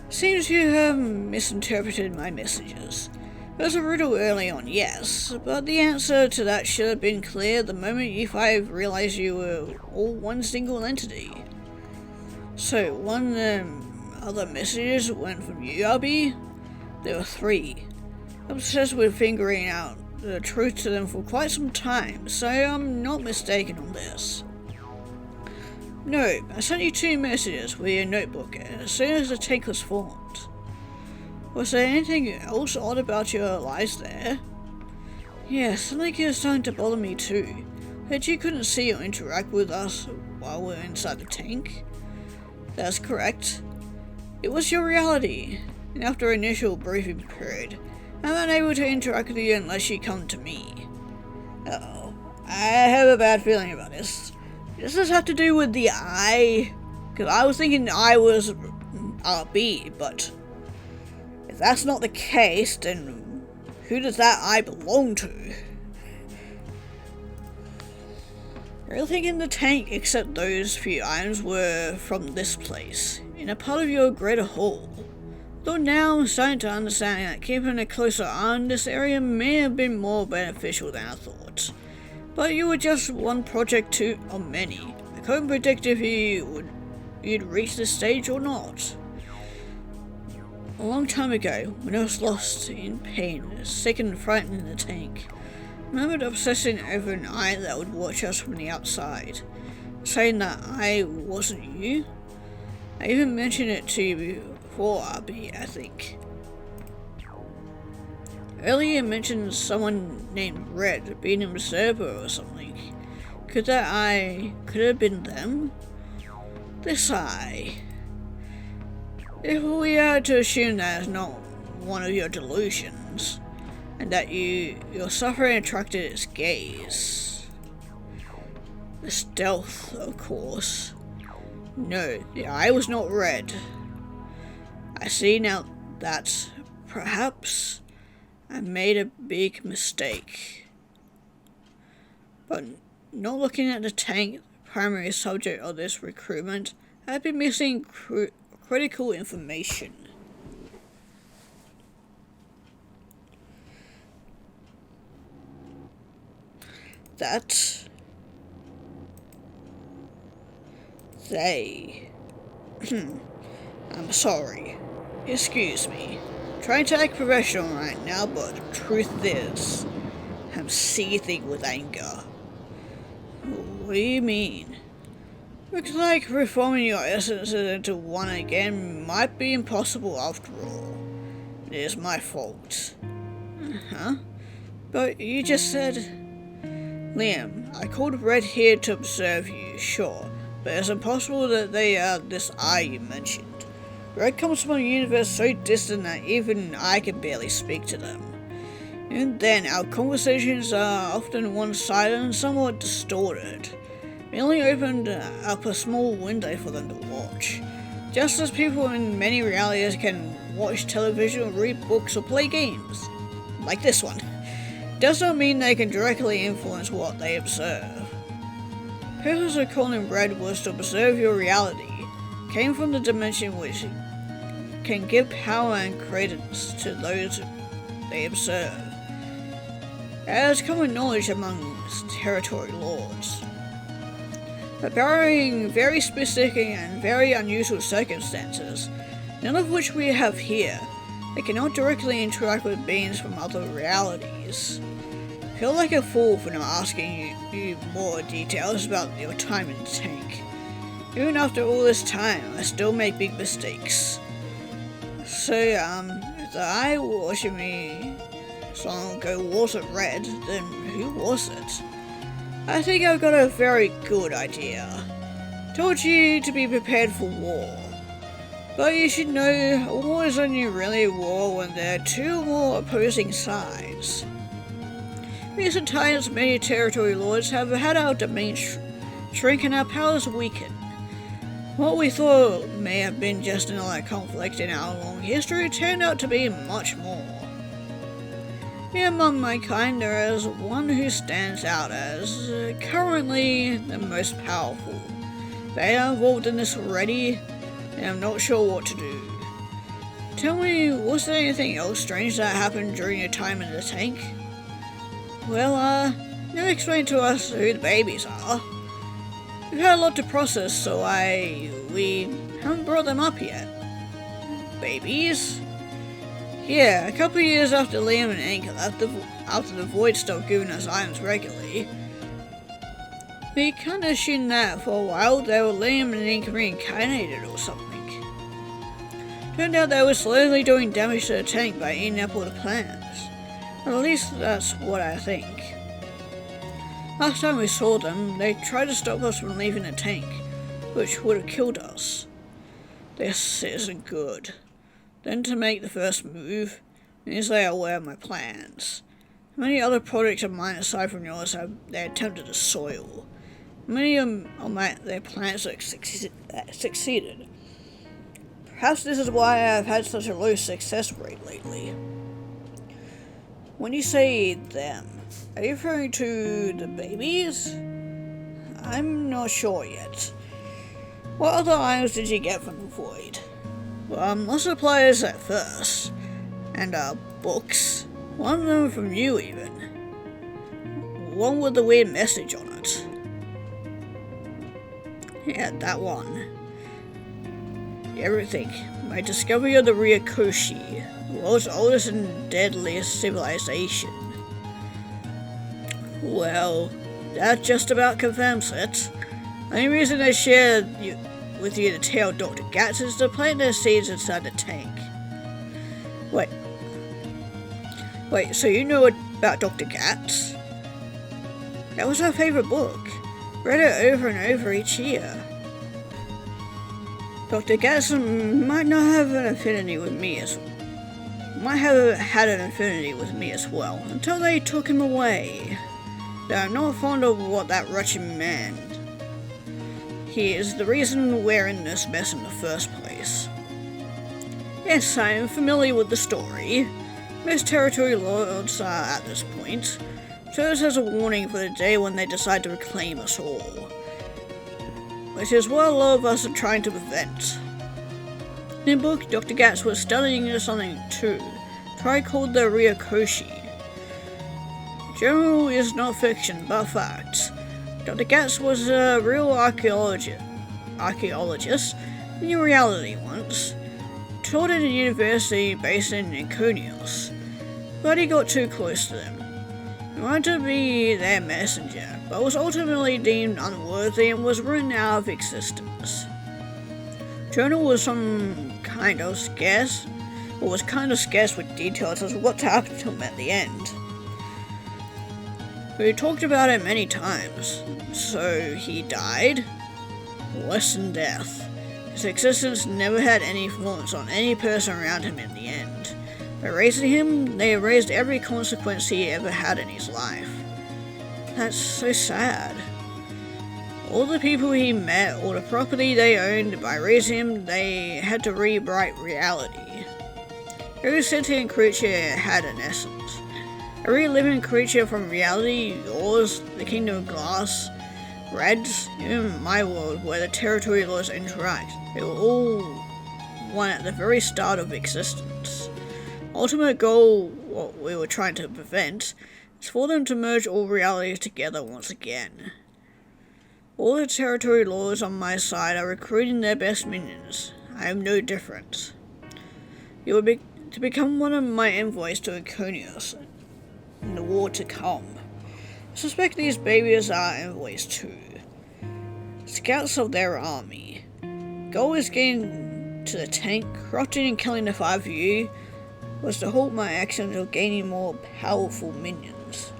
Seems you have misinterpreted my messages. It was a riddle early on, yes, but the answer to that should have been clear the moment you 5 realized you were all one single entity. So, one other messages went from you, Abby? There were 3. Obsessed with figuring out the truth to them for quite some time, so I'm not mistaken on this. No, I sent you 2 messages with your notebook as soon as the tank was formed. Was there anything else odd about your lies there? Yes, something is starting to bother me too. That you couldn't see or interact with us while we're inside the tank? That's correct. It was your reality, and after initial briefing period, I'm unable to interact with you unless you come to me. Uh-oh. I have a bad feeling about this. Does this have to do with the eye? Because I was thinking I was RB, but if that's not the case, then who does that eye belong to? Everything in the tank except those few items were from this place, in a part of your greater whole. Though now I'm starting to understand that keeping a closer eye on this area may have been more beneficial than I thought. But you were just one project of many. I couldn't predict if you'd reach this stage or not. A long time ago, when I was lost in pain, sick and frightened in the tank, I remembered obsessing over an eye that would watch us from the outside, saying that I wasn't you. I even mentioned it to you before, Abby, I think. Earlier you mentioned someone named Red being an observer or something. Could have been them? This eye. If we are to assume that it's not one of your delusions, and that your suffering attracted its gaze. The stealth, of course. No, the eye was not red. I see now that perhaps I made a big mistake. But not looking at the tank, the primary subject of this recruitment, I've been missing critical information. That they I'm sorry. Excuse me. Trying to act professional right now, but the truth is, I'm seething with anger. What do you mean? Looks like reforming your essences into one again might be impossible after all. It is my fault. Huh? But you just said... Liam, I called Red here to observe you, sure, but it's impossible that they are this eye you mentioned. Red comes from a universe so distant that even I can barely speak to them. Even then, our conversations are often one-sided and somewhat distorted. We only opened up a small window for them to watch. just as people in many realities can watch television, read books, or play games, like this one, does not mean they can directly influence what they observe. Purpose of calling bread was to observe your reality, came from the dimension which can give power and credence to those they observe. As common knowledge amongst territory lords. But barring very specific and very unusual circumstances, none of which we have here, they cannot directly interact with beings from other realities. I feel like a fool for not asking you more details about your time in the tank. Even after all this time, I still make big mistakes. So, if the eye watching me so long ago wasn't red, then who was it? I think I've got a very good idea. Told you to be prepared for war. But you should know, a war is only really a war when there are two or more opposing sides. Recent times, many territory lords have had our domain shrink and our powers weaken. What we thought may have been just another conflict in our long history turned out to be much more. Here among my kind, there is one who stands out as currently the most powerful. They are involved in this already, and I'm not sure what to do. Tell me, was there anything else strange that happened during your time in the tank? Well, never explained to us who the babies are. We've had a lot to process, so we haven't brought them up yet. Babies? Yeah, a couple of years after Liam and Ink left after the Void stopped giving us items regularly. We kinda assumed that for a while they were Liam and Ink reincarnated or something. Turned out they were slowly doing damage to the tank by eating up all the plants. At least that's what I think. Last time we saw them, they tried to stop us from leaving the tank, which would have killed us. This isn't good. Then to make the first move, means they are aware of my plans. Many other projects of mine aside from yours have they attempted to soil. Many of their plans have succeeded. Perhaps this is why I've had such a low success rate lately. When you say them, are you referring to the babies? I'm not sure yet. What other items did you get from the Void? Lots of supplies at first. And, books. One of them from you, even. One with a weird message on it. Yeah, that one. Everything. My discovery of the Ryokoshi, the world's oldest and deadliest civilization. Well, that just about confirms it. The only reason I shared with you the tale of Dr. Gatz is to plant their seeds inside the tank. Wait, so you know about Dr. Gatz? That was our favorite book. Read it over and over each year. Dr. Gatz might not have an affinity with me might have had an affinity with me as well, until they took him away. Though I'm not fond of what that wretched man. He is the reason we're in this mess in the first place. Yes, I am familiar with the story. Most territory lords are at this point. Serves as a warning for the day when they decide to reclaim us all. Which is what a lot of us are trying to prevent. In the book, Dr. Gatz was studying something too. Try called the Ryokoshi. General is not fiction, but fact. Dr. Gatz was a real archaeologist in reality once. Taught at a university based in Iconios, but he got too close to them. He wanted to be their messenger, but was ultimately deemed unworthy and was written out of existence. Journal was kind of scarce with details as to what happened to him at the end. We talked about it many times. So he died? Worse than death. His existence never had any influence on any person around him in the end. By raising him, they erased every consequence he ever had in his life. That's so sad. All the people he met, all the property they owned, by raising him, they had to rewrite reality. Every sentient creature had an essence. Every living creature from reality, yours, the Kingdom of Glass, Red's, even my world where the territory laws interact, they were all one at the very start of existence. Ultimate goal, what we were trying to prevent, is for them to merge all realities together once again. All the territory laws on my side are recruiting their best minions. I am no different. You will be to become one of my envoys to Iconius in the war to come. I suspect these babies are envoys too. Scouts of their army. Goal is getting to the tank, corrupting and killing the 5 of you was to halt my actions of gaining more powerful minions.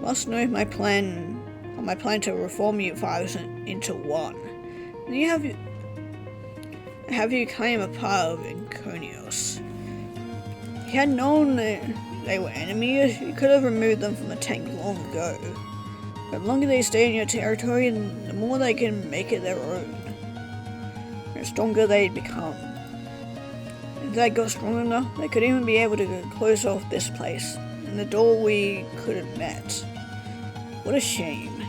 Must know my plan to reform you 5 into 1. And have you claim a part of Iconius. If you had known that they were enemies, you could have removed them from the tank long ago. But the longer they stay in your territory, the more they can make it their own. The stronger they'd become. If they got strong enough, they could even be able to close off this place, and the door we could have met. What a shame.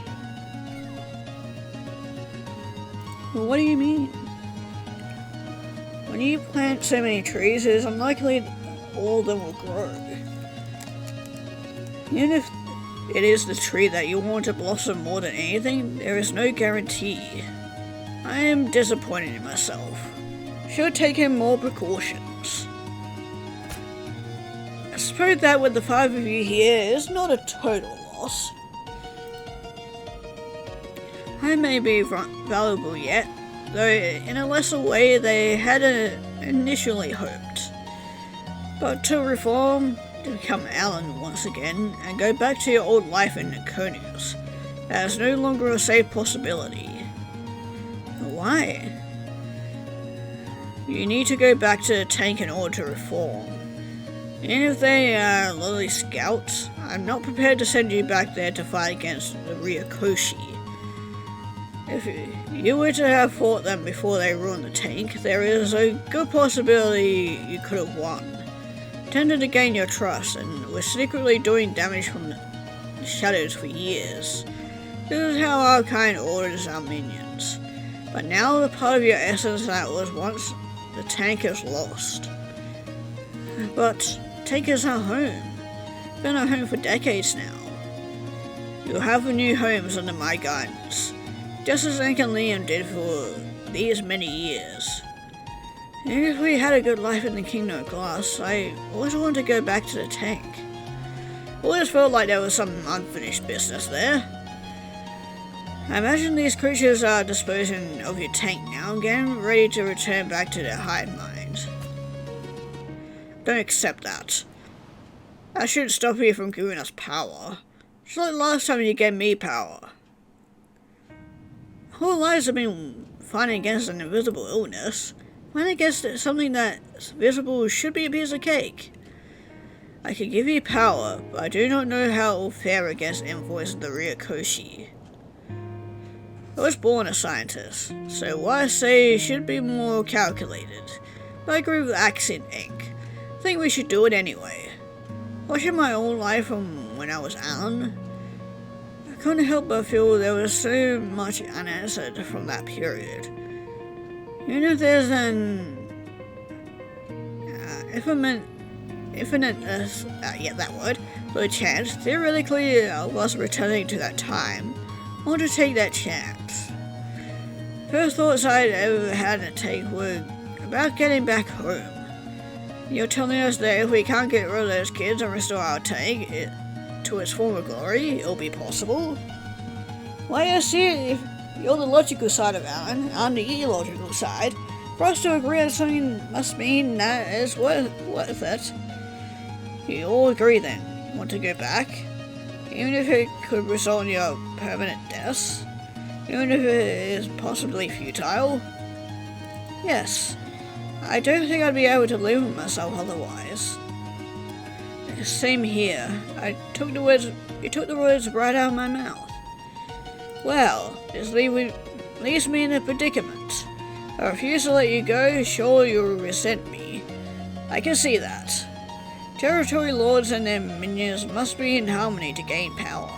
Well, what do you mean? When you plant so many trees, it is unlikely all of them will grow. Even if it is the tree that you want to blossom more than anything, there is no guarantee. I am disappointed in myself. Should have taken more precautions. I suppose that with the 5 of you here is not a total loss. I may be valuable yet, though in a lesser way they had initially hoped. But to reform, to become Alan once again, and go back to your old life in Iconius, that is no longer a safe possibility. Why? You need to go back to the tank in order to reform. And if they are lowly scouts, I'm not prepared to send you back there to fight against the Ryokoshi. If you were to have fought them before they ruined the tank, there is a good possibility you could have won. Tended to gain your trust, and were secretly doing damage from the shadows for years. This is how our kind orders our minions. But now the part of your essence that was once the tank is lost. But tank is our home. Been our home for decades now. You'll have new homes under my guidance, just as Ink and Liam did for these many years. And if we had a good life in the Kingdom of Glass, I always wanted to go back to the tank. Always felt like there was some unfinished business there. I imagine these creatures are disposing of your tank now and getting ready to return back to their hive mind. Don't accept that. That shouldn't stop you from giving us power. Just like last time you gave me power. Whole lives have been fighting against an invisible illness. Fighting against something that's visible should be a piece of cake. I can give you power, but I do not know how it will fare against envoys of the Ryokoshi. I was born a scientist, so what I say should be more calculated. But I agree with Accent Inc. I think we should do it anyway. Watching my own life from when I was Alan, I couldn't help but feel there was so much unanswered from that period. Even if there's an low chance, theoretically, of us returning to that time, I want to take that chance. First thoughts I'd ever had to take were about getting back home. You're telling us that if we can't get rid of those kids and restore our tank to its former glory, it'll be possible? Why, I see it if you're the logical side of Alan, I'm the illogical side. For us to agree on something must mean that it's worth it. You all agree then. You want to go back? Even if it could result in your permanent deaths? Even if it is possibly futile? Yes. I don't think I'd be able to live with myself otherwise. Same here. You took the words right out of my mouth. Well, this leaves me in a predicament. I refuse to let you go, surely you'll resent me. I can see that. Territory lords and their minions must be in harmony to gain power.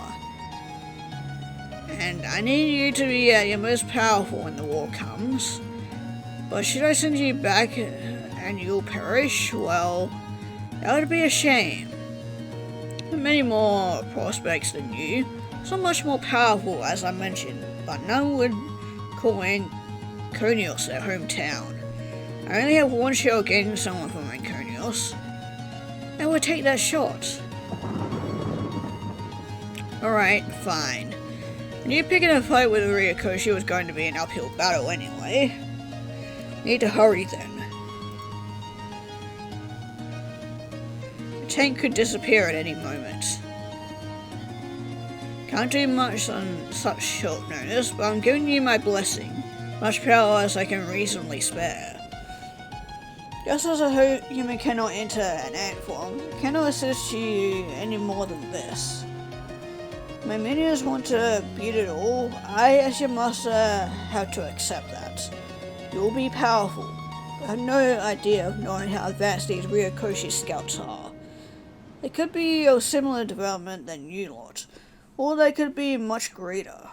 And I need you to be at your most powerful when the war comes. But should I send you back and you'll perish, well, that would be a shame. There are many more prospects than you, some much more powerful as I mentioned, but none would call Anconios their hometown. I only have one shot at getting someone from Anconios. I would take that shot. Alright, fine. When you picking a fight with Ryukoshi was going to be an uphill battle anyway. Need to hurry then. The tank could disappear at any moment. Can't do much on such short notice, but I'm giving you my blessing. Much power as I can reasonably spare. Just as a human cannot enter an ant form, cannot assist you any more than this. My minions want to beat it all. I, as your master, have to accept that. You will be powerful, but I have no idea of knowing how advanced these Ryukoshi scouts are. They could be of similar development than you lot, or they could be much greater.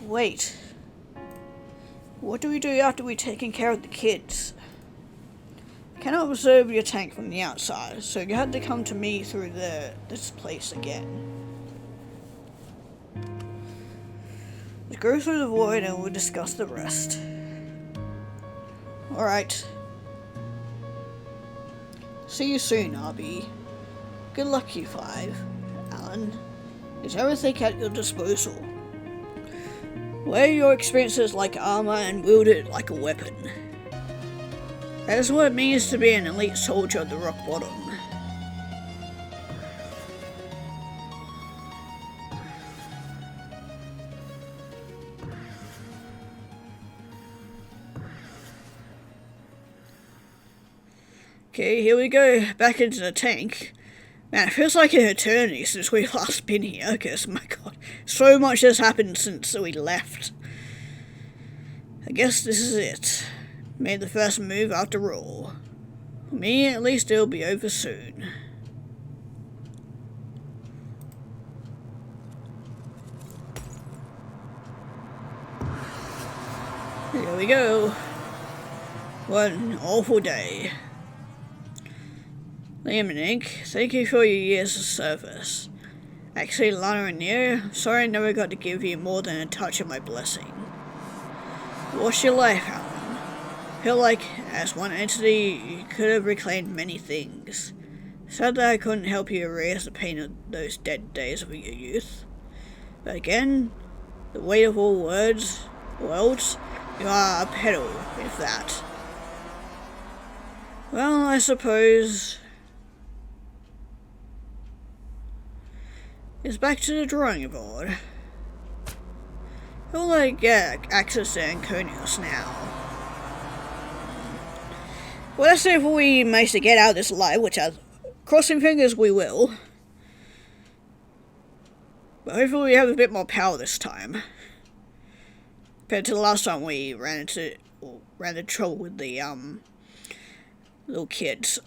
Wait. What do we do after we've taken care of the kids? I cannot observe your tank from the outside, so you had to come to me through this place again. Let's go through the void and we'll discuss the rest. Alright. See you soon, RB. Good luck, you five. Alan, is everything at your disposal? Wear your experiences like armor and wield it like a weapon. That is what it means to be an elite soldier at the rock bottom. Okay, here we go, back into the tank. Man, it feels like an eternity since we've last been here, because, my god, so much has happened since we left. I guess this is it. Made the first move after all. For me, at least it'll be over soon. Here we go. What an awful day. Liam and Ink, thank you for your years of service. Actually, Lana and Neo, sorry I never got to give you more than a touch of my blessing. What's your life, Alan? I feel like, as one entity, you could have reclaimed many things. Sad that I couldn't help you erase the pain of those dead days of your youth. But again, the weight of all worlds, you are a pedal with that. Well, I suppose it's back to the drawing board. How will I get access to Anconios now? Well, let's see if we manage to get out of this alive, which crossing fingers we will. But hopefully we have a bit more power this time. Compared to the last time we ran into trouble with the little kids.